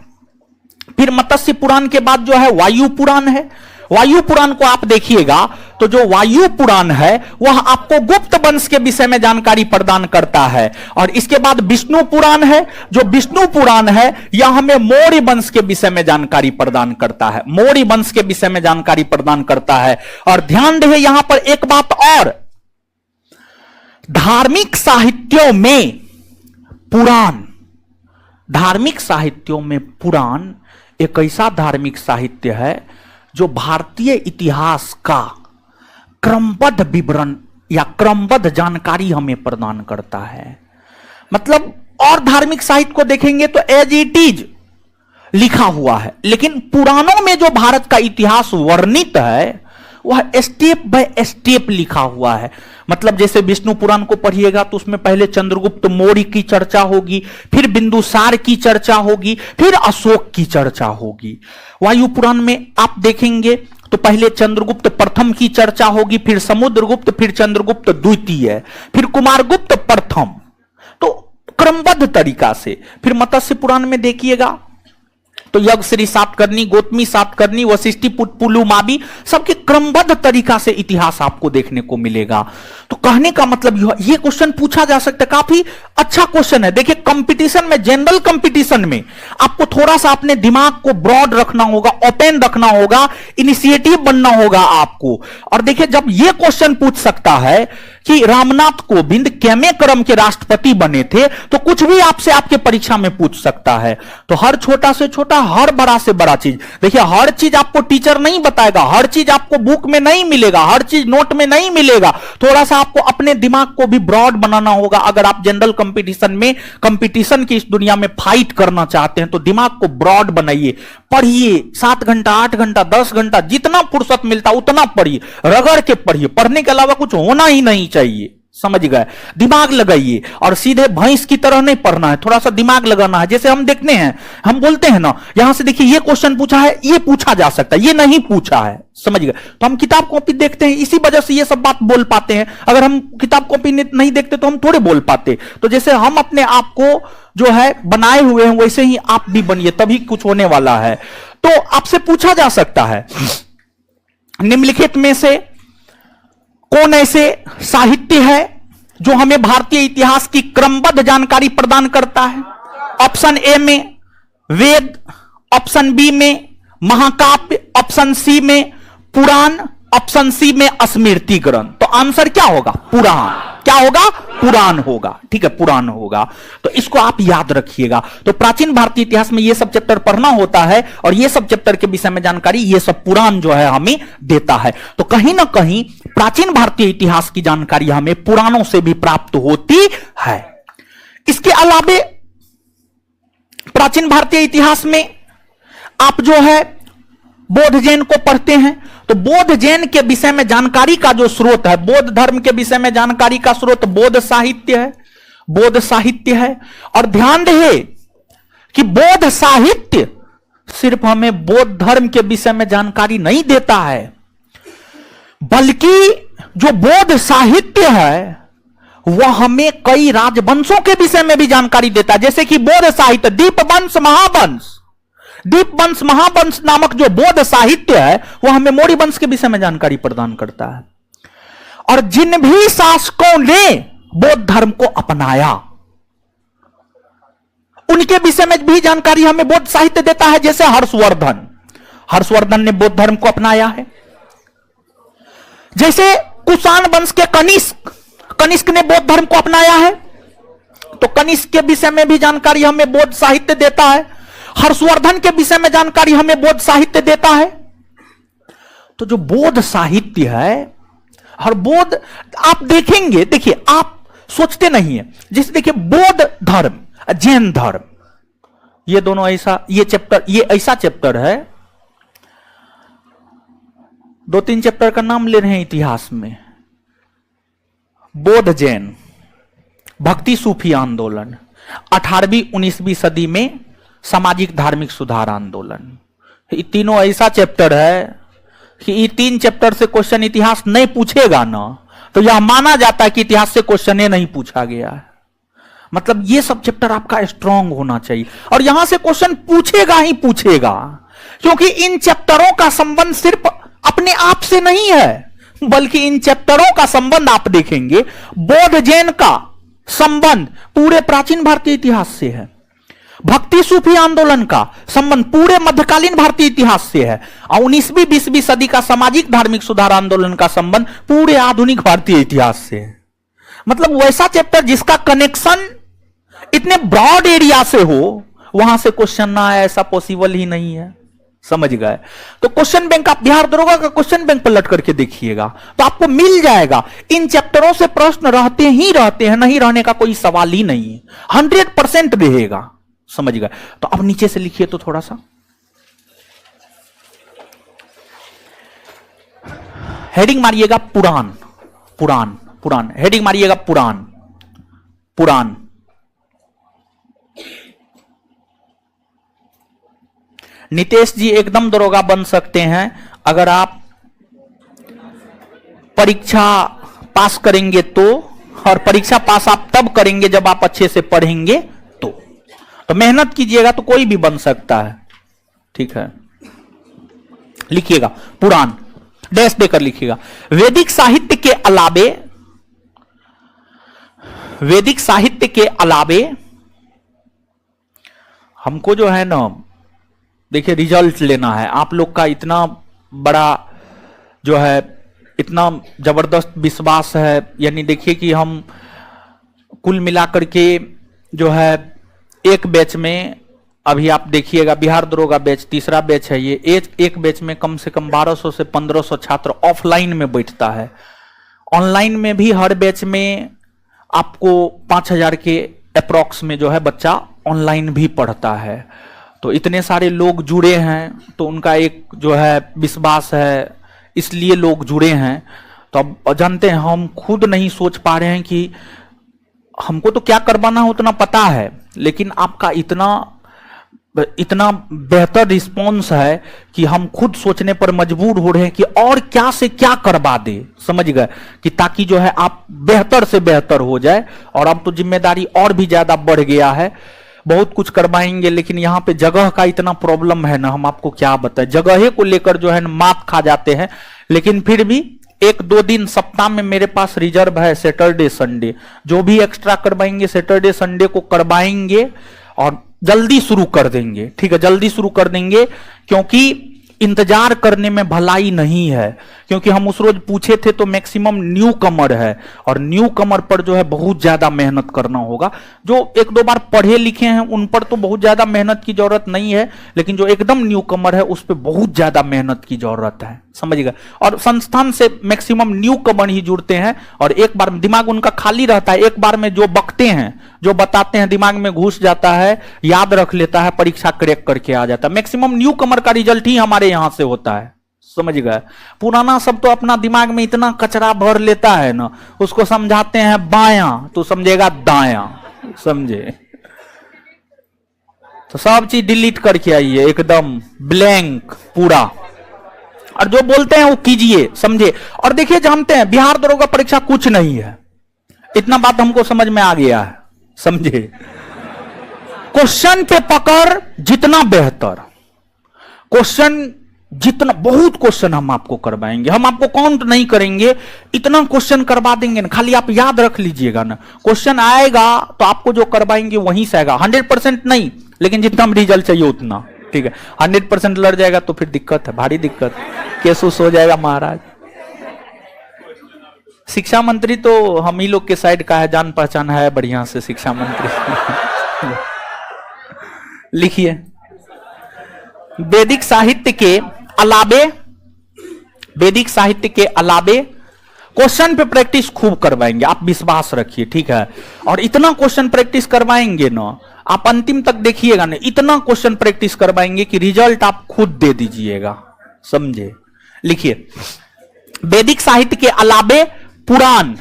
फिर मत्स्य पुराण के बाद जो है वायु पुराण है। वायु पुराण को आप देखिएगा तो जो वायु पुराण है वह आपको गुप्त वंश के विषय में जानकारी प्रदान करता है। और इसके बाद विष्णु पुराण है। जो विष्णु पुराण है यह हमें मौर्य वंश के विषय में जानकारी प्रदान करता है। मौर्य वंश के विषय में जानकारी प्रदान करता है। और ध्यान रहे यहां पर एक बात और, धार्मिक साहित्यों में पुराण, धार्मिक साहित्यों में पुराण एक ऐसा धार्मिक साहित्य है जो भारतीय इतिहास का क्रमबद्ध विवरण या क्रमबद्ध जानकारी हमें प्रदान करता है। मतलब और धार्मिक साहित्य को देखेंगे तो एज इट इज लिखा हुआ है, लेकिन पुराणों में जो भारत का इतिहास वर्णित है वह स्टेप बाय स्टेप लिखा हुआ है। मतलब जैसे विष्णु पुराण को पढ़िएगा तो उसमें पहले चंद्रगुप्त मौर्य की चर्चा होगी, फिर बिंदुसार की चर्चा होगी, फिर अशोक की चर्चा होगी। वायु पुराण में आप देखेंगे तो पहले चंद्रगुप्त प्रथम की चर्चा होगी, फिर समुद्रगुप्त, फिर चंद्रगुप्त द्वितीय, फिर कुमारगुप्त प्रथम, तो क्रमबद्ध तरीका से। फिर मत्स्य पुराण में देखिएगा तो यज्ञ श्री सातकर्णी, गौतमी सातकर्णी, वशिष्ठी, पुलुमावी, सबके क्रमबद्ध तरीका से इतिहास आपको देखने को मिलेगा। तो कहने का मतलब ये क्वेश्चन पूछा जा सकता है, काफी अच्छा क्वेश्चन है। देखिए कंपटीशन में, जनरल कंपटीशन में आपको थोड़ा सा अपने दिमाग को ब्रॉड रखना होगा, ओपन रखना होगा, इनिशिएटिव बनना होगा आपको। और देखिए जब यह क्वेश्चन पूछ सकता है कि रामनाथ कोविंद केमे क्रम के राष्ट्रपति बने थे, तो कुछ भी आपसे आपके परीक्षा में पूछ सकता है। तो हर छोटा से छोटा, हर बड़ा से बड़ा चीज, देखिए हर चीज आपको टीचर नहीं बताएगा, हर चीज आपको बुक में नहीं मिलेगा, हर चीज नोट में नहीं मिलेगा। थोड़ा सा आपको अपने दिमाग को भी ब्रॉड बनाना होगा। अगर आप जनरल कंपटीशन में, कंपटीशन की इस दुनिया में फाइट करना चाहते हैं तो दिमाग को ब्रॉड बनाइए, पढ़िए, 7 घंटा, 8 घंटा, 10 घंटा, जितना फुर्सत मिलता उतना पढ़िए, रगड़ के पढ़िए। पढ़ने के अलावा कुछ होना ही नहीं चाहिए, समझ गए? दिमाग लगाइए और सीधे भैंस की तरह नहीं पढ़ना है, थोड़ा सा दिमाग लगाना है। जैसे हम देखते हैं, हम बोलते हैं ना, यहां से देखिए ये क्वेश्चन पूछा है, ये पूछा जा सकता है, ये नहीं पूछा है, समझ गए? तो हम किताब कॉपी देखते हैं, इसी वजह से ये सब बात बोल पाते हैं। अगर हम किताब कॉपी नहीं देखते तो हम थोड़े बोल पाते। तो जैसे हम अपने आप को जो है बनाए हुए हैं, वैसे ही आप भी बनिए, तभी कुछ होने वाला है। तो आपसे पूछा जा सकता है निम्नलिखित में से कौन ऐसे साहित्य है जो हमें भारतीय इतिहास की क्रमबद्ध जानकारी प्रदान करता है? ऑप्शन ए में वेद, ऑप्शन बी में महाकाव्य, ऑप्शन सी में पुराण, ऑप्शन सी में स्मृति ग्रंथ। तो आंसर क्या होगा? पुराण। क्या होगा? पुराण होगा। ठीक है, पुराण होगा। तो इसको आप याद रखिएगा। तो प्राचीन भारतीय इतिहास में ये सब चैप्टर पढ़ना होता है और ये सब चैप्टर के विषय में जानकारी ये सब पुराण जो है हमें देता है। तो कहीं ना कहीं प्राचीन भारतीय इतिहास की जानकारी हमें पुराणों से भी प्राप्त होती है। इसके अलावे प्राचीन भारतीय इतिहास में आप जो है बौद्ध जैन को पढ़ते हैं तो बौद्ध जैन के विषय में जानकारी का जो स्रोत है, बौद्ध धर्म के विषय में जानकारी का स्रोत बौद्ध साहित्य है, बौद्ध साहित्य है। और ध्यान रहे कि बौद्ध साहित्य सिर्फ हमें बौद्ध धर्म के विषय में जानकारी नहीं देता है, बल्कि जो बौद्ध साहित्य है वह हमें कई राजवंशों के विषय में भी जानकारी देता है। जैसे कि बौद्ध साहित्य दीपवंश, महावंश, दीपवंश, महावंश नामक जो बौद्ध साहित्य है वह हमें मौर्य वंश के विषय में जानकारी प्रदान करता है। और जिन भी शासकों ने बौद्ध धर्म को अपनाया उनके विषय में भी जानकारी हमें बौद्ध साहित्य देता है। जैसे हर्षवर्धन, हर्षवर्धन ने बौद्ध धर्म को अपनाया है। जैसे कुषाण वंश के कनिष्क, कनिष्क ने बौद्ध धर्म को अपनाया है, तो कनिष्क के विषय में भी जानकारी हमें बौद्ध साहित्य देता है। हर्षवर्धन के विषय में जानकारी हमें बौद्ध साहित्य देता है। तो जो बौद्ध साहित्य है, हर बौद्ध आप देखेंगे, देखिए आप सोचते नहीं है, जैसे देखिए बौद्ध धर्म, जैन धर्म, ये दोनों ऐसा, ये चैप्टर, ये ऐसा चैप्टर है, 2-3 चैप्टर का नाम ले रहे हैं इतिहास में। बौद्ध जैन, भक्ति सूफी आंदोलन, 18वीं 19वीं सदी में सामाजिक धार्मिक सुधार आंदोलन, ये तीनों ऐसा चैप्टर है कि ये 3 चैप्टर से क्वेश्चन इतिहास नहीं पूछेगा ना, तो यह माना जाता है कि इतिहास से क्वेश्चन नहीं पूछा गया है। मतलब ये सब चैप्टर आपका स्ट्रांग होना चाहिए, और यहां से क्वेश्चन पूछेगा ही पूछेगा, क्योंकि इन चैप्टरों का संबंध सिर्फ अपने आप से नहीं है, बल्कि इन चैप्टरों का संबंध आप देखेंगे बौद्ध जैन का संबंध पूरे प्राचीन भारतीय इतिहास से है, भक्ति सूफी आंदोलन का संबंध पूरे मध्यकालीन भारतीय इतिहास से है, और 19वीं 20वीं सदी का सामाजिक धार्मिक सुधार आंदोलन का संबंध पूरे आधुनिक भारतीय इतिहास से है। मतलब वैसा चैप्टर जिसका कनेक्शन इतने ब्रॉड एरिया से हो, वहां से क्वेश्चन ना आए ऐसा पॉसिबल ही नहीं है। समझ गए? तो क्वेश्चन बैंक, आप बिहार दरोगा का क्वेश्चन बैंक पलट करके देखिएगा तो आपको मिल जाएगा। इन चैप्टरों से प्रश्न रहते ही रहते हैं, नहीं रहने का कोई सवाल ही नहीं है, 100% रहेगा। समझ गए? तो अब नीचे से लिखिए तो थोड़ा सा हेडिंग मारिएगा पुराण, पुराण, पुराण, हेडिंग मारिएगा पुराण, पुराण। नितेश जी एकदम दरोगा बन सकते हैं अगर आप परीक्षा पास करेंगे तो, और परीक्षा पास आप तब करेंगे जब आप अच्छे से पढ़ेंगे तो मेहनत कीजिएगा तो कोई भी बन सकता है। ठीक है, लिखिएगा पुराण, डैश देकर लिखिएगा। वैदिक साहित्य के अलावे, वैदिक साहित्य के अलावे हमको जो है ना, देखिए रिजल्ट लेना है। आप लोग का इतना बड़ा जो है, इतना जबरदस्त विश्वास है, यानी देखिए कि हम कुल मिलाकर के जो है एक बैच में, अभी आप देखिएगा बिहार दरोगा बैच तीसरा बैच है ये, एक बैच में कम से कम 1200 से 1500 छात्र ऑफलाइन में बैठता है। ऑनलाइन में भी हर बैच में आपको 5000 के अप्रॉक्स में जो है बच्चा ऑनलाइन भी पढ़ता है। तो इतने सारे लोग जुड़े हैं तो उनका एक जो है विश्वास है, इसलिए लोग जुड़े हैं। तो अब जानते हैं, हम खुद नहीं सोच पा रहे हैं कि हमको तो क्या करवाना है उतना पता है, लेकिन आपका इतना बेहतर रिस्पॉन्स है कि हम खुद सोचने पर मजबूर हो रहे हैं कि और क्या से क्या करवा दे। समझ गए? कि ताकि जो है आप बेहतर से बेहतर हो जाए। और अब तो जिम्मेदारी और भी ज्यादा बढ़ गया है, बहुत कुछ करवाएंगे, लेकिन यहाँ पे जगह का इतना प्रॉब्लम है ना, हम आपको क्या बताएं। जगह को लेकर जो है ना मात खा जाते हैं, लेकिन फिर भी 1-2 दिन सप्ताह में मेरे पास रिजर्व है, सैटरडे संडे। जो भी एक्स्ट्रा करवाएंगे सैटरडे संडे को करवाएंगे और जल्दी शुरू कर देंगे। ठीक है, जल्दी शुरू कर देंगे, क्योंकि इंतजार करने में भलाई नहीं है। क्योंकि हम उस रोज पूछे थे तो मैक्सिमम न्यू कमर है, और न्यू कमर पर जो है बहुत ज्यादा मेहनत करना होगा। जो 1-2 बार पढ़े लिखे हैं उन पर तो बहुत ज्यादा मेहनत की जरूरत नहीं है, लेकिन जो एकदम न्यू कमर है उस पर बहुत ज्यादा मेहनत की जरूरत है। समझ गए? और संस्थान से मैक्सिमम न्यू कमर ही जुड़ते हैं, और एक बार दिमाग उनका खाली रहता है, एक बार में जो बकते हैं, जो बताते हैं दिमाग में घुस जाता है, याद रख लेता है, परीक्षा क्रैक करके आ जाता है। मैक्सिमम न्यू कमर का रिजल्ट ही हमारे यहां से होता है। समझ गए? पुराना सब तो अपना दिमाग में इतना कचरा भर लेता है ना, उसको समझाते हैं बायां तो समझेगा दायां। समझे? तो सब चीज डिलीट करके आइए, एकदम ब्लैंक पूरा, और जो बोलते हैं वो कीजिए। समझे? और देखिए, जानते हैं बिहार दरोगा परीक्षा कुछ नहीं है, इतना बात हमको समझ में आ गया है। समझे? क्वेश्चन पे पकड़ जितना बेहतर, क्वेश्चन जितना, बहुत क्वेश्चन हम आपको करवाएंगे, हम आपको काउंट नहीं करेंगे, इतना क्वेश्चन करवा देंगे ना। खाली आप याद रख लीजिएगा ना, क्वेश्चन आएगा तो आपको जो करवाएंगे वहीं से आएगा। 100% नहीं, लेकिन जितना रिजल्ट चाहिए उतना। ठीक है, 100% लड़ जाएगा तो फिर दिक्कत है, भारी दिक्कत, केस उस हो जाएगा महाराज। शिक्षा मंत्री तो हम ही लोग के साइड का है, जान पहचान है बढ़िया से शिक्षा मंत्री। लिखिए, वैदिक साहित्य के अलावे, वैदिक साहित्य के अलावे क्वेश्चन पे प्रैक्टिस खूब करवाएंगे, आप विश्वास रखिए। ठीक है, और इतना क्वेश्चन प्रैक्टिस करवाएंगे ना, आप अंतिम तक देखिएगा ना, इतना क्वेश्चन प्रैक्टिस करवाएंगे कि रिजल्ट आप खुद दे दीजिएगा। समझे? लिखिए, वैदिक साहित्य के अलावे पुराण,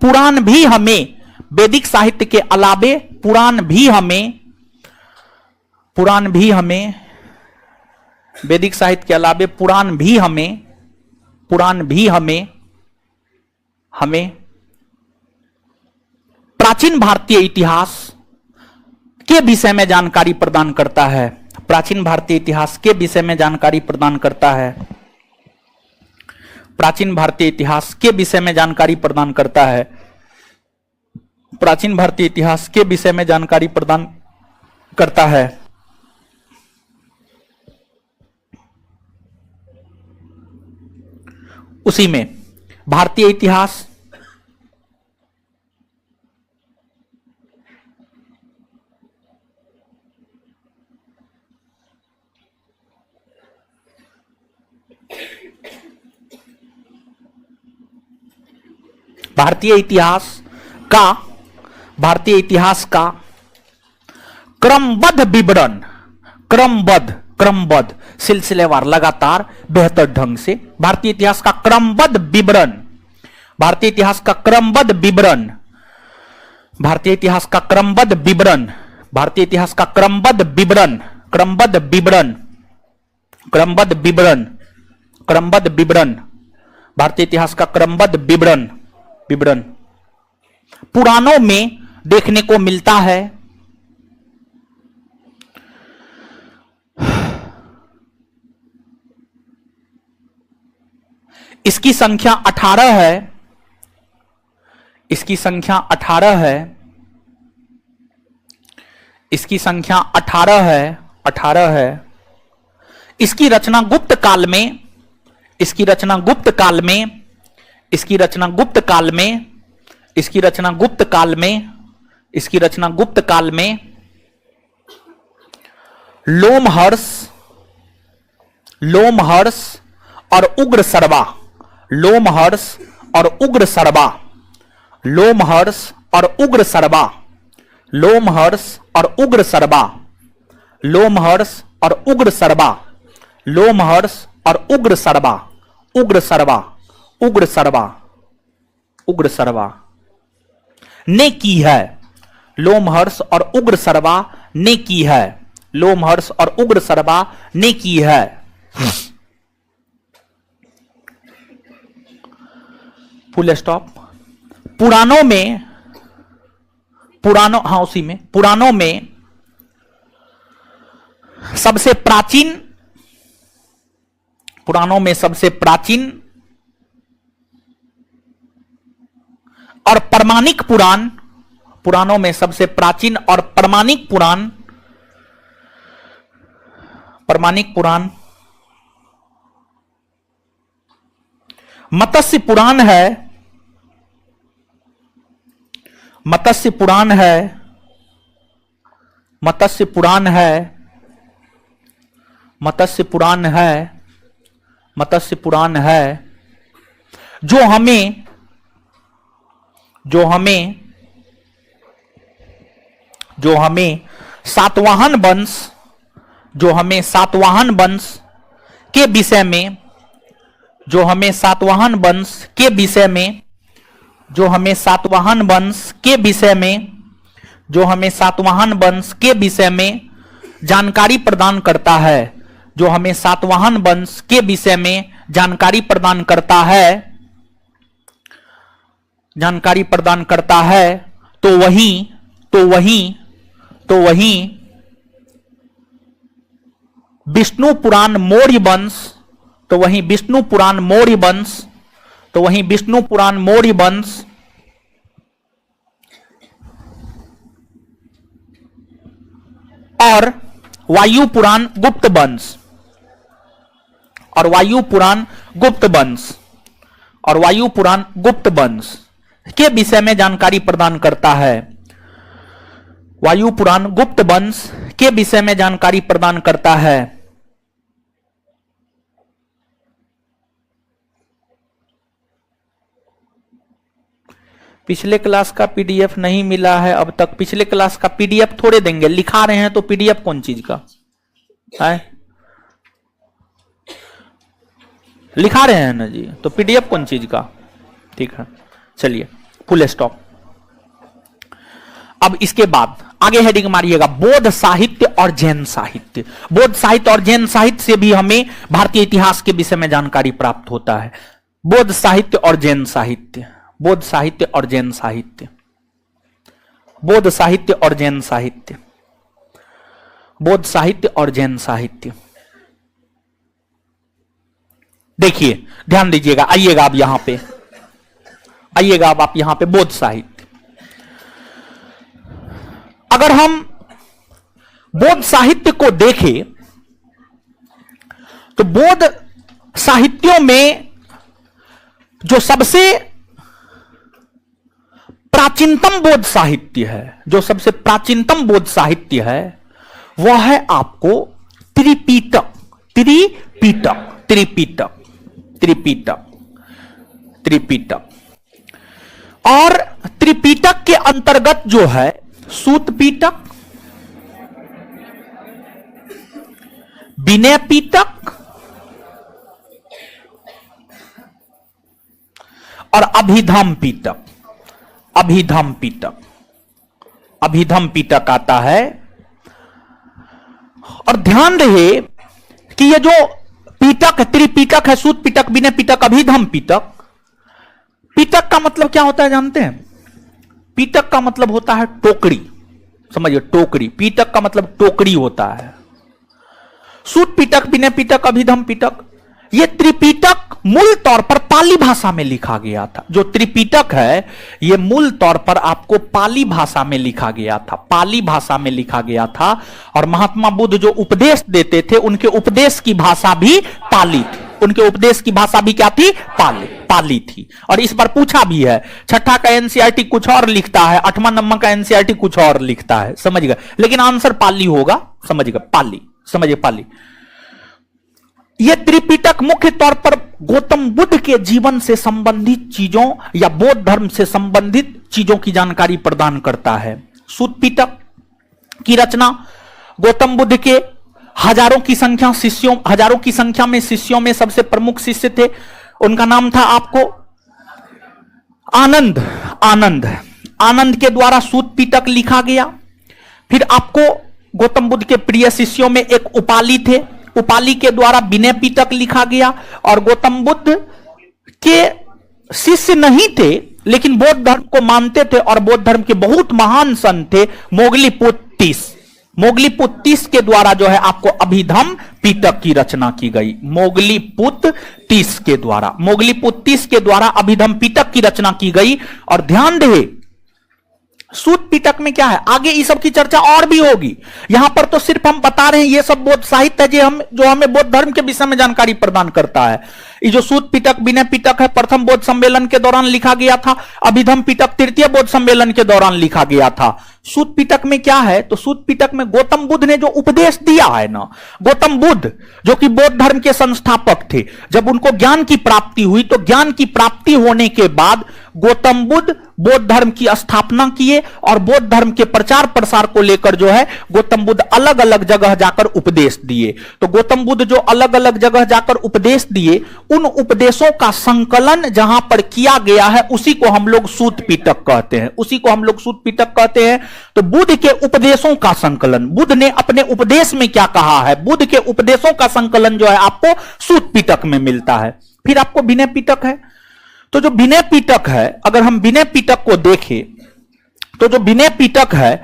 पुराण भी हमें, वैदिक साहित्य के अलावे पुराण भी हमें, पुराण भी हमें वैदिक साहित्य के अलावे पुराण भी हमें प्राचीन भारतीय इतिहास के विषय में जानकारी प्रदान करता है। प्राचीन भारतीय इतिहास के विषय में जानकारी प्रदान करता है। प्राचीन भारतीय इतिहास के विषय में जानकारी प्रदान करता है। प्राचीन भारतीय इतिहास के विषय में जानकारी प्रदान करता है। उसी में भारतीय इतिहास भारतीय इतिहास का क्रमबद्ध सिलसिलेवार लगातार बेहतर ढंग से भारतीय इतिहास का क्रमबद्ध विवरण पुराणों में देखने को मिलता है। इसकी संख्या 18 है। इसकी संख्या 18 है। इसकी संख्या 18 है। 18 है। इसकी रचना गुप्त काल में इसकी रचना गुप्त काल में इसकी रचना गुप्त काल में इसकी रचना गुप्त काल में इसकी रचना गुप्त काल में लोमहर्ष और उग्र सर्वा लोमहर्ष और उग्र सर्वा लोमहर्ष और उग्र सर्वा लोमहर्ष और उग्र सर्वा लोमहर्ष और उग्र सर्वा लोमहर्ष और उग्र सर्वा उग्र सर्वा उग्र सर्वा उग्र सर्वा ने की है। लोमहर्ष और उग्र सर्वा ने की है। लोमहर्ष और उग्र सर्वा ने की है। Full stop. पुराणों में सबसे प्राचीन और प्रमाणिक पुराण पुराणों में सबसे प्राचीन और प्रमाणिक पुराण मत्स्य पुराण है। मत्स्य पुराण है। मत्स्य पुराण है। मत्स्य पुराण है। मत्स्य पुराण है जो हमें सातवाहन वंश के विषय में जानकारी प्रदान करता है। जो हमें सातवाहन वंश के विषय में जानकारी प्रदान करता है तो वही विष्णु पुराण मौर्य वंश और वायु पुराण गुप्त वंश के विषय में जानकारी प्रदान करता है। वायु पुराण गुप्त वंश के विषय में जानकारी प्रदान करता है। पिछले क्लास का पीडीएफ नहीं मिला है अब तक। पिछले क्लास का पीडीएफ थोड़े देंगे, लिखा रहे हैं तो पीडीएफ कौन चीज का है? लिखा रहे हैं ना जी, तो पीडीएफ कौन चीज का? ठीक है, चलिए फुल स्टॉप। अब इसके बाद आगे हेडिंग मारिएगा, बौद्ध साहित्य और जैन साहित्य। बौद्ध साहित्य और जैन साहित्य से भी हमें भारतीय इतिहास के विषय में जानकारी प्राप्त होता है। बौद्ध साहित्य और जैन साहित्य, बौद्ध साहित्य और जैन साहित्य, बौद्ध साहित्य और जैन साहित्य, बौद्ध साहित्य और जैन साहित्य। देखिए, ध्यान दीजिएगा, आइएगा आप यहां पे, आइएगा आप यहां पे, बौद्ध साहित्य। अगर हम बौद्ध साहित्य को देखें तो बौद्ध साहित्यों में जो सबसे प्राचीनतम बौद्ध साहित्य है, जो सबसे प्राचीनतम बौद्ध साहित्य है, वह है आपको त्रिपिटक, त्रिपिटक, त्रिपिटक, त्रिपिटक, त्रिपिटक। और त्रिपिटक के अंतर्गत जो है सूत पिटक, विनय पिटक और अभिधम पिटक, अभिधम पिटक, अभिधम पिटक आता है। और ध्यान रहे कि ये जो पिटक, त्रिपिटक है, सूत पिटक, विनय पिटक, अभिधम पिटक, पिटक का मतलब क्या होता है जानते हैं? पिटक का मतलब होता है टोकरी, समझिए, टोकरी। पिटक का मतलब टोकरी होता है। सूत पिटक, विनय पिटक, अभिधम पिटक, यह त्रिपिटक मूल तौर पर पाली भाषा में लिखा गया था। जो त्रिपिटक है यह मूल तौर पर आपको पाली भाषा में लिखा गया था, पाली भाषा में लिखा गया था। और महात्मा बुद्ध जो उपदेश देते थे उनके उपदेश की भाषा भी पाली थी, उनके उपदेश की भाषा भी क्या थी? पाली, पाली थी। और इस बार पूछा भी है, छठा का एनसीईआरटी कुछ और लिखता है, 8वां नंबर का एनसीईआरटी कुछ और लिखता है, समझ गए, लेकिन आंसर पाली होगा, समझ गए, पाली, समझिए, पाली। यह त्रिपिटक मुख्य तौर पर गौतम बुद्ध के जीवन से संबंधित चीजों या बौद्ध धर्म से संबंधित चीजों की जानकारी प्रदान करता है। सूत पिटक की रचना गौतम बुद्ध के हजारों की संख्या में शिष्यों में सबसे प्रमुख शिष्य थे, उनका नाम था आपको आनंद, आनंद, आनंद के द्वारा सूत पिटक लिखा गया। फिर आपको गौतम बुद्ध के प्रिय शिष्यों में एक उपाली थे, उपाली के द्वारा विनय पिटक लिखा गया। और गौतम बुद्ध के शिष्य नहीं थे लेकिन बौद्ध धर्म को मानते थे और बौद्ध धर्म के बहुत महान संत थे मोगलीपुत्तीस, मोगलीपुत्तीस के द्वारा जो है आपको अभिधम पिटक की रचना की गई। मोगलीपुत्तीस के द्वारा, मोगलीपुत्तीस के द्वारा अभिधम पिटक की रचना की गई। और ध्यान रहे सूत पिटक में क्या है, आगे इस सब की चर्चा और भी होगी, यहां पर तो सिर्फ हम बता रहे हैं ये सब बौद्ध साहित्य है जो हमें बौद्ध धर्म के विषय में जानकारी प्रदान करता है। ये जो सूत पिटक, विनय पिटक है, प्रथम बौद्ध सम्मेलन के दौरान लिखा गया था। अभिधम पिटक तृतीय बौद्ध सम्मेलन के दौरान लिखा गया था। सूत पिटक में क्या है, तो सूत पिटक में गौतम बुद्ध ने जो उपदेश दिया है ना, गौतम बुद्ध जो कि बौद्ध धर्म के संस्थापक थे, जब उनको ज्ञान की प्राप्ति हुई तो ज्ञान की प्राप्ति होने के बाद गौतम बुद्ध बौद्ध धर्म की स्थापना किए और बौद्ध धर्म के प्रचार प्रसार को लेकर जो है गौतम बुद्ध अलग अलग जगह जाकर उपदेश दिए। तो गौतम बुद्ध जो अलग अलग जगह जाकर उपदेश दिए, उन उपदेशों का संकलन जहां पर किया गया है उसी को हम लोग सूत पिटक कहते हैं, उसी को हम लोग सूत पिटक कहते हैं। तो बुद्ध के उपदेशों का संकलन, बुद्ध ने अपने उपदेश में क्या कहा है, बुद्ध के उपदेशों का संकलन जो है आपको सूत पिटक में मिलता है। फिर आपको विनय पिटक है, तो जो विनय पिटक है, अगर हम विनय पिटक को देखें तो जो विनय पिटक है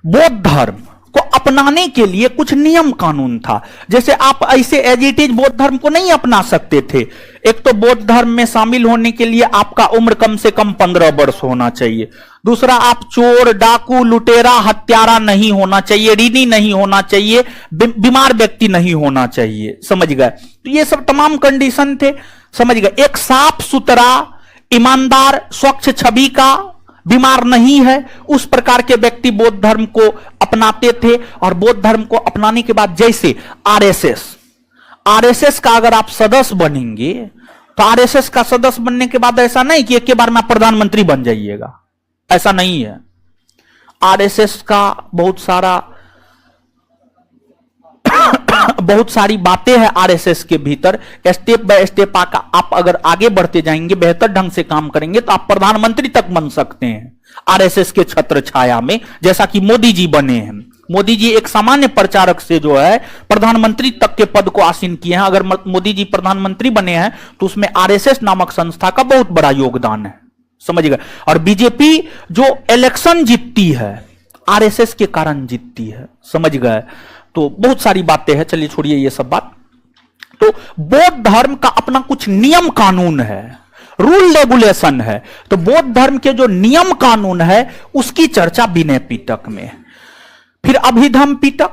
बौद्ध धर्म को अपनाने के लिए कुछ नियम कानून था। जैसे आप ऐसे एज इट इज बौद्ध धर्म को नहीं अपना सकते थे। एक तो बौद्ध धर्म में शामिल होने के लिए आपका उम्र कम से कम 15 वर्ष होना चाहिए। दूसरा, आप चोर, डाकू, लुटेरा, हत्यारा नहीं होना चाहिए, ऋणी नहीं होना चाहिए, बीमार व्यक्ति नहीं होना चाहिए, समझ गए। तो ये सब तमाम कंडीशन थे, समझ गए। एक साफ सुथरा, ईमानदार, स्वच्छ छवि का, बीमार नहीं है, उस प्रकार के व्यक्ति बौद्ध धर्म को अपनाते थे। और बौद्ध धर्म को अपनाने के बाद जैसे आरएसएस का अगर आप सदस्य बनेंगे तो आरएसएस का सदस्य बनने के बाद ऐसा नहीं कि एक के बार में प्रधानमंत्री बन जाइएगा, ऐसा नहीं है। आरएसएस का बहुत सारा बहुत सारी बातें हैं आरएसएस के भीतर, स्टेप बाय स्टेप आप अगर आगे बढ़ते जाएंगे, बेहतर ढंग से काम करेंगे तो आप प्रधानमंत्री तक बन सकते हैं आरएसएस के छत्र छाया में, जैसा कि मोदी जी बने हैं। मोदी जी एक सामान्य प्रचारक से जो है प्रधानमंत्री तक के पद को आसीन किए हैं। अगर मोदी जी प्रधानमंत्री बने हैं तो उसमें आरएसएस नामक संस्था का बहुत बड़ा योगदान है, समझ गए। और बीजेपी जो इलेक्शन जीतती है आरएसएस के कारण जीतती है, समझ गए। तो बहुत सारी बातें हैं, चलिए छोड़िए ये सब बात। तो बौद्ध धर्म का अपना कुछ नियम कानून है, रूल रेगुलेशन है। तो बौद्ध धर्म के जो नियम कानून है उसकी चर्चा विनय पिटक में। फिर अभिधम्म पिटक,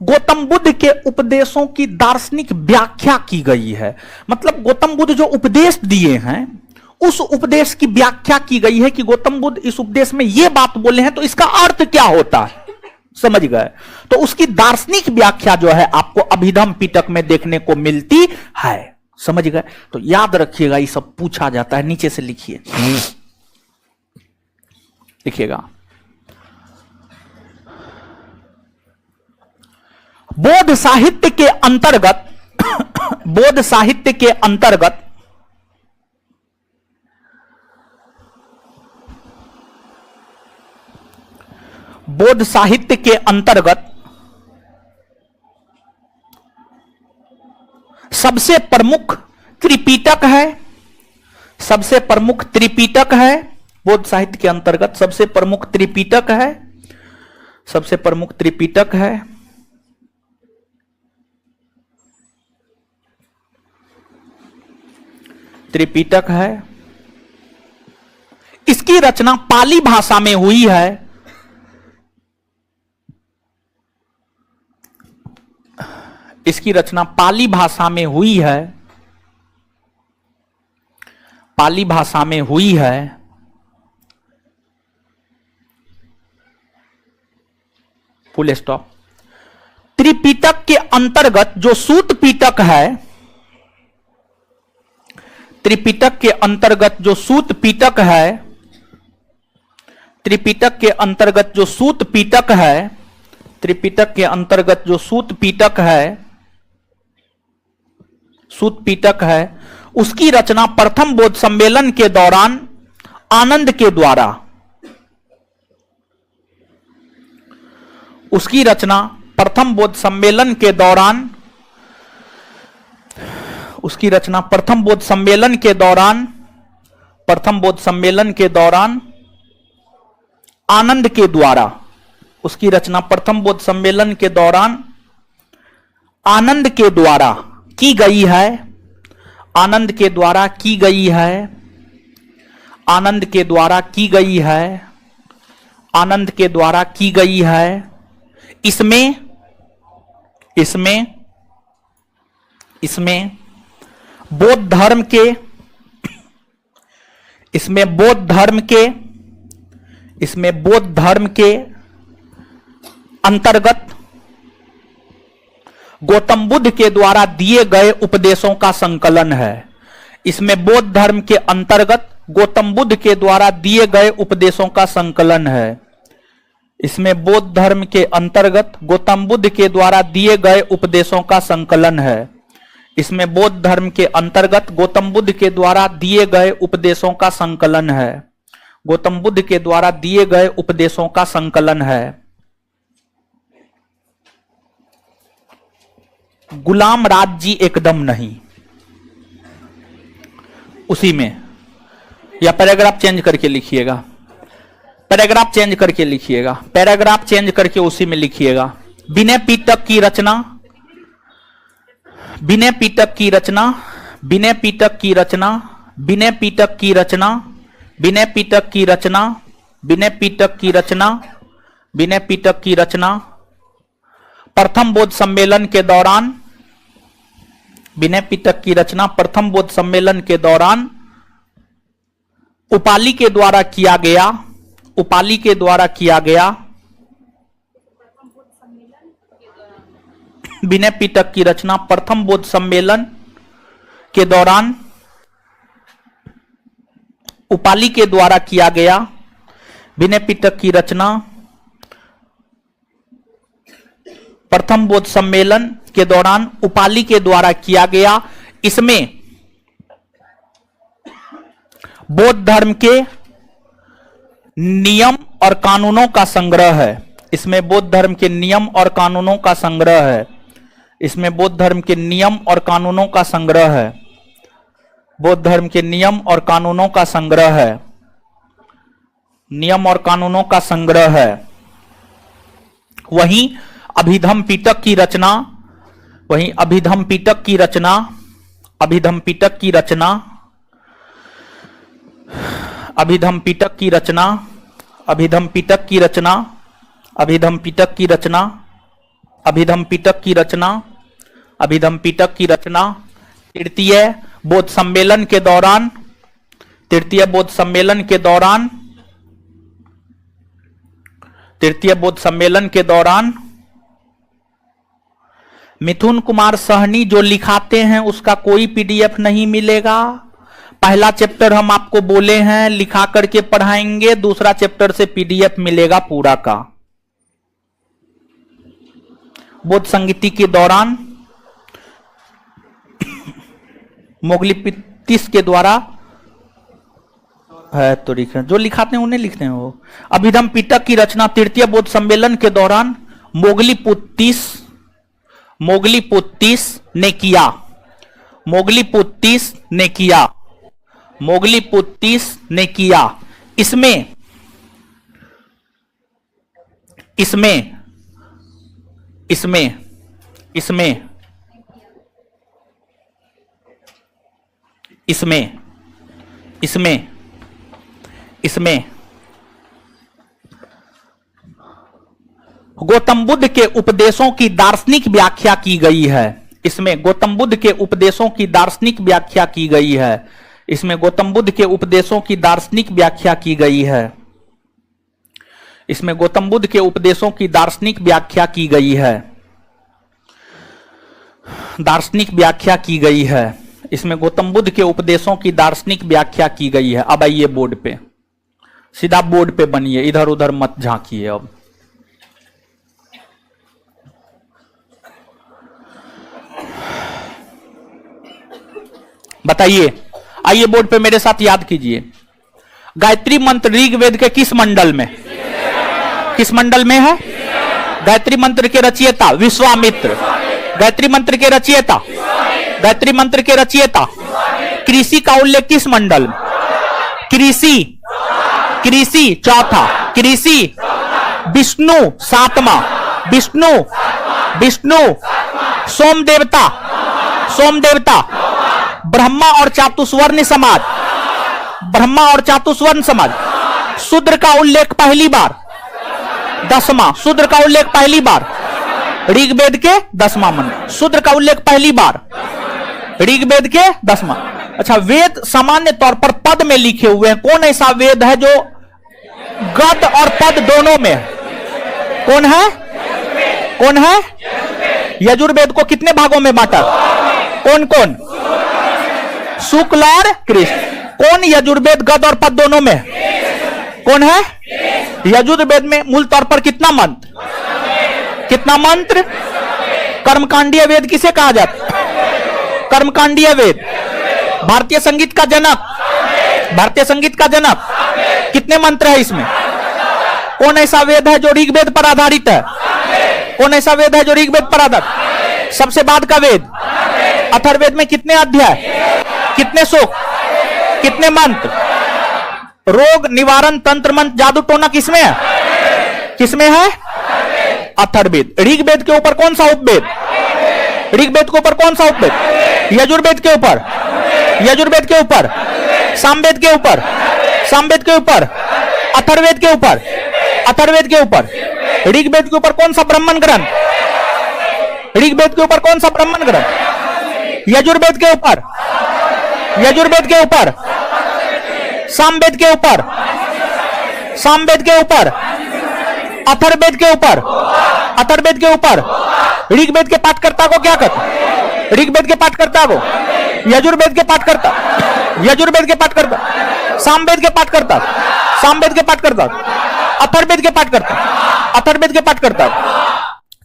गौतम बुद्ध के उपदेशों की दार्शनिक व्याख्या की गई है। मतलब गौतम बुद्ध जो उपदेश दिए हैं उस उपदेश की व्याख्या की गई है कि गौतम बुद्ध इस उपदेश में यह बात बोले हैं तो इसका अर्थ क्या होता है, समझ गए। तो उसकी दार्शनिक व्याख्या जो है आपको अभिधम्म पिटक में देखने को मिलती है, समझ गए। तो याद रखिएगा, ये सब पूछा जाता है। नीचे से लिखिए, लिखिएगा बौद्ध साहित्य के अंतर्गत बौद्ध साहित्य के अंतर्गत बौद्ध साहित्य के अंतर्गत सबसे प्रमुख त्रिपिटक है। सबसे प्रमुख त्रिपिटक है बौद्ध साहित्य के अंतर्गत, सबसे प्रमुख त्रिपिटक है, सबसे प्रमुख त्रिपिटक है। त्रिपिटक है। इसकी रचना पाली भाषा में हुई है। इसकी रचना पाली भाषा में हुई है, पाली भाषा में हुई है। Full stop. त्रिपिटक के अंतर्गत जो सूत पिटक है, त्रिपिटक के अंतर्गत जो सूत पिटक है, त्रिपिटक के अंतर्गत जो सूत पिटक है, त्रिपिटक के अंतर्गत जो सूत पिटक है, सूत पिटक है, उसकी रचना प्रथम बौद्ध सम्मेलन के दौरान आनंद के द्वारा, उसकी रचना प्रथम बौद्ध सम्मेलन के दौरान, उसकी रचना प्रथम बौद्ध सम्मेलन के दौरान, प्रथम बौद्ध सम्मेलन के दौरान आनंद के द्वारा, उसकी रचना प्रथम बौद्ध सम्मेलन के दौरान आनंद के द्वारा की गई है। आनंद के द्वारा की गई है। आनंद के द्वारा की गई है। आनंद के द्वारा की गई है। इसमें इसमें इसमें बौद्ध धर्म के, इसमें बौद्ध धर्म के, इसमें बौद्ध धर्म के अंतर्गत गौतम बुद्ध के द्वारा दिए गए उपदेशों का संकलन है। इसमें बौद्ध धर्म के अंतर्गत गौतम बुद्ध के द्वारा दिए गए उपदेशों का संकलन है। इसमें बौद्ध धर्म के अंतर्गत गौतम बुद्ध के द्वारा दिए गए उपदेशों का संकलन है। इसमें बौद्ध धर्म के अंतर्गत गौतम बुद्ध के द्वारा दिए गए उपदेशों का संकलन है। गौतम बुद्ध के द्वारा दिए गए उपदेशों का संकलन है। गुलाम राज जी एकदम नहीं, उसी में, या पैराग्राफ चेंज करके लिखिएगा, पैराग्राफ चेंज करके लिखिएगा, पैराग्राफ चेंज करके उसी में लिखिएगा। विनय पिटक की रचना, विनय पिटक की रचना, विनय पिटक की रचना, विनय पिटक की रचना, विनय पिटक की रचना, विनय पिटक की रचना, विनय पिटक की रचना प्रथम बौद्ध सम्मेलन के दौरान, विनय पिटक की रचना प्रथम बौद्ध सम्मेलन के दौरान उपाली के द्वारा किया गया, उपाली के द्वारा किया गया। विनय पिटक की रचना प्रथम बौद्ध सम्मेलन के दौरान उपाली के द्वारा किया गया। विनय पिटक की रचना प्रथम बौद्ध सम्मेलन के दौरान उपालि के द्वारा किया गया। इसमें बौद्ध धर्म के नियम और कानूनों का संग्रह है। इसमें बौद्ध धर्म के नियम और कानूनों का संग्रह है। इसमें बौद्ध धर्म के नियम और कानूनों का संग्रह है। बौद्ध धर्म के नियम और कानूनों का संग्रह है। नियम और कानूनों का संग्रह है। वहीं अभिधम्म पिटक की रचना, वहीं अभिधम्म पिटक की रचना, अभिधम्म पिटक की रचना, अभिधम्म पिटक की रचना, अभिधम्म पिटक की रचना, अभिधम्म पिटक की रचना, अभिधम्म पिटक की रचना, अभिधम्म पिटक की रचना तृतीय बौद्ध सम्मेलन के दौरान, तृतीय बौद्ध सम्मेलन के दौरान, तृतीय बौद्ध सम्मेलन के दौरान मिथुन कुमार सहनी जो लिखाते हैं उसका कोई पीडीएफ नहीं मिलेगा। पहला चैप्टर हम आपको बोले हैं लिखा करके पढ़ाएंगे, दूसरा चैप्टर से पीडीएफ मिलेगा पूरा का। बौद्ध संगीति के दौरान मोगलीपित्तिस के द्वारा है तो लिखे जो लिखाते हैं उन्हें लिखते हैं वो। अभिधम्म पिटक की रचना तृतीय बौद्ध सम्मेलन के दौरान मोगलीपुत्तिस ने किया। मोगलीपुत्तिस ने किया। मोगलीपुत्तिस ने किया। इसमें इसमें इसमें इसमें इसमें इसमें इसमें गौतम बुद्ध के उपदेशों की दार्शनिक व्याख्या की गई है। इसमें गौतम बुद्ध के उपदेशों की दार्शनिक व्याख्या की गई है। इसमें गौतम बुद्ध के उपदेशों की दार्शनिक व्याख्या की गई है। इसमें गौतम बुद्ध के उपदेशों की दार्शनिक व्याख्या की गई है। दार्शनिक व्याख्या की गई है। इसमें गौतम बुद्ध के उपदेशों की दार्शनिक व्याख्या की गई है। अब आइए बोर्ड पे, सीधा बोर्ड पे बनिए, इधर उधर मत झांकिए। अब बताइए, आइए बोर्ड पे मेरे साथ याद कीजिए। गायत्री मंत्र ऋग्वेद के किस मंडल में, किस मंडल में है? गायत्री मंत्र के रचयिता विश्वामित्र। गायत्री मंत्र के रचयिता, गायत्री मंत्र के रचयिता। कृषि का उल्लेख किस मंडल में? कृषि, कृषि चौथा, कृषि विष्णु सातवां, विष्णु, विष्णु सोम देवता, सोम देवता। ब्रह्मा और चातुस्वर्ण समाज, ब्रह्मा और चातुस्वर्ण समाज। शूद्र का उल्लेख पहली बार 10वां, शूद्र का उल्लेख पहली बार ऋग्वेद के 10वां मंडल। शूद्र का उल्लेख पहली बार ऋग्वेद के 10वां। अच्छा, वेद सामान्य तौर पर पद में लिखे हुए हैं। कौन ऐसा वेद है जो गद और पद दोनों में है? कौन है? कौन है? यजुर्वेद को कितने भागों में बांटा? कौन कौन? शुक्ल और कृष्ण। कौन यजुर्वेद गद और पद दोनों में? कौन है? यजुर्वेद में मूल तौर पर कितना मंत्र? कितना मंत्र? कर्मकांडीय वेद किसे कहा जाता है? कर्मकांडीय वेद। भारतीय संगीत का जनक, भारतीय संगीत का जनक। कितने मंत्र है इसमें? कौन ऐसा वेद है जो ऋग्वेद पर आधारित है? कौन ऐसा वेद है जो ऋग्वेद पर आधारित? सबसे बाद का वेद अथर्ववेद में कितने अध्याय, कितने श्लोक, कितने मंत्र? रोग निवारण तंत्र मंत्र जादू टोना किसमें है? किसमें है? अथर्ववेद। ऋग्वेद के ऊपर कौन सा उपवेद? ऋग्वेद के ऊपर कौन सा उपवेद? यजुर्वेद के ऊपर, यजुर्वेद के ऊपर, सामवेद के ऊपर, सामवेद के ऊपर, अथर्ववेद के ऊपर, अथर्ववेद के ऊपर। ऋग्वेद के ऊपर कौन सा ब्राह्मण ग्रंथ? ऋग्वेद के ऊपर कौन सा ब्राह्मण ग्रंथ? यजुर्वेद के ऊपर, यजुर्वेद के ऊपर, सामवेद के ऊपर, सामवेद के ऊपर, अथर्ववेद के ऊपर, अथर्ववेद के ऊपर। ऋग्वेद के पाठकर्ता को क्या कहते? ऋग्वेद के पाठकर्ता को, यजुर्वेद के पाठकर्ता, यजुर्वेद के पाठकर्ता, सामवेद के पाठकर्ता, सामवेद के पाठकर्ता, अथर्ववेद के पाठकर्ता, अथर्ववेद के पाठकर्ता।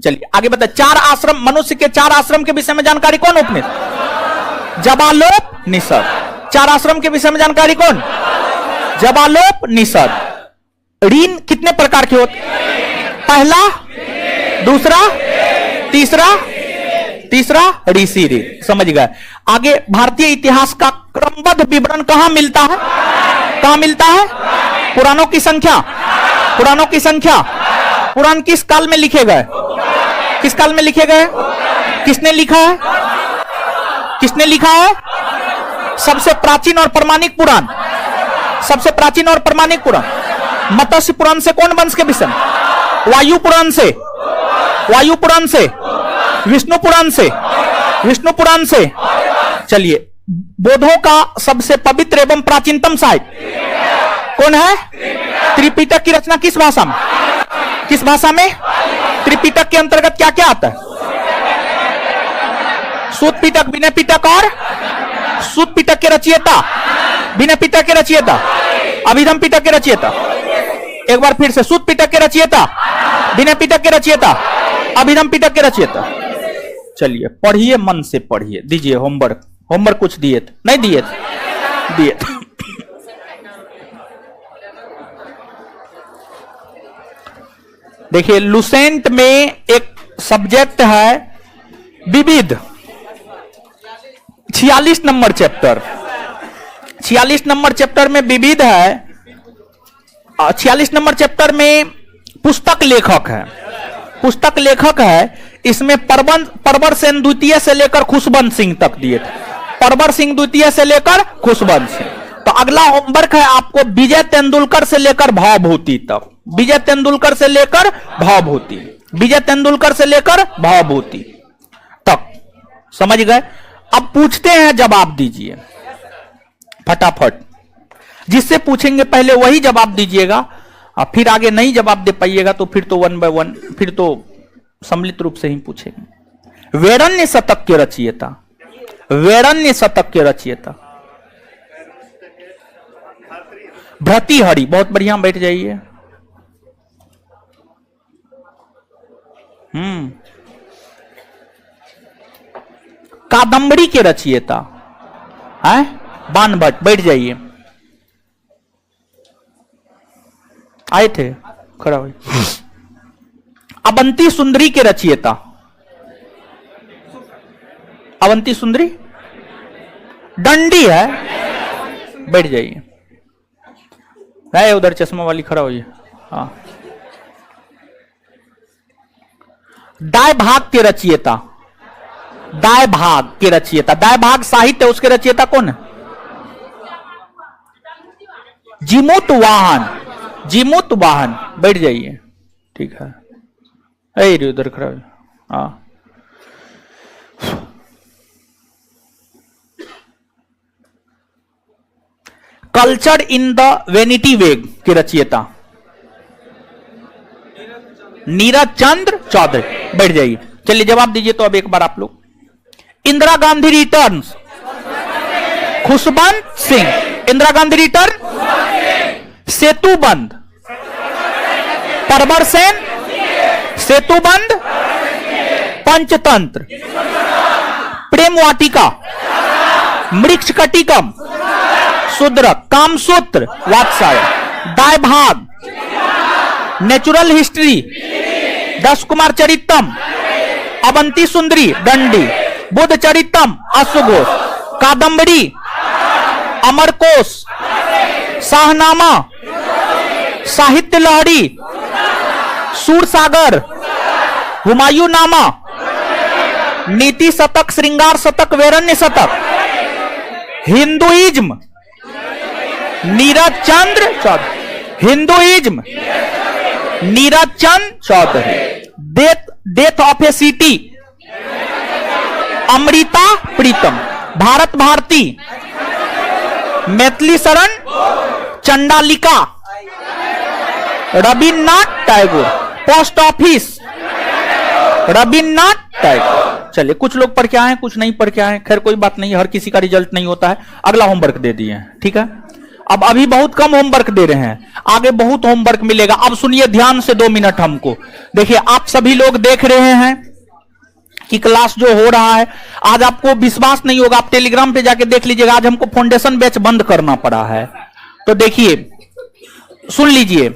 चलिए आगे बताए, 4 आश्रम, मनुष्य के 4 आश्रम के विषय में जानकारी कौन? उपनिषद। जबालोप निषद। 4 आश्रम के विषय में जानकारी कौन? जबालोप निषद। ऋण कितने प्रकार के होते? पहला, दूसरा, तीसरा ऋषि ऋण। समझ गए? आगे भारतीय इतिहास का क्रमबद्ध विवरण कहां मिलता है? कहां मिलता है? पुराणों की संख्या। पुराणों की संख्या। पुराण किस काल में लिखे गए? किस काल में लिखे गए? किसने लिखा है? किसने लिखा है? सबसे प्राचीन और प्रमाणिक पुराण। सबसे प्राचीन और प्रमाणिक पुराण मत्स्य पुराण से कौन वंश के विषय? वायु पुराण से। वायु पुराण से। विष्णु पुराण से। विष्णु पुराण से। चलिए, बौद्धों का सबसे पवित्र एवं प्राचीनतम साहित्य कौन है? त्रिपिटक की रचना किस भाषा में? किस भाषा में? त्रिपिटक के अंतर्गत क्या क्या आता है? सूत पिटक, विनय पिटक और सूत पिटक के रचयिता, विनय पिटक के रचयिता, अभिधम पिटक के रचयिता। एक बार फिर से, सूत पिटक के रचयिता, विनय पिटक के रचयिता, अभिधम पिटक के रचयिता। चलिए पढ़िए, मन से पढ़िए। दीजिए होमवर्क। होमवर्क कुछ दिए थे? नहीं दिए थे? दिए थे। देखिए लुसेंट में एक सब्जेक्ट है विविध, 46 नंबर चैप्टर। 46 नंबर चैप्टर में विविध है। 46 नंबर चैप्टर में पुस्तक लेखक है। पुस्तक लेखक है। इसमें परवर सेन द्वितीय से लेकर खुशबंत सिंह तक दिए थे। परवर सिंह द्वितीय से लेकर खुशबंत सिंह। तो अगला होमवर्क है आपको विजय तेंदुलकर से लेकर भावभूति तक। विजय तेंदुलकर से लेकर भावभूति। विजय तेंदुलकर से लेकर भावभूति तक। समझ गए? अब पूछते हैं, जवाब दीजिए फटाफट। जिससे पूछेंगे पहले वही जवाब दीजिएगा, और फिर आगे नहीं जवाब दे पाइएगा तो फिर तो 1 बाय 1 फिर तो सम्मिलित रूप से ही पूछेंगे। वेरण्य शतक के रचयिता। वेरण्य शतक के रचयिता भर्तृहरि। बहुत बढ़िया, बैठ जाइए। कादंबरी के रचयिता है बाणभट्ट। बैठ जाइए। आए थे? खड़ा हुई। अवंती सुंदरी के रचयिता। अवंती सुंदरी दंडी है। बैठ जाइए। है उधर चश्मा वाली, खड़ा होइए। हाँ। दाय भाग के रचयिता। दाय भाग के रचयिता। दाय भाग साहित्य, उसके रचयिता कौन है? जीमूत वाहन। जीमूत वाहन। बैठ जाइए। ठीक है। उधर खड़ा हो। हाँ। कल्चर इन द वेनिटी वेग के रचयिता नीरज चंद्र चौधरी। बैठ जाइए। चलिए जवाब दीजिए तो अब एक बार आप लोग। इंदिरा गांधी रिटर्न्स, खुशबंत सिंह। इंदिरा गांधी रिटर्न, सेतुबंद, परवर सेन, सेतुबंद, पंचतंत्र, प्रेम वाटिका, मृक्षकटिकम, शूद्रक, कामसूत्र, वात्सायन, दाय भाग, नेचुरल हिस्ट्री, 10 कुमार चरितम, अवंती सुंदरी, दंडी, बुद्ध चरितम, अश्वघोष, कादंबरी, अमरकोश, शाहनामा, साहित्य लहरी, सूरसागर, हुमायूं नामा, नीति शतक, श्रृंगार Shatak, Vairagya Shatak, Hinduism, Neeraj Chandra Chaudhuri, Hinduism, Neeraj Chandra Chaudhuri, death of a city, Amrita Pritam, Bharat Bharati, Maithili Sharan, Chandalika, Rabindranath Tagore, post office, Rabindranath Tagore. चलिए कुछ लोग पढ़ के आए, कुछ नहीं पढ़ के आए, खैर कोई बात नहीं, हर किसी का रिजल्ट नहीं होता है। अगला होमवर्क दे दिए हैं, ठीक है। अब अभी बहुत कम होमवर्क दे रहे हैं, आगे बहुत होमवर्क मिलेगा। अब सुनिए ध्यान से 2 मिनट हमको। देखिए आप सभी लोग देख रहे हैं कि क्लास जो हो रहा है, आज आपको विश्वास नहीं होगा, आप टेलीग्राम पे जाके देख लीजिएगा, आज हमको फाउंडेशन बैच बंद करना पड़ा है। तो देखिए सुन लीजिए,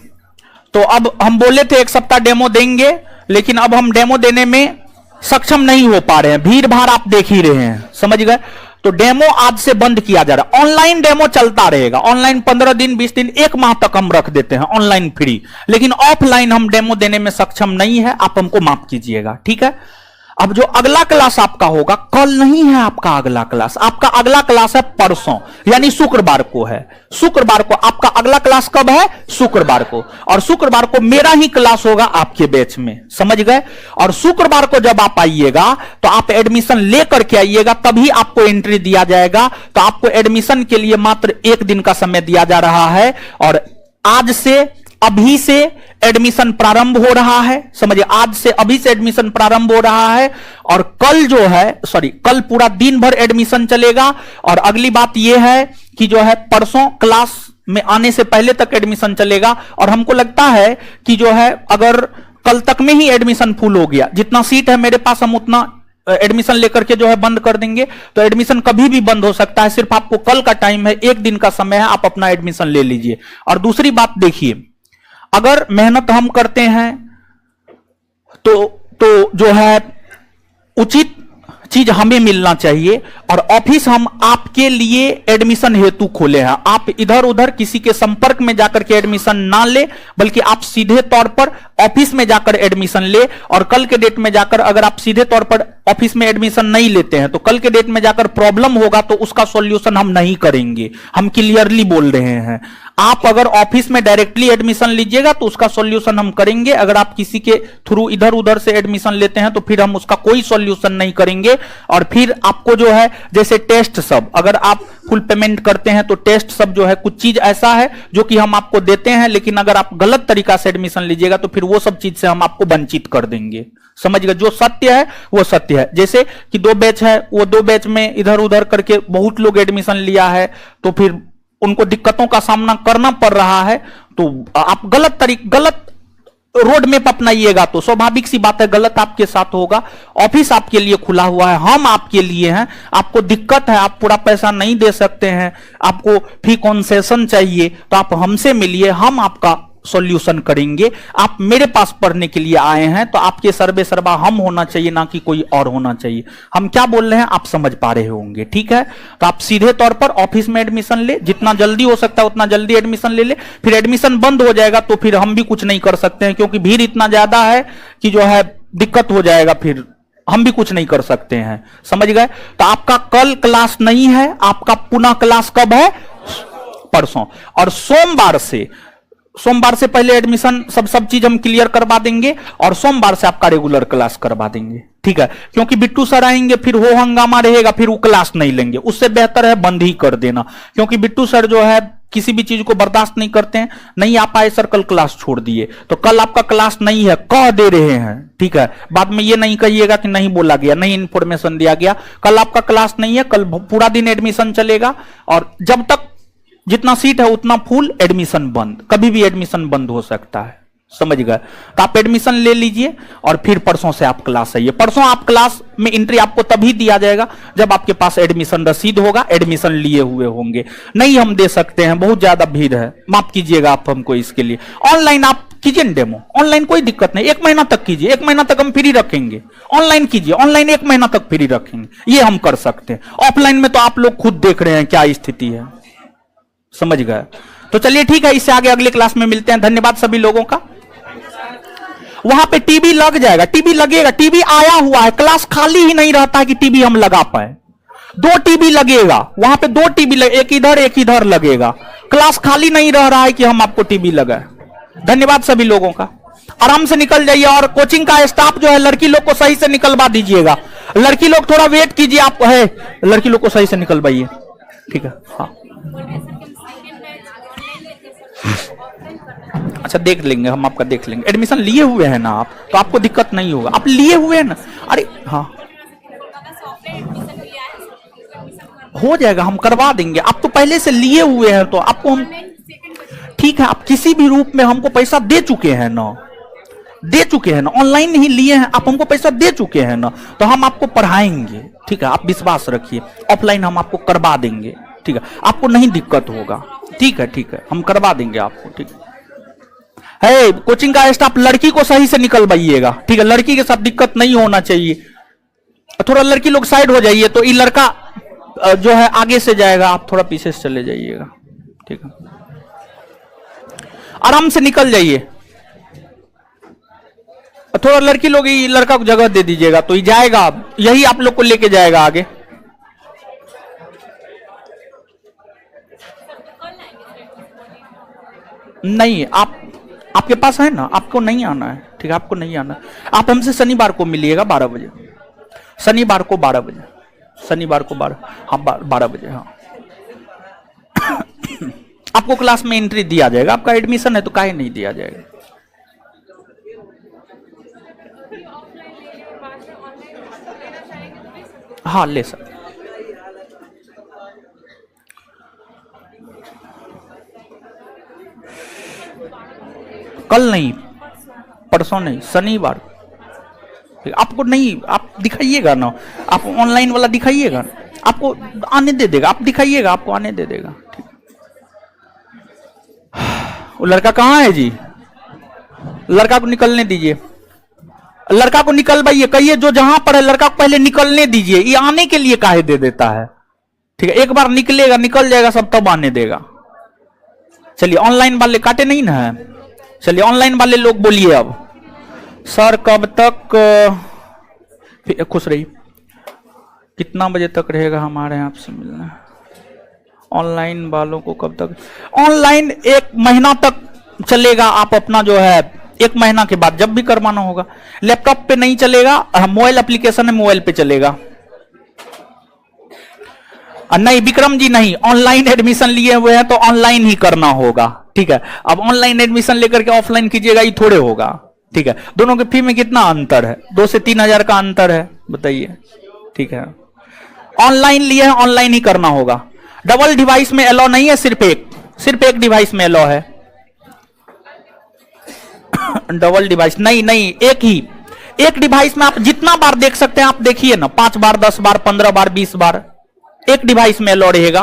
तो अब हम बोले थे 1 सप्ताह डेमो देंगे, लेकिन अब हम डेमो देने में सक्षम नहीं हो पा रहे हैं, भीड़ भाड़ आप देख ही रहे हैं, समझ गए। तो डेमो आज से बंद किया जा रहा है, ऑनलाइन डेमो चलता रहेगा, ऑनलाइन 15 दिन 20 दिन 1 माह तक हम रख देते हैं ऑनलाइन फ्री, लेकिन ऑफलाइन हम डेमो देने में सक्षम नहीं है, आप हमको माफ कीजिएगा, ठीक है। अब जो अगला क्लास आपका होगा, कल नहीं है आपका अगला क्लास, आपका अगला क्लास है परसों, यानी शुक्रवार को है। शुक्रवार को आपका अगला क्लास कब है? शुक्रवार को। और शुक्रवार को मेरा ही क्लास होगा आपके बैच में, समझ गए। और शुक्रवार को जब आप आइएगा तो आप एडमिशन लेकर के आइएगा, तभी आपको एंट्री दिया जाएगा। तो आपको एडमिशन के लिए मात्र 1 दिन का समय दिया जा रहा है, और आज से अभी से एडमिशन प्रारंभ हो रहा है, समझिए, आज से अभी से एडमिशन प्रारंभ हो रहा है। और कल जो है, कल पूरा दिन भर एडमिशन चलेगा। और अगली बात यह है कि जो है परसों क्लास में आने से पहले तक एडमिशन चलेगा। और हमको लगता है कि जो है अगर कल तक में ही एडमिशन फुल हो गया, जितना सीट है मेरे पास हम उतना एडमिशन लेकर के जो है बंद कर देंगे। तो एडमिशन कभी भी बंद हो सकता है, सिर्फ आपको कल का टाइम है, 1 दिन का समय है, आप अपना एडमिशन ले लीजिए। और दूसरी बात देखिए, अगर मेहनत हम करते हैं तो जो है उचित चीज हमें मिलना चाहिए। और ऑफिस हम आपके लिए एडमिशन हेतु खोले हैं, आप इधर उधर किसी के संपर्क में जाकर के एडमिशन ना ले, बल्कि आप सीधे तौर पर ऑफिस में जाकर एडमिशन ले। और कल के डेट में जाकर अगर आप सीधे तौर पर ऑफिस में एडमिशन नहीं लेते हैं तो कल के डेट में जाकर प्रॉब्लम होगा, तो उसका सॉल्यूशन हम नहीं करेंगे, हम क्लियरली बोल रहे हैं। आप अगर ऑफिस में डायरेक्टली एडमिशन लीजिएगा तो उसका सॉल्यूशन हम करेंगे, अगर आप किसी के थ्रू इधर उधर से एडमिशन लेते हैं तो फिर हम उसका कोई सॉल्यूशन नहीं करेंगे। और फिर आपको जो है जैसे टेस्ट सब, अगर आप फुल पेमेंट करते हैं तो टेस्ट सब जो है कुछ चीज ऐसा है जो कि हम आपको देते हैं, लेकिन अगर आप गलत तरीका से एडमिशन लीजिएगा तो फिर वो सब चीज से हम आपको वंचित कर देंगे, समझ गए। जो सत्य है वो सत्य है। जैसे कि 2 बैच है, वो 2 बैच में इधर उधर करके बहुत लोग एडमिशन लिया है, तो फिर उनको दिक्कतों का सामना करना पड़ रहा है। तो आप गलत रोड मैप अपनाइएगा तो स्वाभाविक सी बात है गलत आपके साथ होगा। ऑफिस आपके लिए खुला हुआ है, हम आपके लिए हैं। आपको दिक्कत है, आप पूरा पैसा नहीं दे सकते हैं, आपको फी कंसेशन चाहिए, तो आप हमसे मिलिए, हम आपका सॉल्यूशन करेंगे। आप मेरे पास पढ़ने के लिए आए हैं तो आपके सर्वे सर्वा हम होना चाहिए, ना कि कोई और होना चाहिए। हम क्या बोल रहे हैं आप समझ पा रहे होंगे, ठीक है। तो आप सीधे तौर पर ऑफिस में एडमिशन ले, जितना जल्दी हो सकता है उतना जल्दी एडमिशन ले ले। फिर एडमिशन बंद हो जाएगा तो फिर हम भी कुछ नहीं कर सकते हैं, क्योंकि भीड़ इतना ज्यादा है कि जो है दिक्कत हो जाएगा, फिर हम भी कुछ नहीं कर सकते हैं, समझ गए। तो आपका कल क्लास नहीं है, आपका पुनः क्लास कब है? परसों। और सोमवार से पहले एडमिशन सब चीज हम क्लियर करवा देंगे, और सोमवार से आपका रेगुलर क्लास करवा देंगे, ठीक है। क्योंकि बिट्टू सर आएंगे, फिर वो हंगामा रहेगा, फिर वो क्लास नहीं लेंगे, उससे बेहतर है बंद ही कर देना। क्योंकि बिट्टू सर जो है किसी भी चीज को बर्दाश्त नहीं करते हैं। नहीं आ पाए सर, कल क्लास छोड़ दिए, तो कल आपका क्लास नहीं है, कह दे रहे हैं, ठीक है। बाद में ये नहीं कहिएगा कि नहीं बोला गया, नहीं इंफॉर्मेशन दिया गया। कल आपका क्लास नहीं है, कल पूरा दिन एडमिशन चलेगा, और जब तक जितना सीट है उतना फुल, एडमिशन बंद, कभी भी एडमिशन बंद हो सकता है, समझ गए। तो आप एडमिशन ले लीजिए और फिर परसों से आप क्लास आइए। परसों आप क्लास में एंट्री आपको तभी दिया जाएगा जब आपके पास एडमिशन रसीद होगा, एडमिशन लिए हुए होंगे। नहीं हम दे सकते हैं, बहुत ज्यादा भीड़ है, माफ कीजिएगा आप हमको इसके लिए। ऑनलाइन आप कीजिए डेमो, ऑनलाइन कोई दिक्कत नहीं, 1 महीना तक कीजिए, 1 महीना तक हम फ्री रखेंगे। ऑनलाइन कीजिए, ऑनलाइन 1 महीना तक फ्री रखेंगे, ये हम कर सकते हैं। ऑफलाइन में तो आप लोग खुद देख रहे हैं क्या स्थिति है, समझ गए। तो चलिए ठीक है, इससे आगे अगले क्लास में मिलते हैं। धन्यवाद सभी लोगों का। वहां पे टीवी लग जाएगा, टीवी लगेगा, टीवी आया हुआ है, क्लास खाली ही नहीं रहता है कि टीवी हम लगा पाए। 2 टीवी लगेगा वहां पे, 2 टीवी एक इधर लगेगा, क्लास खाली नहीं रह रहा है कि हम आपको टीवी लगाए। धन्यवाद सभी लोगों का। आराम से निकल जाइए, और कोचिंग का स्टाफ जो है लड़की लोग को सही से निकलवा दीजिएगा। लड़की लोग थोड़ा वेट कीजिए, आप है लड़की लोग को सही से निकलवाइए, ठीक है। हाँ अच्छा, देख लेंगे हम, आपका देख लेंगे। एडमिशन लिए हुए हैं ना आप, तो आपको दिक्कत नहीं होगा, आप लिए हुए हैं ना। अरे हाँ हो जाएगा, हम करवा देंगे। आप तो पहले से लिए हुए हैं तो आपको हम, ठीक है, आप किसी भी रूप में हमको पैसा दे चुके हैं ना, दे चुके हैं ना, ऑनलाइन नहीं लिए हैं, आप हमको पैसा दे चुके हैं ना, तो हम आपको पढ़ाएंगे, ठीक है, आप विश्वास रखिए। ऑफलाइन हम आपको करवा देंगे, ठीक है, आपको नहीं दिक्कत होगा, ठीक है, ठीक है, हम करवा देंगे आपको, ठीक है। कोचिंग का स्टाफ लड़की को सही से निकलवाइएगा, ठीक है, लड़की के साथ दिक्कत नहीं होना चाहिए। थोड़ा लड़की लोग साइड हो जाइए, तो ये लड़का जो है आगे से जाएगा, आप थोड़ा पीछे से चले जाइएगा, ठीक है, आराम से निकल जाइए। थोड़ा लड़की लोग, ये लड़का को जगह दे दीजिएगा, तो ये जाएगा, यही आप लोग को लेके जाएगा आगे। नहीं, आपके पास है ना, आपको नहीं आना है, ठीक है, आपको नहीं आना। आप हमसे शनिवार को मिलिएगा 12 बजे, शनिवार को 12 बजे, शनिवार को 12, हाँ 12 बजे, हाँ। आपको क्लास में एंट्री दिया जाएगा, आपका एडमिशन है तो काहे नहीं दिया जाएगा। हाँ ले सकते, कल नहीं, परसों नहीं, शनिवार। आपको नहीं, आप दिखाइएगा ना, आप ऑनलाइन वाला दिखाइएगा ना, आपको आने दे देगा, आप दिखाइएगा, आपको आने दे देगा, ठीक। वो लड़का कहाँ है जी? लड़का को निकलने दीजिए, लड़का को निकलवाइए, कहिए जो जहां पर है लड़का को पहले निकलने दीजिए, ये आने के लिए काहे दे देता है, ठीक है, एक बार निकलेगा, निकल जाएगा सब, तब आने देगा। चलिए ऑनलाइन वाले काटे नहीं ना है, चलिए ऑनलाइन वाले लोग बोलिए अब। सर कब तक, खुश रही, कितना बजे तक रहेगा हमारे यहाँ आपसे मिलना? ऑनलाइन वालों को कब तक? ऑनलाइन 1 महीना तक चलेगा, आप अपना जो है 1 महीना के बाद जब भी करवाना होगा। लैपटॉप पे नहीं चलेगा, मोबाइल एप्लीकेशन है, मोबाइल पे चलेगा। नहीं विक्रम जी नहीं, ऑनलाइन एडमिशन लिए हुए हैं तो ऑनलाइन ही करना होगा, ठीक है। अब ऑनलाइन एडमिशन लेकर के ऑफलाइन कीजिएगा, ये थोड़े होगा, ठीक है। दोनों के फी में कितना अंतर है? 2 से 3 हजार का अंतर है, बताइए, ठीक है। ऑनलाइन लिए हैं, ऑनलाइन ही करना होगा। डबल डिवाइस में अलाउ नहीं है, सिर्फ एक डिवाइस में अलाउ है। डबल डिवाइस नहीं, एक डिवाइस में आप जितना बार देख सकते हैं, आप देखिए ना, 5 बार, 10 बार, 15 बार, 20 बार, एक डिवाइस में अलाउ रहेगा।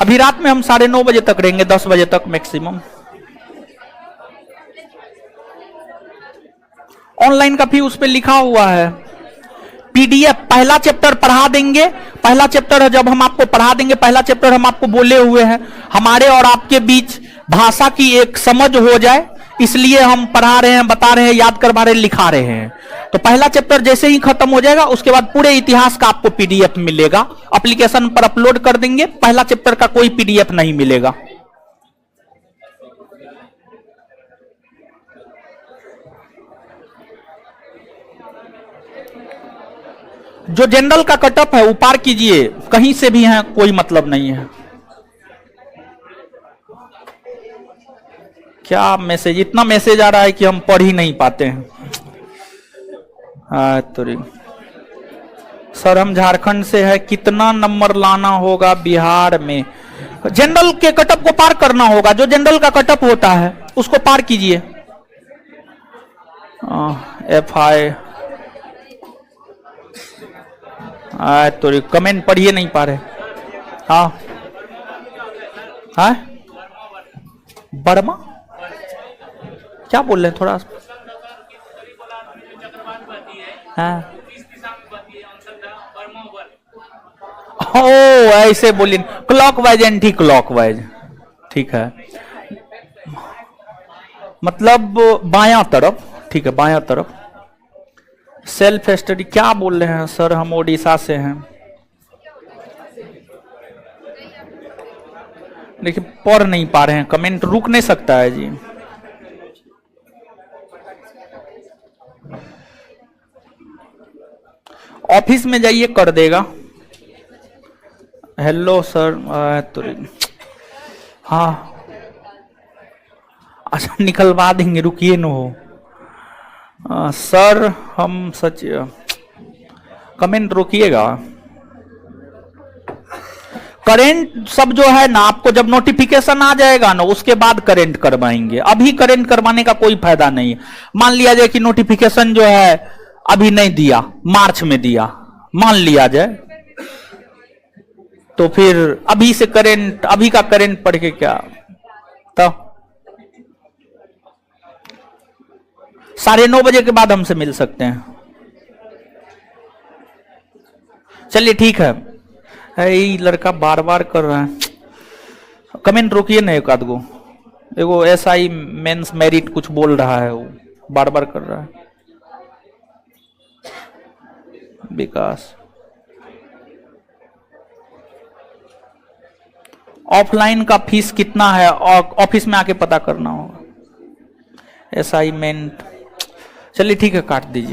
अभी रात में हम 9:30 बजे तक रहेंगे, 10 बजे तक मैक्सिमम। ऑनलाइन का फी उस पर लिखा हुआ है, पीडीएफ पहला चैप्टर पढ़ा देंगे। पहला चैप्टर है, जब हम आपको पढ़ा देंगे पहला चैप्टर, हम आपको बोले हुए हैं हमारे और आपके बीच भाषा की एक समझ हो जाए, इसलिए हम पढ़ा रहे हैं, बता रहे हैं, याद करवा रहे हैं, लिखा रहे हैं। तो पहला चैप्टर जैसे ही खत्म हो जाएगा, उसके बाद पूरे इतिहास का आपको पीडीएफ मिलेगा, एप्लीकेशन पर अपलोड कर देंगे। पहला चैप्टर का कोई पीडीएफ नहीं मिलेगा। जो जनरल का कटअप है वो पार कीजिए, कहीं से भी है, कोई मतलब नहीं है। क्या मैसेज, इतना मैसेज आ रहा है कि हम पढ़ ही नहीं पाते हैं। तो सर हम झारखंड से है, कितना नंबर लाना होगा बिहार में? जनरल के कटअप को पार करना होगा, जो जनरल का कटअप होता है उसको पार कीजिए। FI तो कमेंट पढ़िए नहीं पा रहे। हाँ हाँ, बर्मा क्या बोल रहे हैं थोड़ा? हाँ ओ ऐसे बोलिए, क्लॉकवाइज एंटी क्लॉकवाइज, ठीक है, मतलब बायां तरफ, ठीक है, बायां तरफ। सेल्फ स्टडी क्या बोल रहे हैं सर? हम ओडिशा से हैं। देखिए पढ़ नहीं पा रहे हैं, कमेंट रुक नहीं सकता है जी। ऑफिस में जाइए, कर देगा। Hello sir. तो हाँ अच्छा निकलवा देंगे, रुकिए न हो। सर हम सच कमेंट रोकिएगा। करेंट सब जो है ना, आपको जब नोटिफिकेशन आ जाएगा ना उसके बाद करेंट करवाएंगे, अभी करेंट करवाने का कोई फायदा नहीं है। मान लिया जाए कि नोटिफिकेशन जो है अभी नहीं दिया, मार्च में दिया, मान लिया जाए, तो फिर अभी से करेंट, अभी का करेंट पढ़ के क्या, तो 9:30 बजे के बाद हमसे मिल सकते हैं। चलिए ठीक है। ये लड़का बार बार कर रहा है। कमेंट रोकिए ना एक आध गो, एगो SI मेंस मेरिट कुछ बोल रहा है, वो बार बार कर रहा है। विकास ऑफलाइन का फीस कितना है, और ऑफिस में आके पता करना होगा। असाइनमेंट, चलिए ठीक है, काट दीजिए।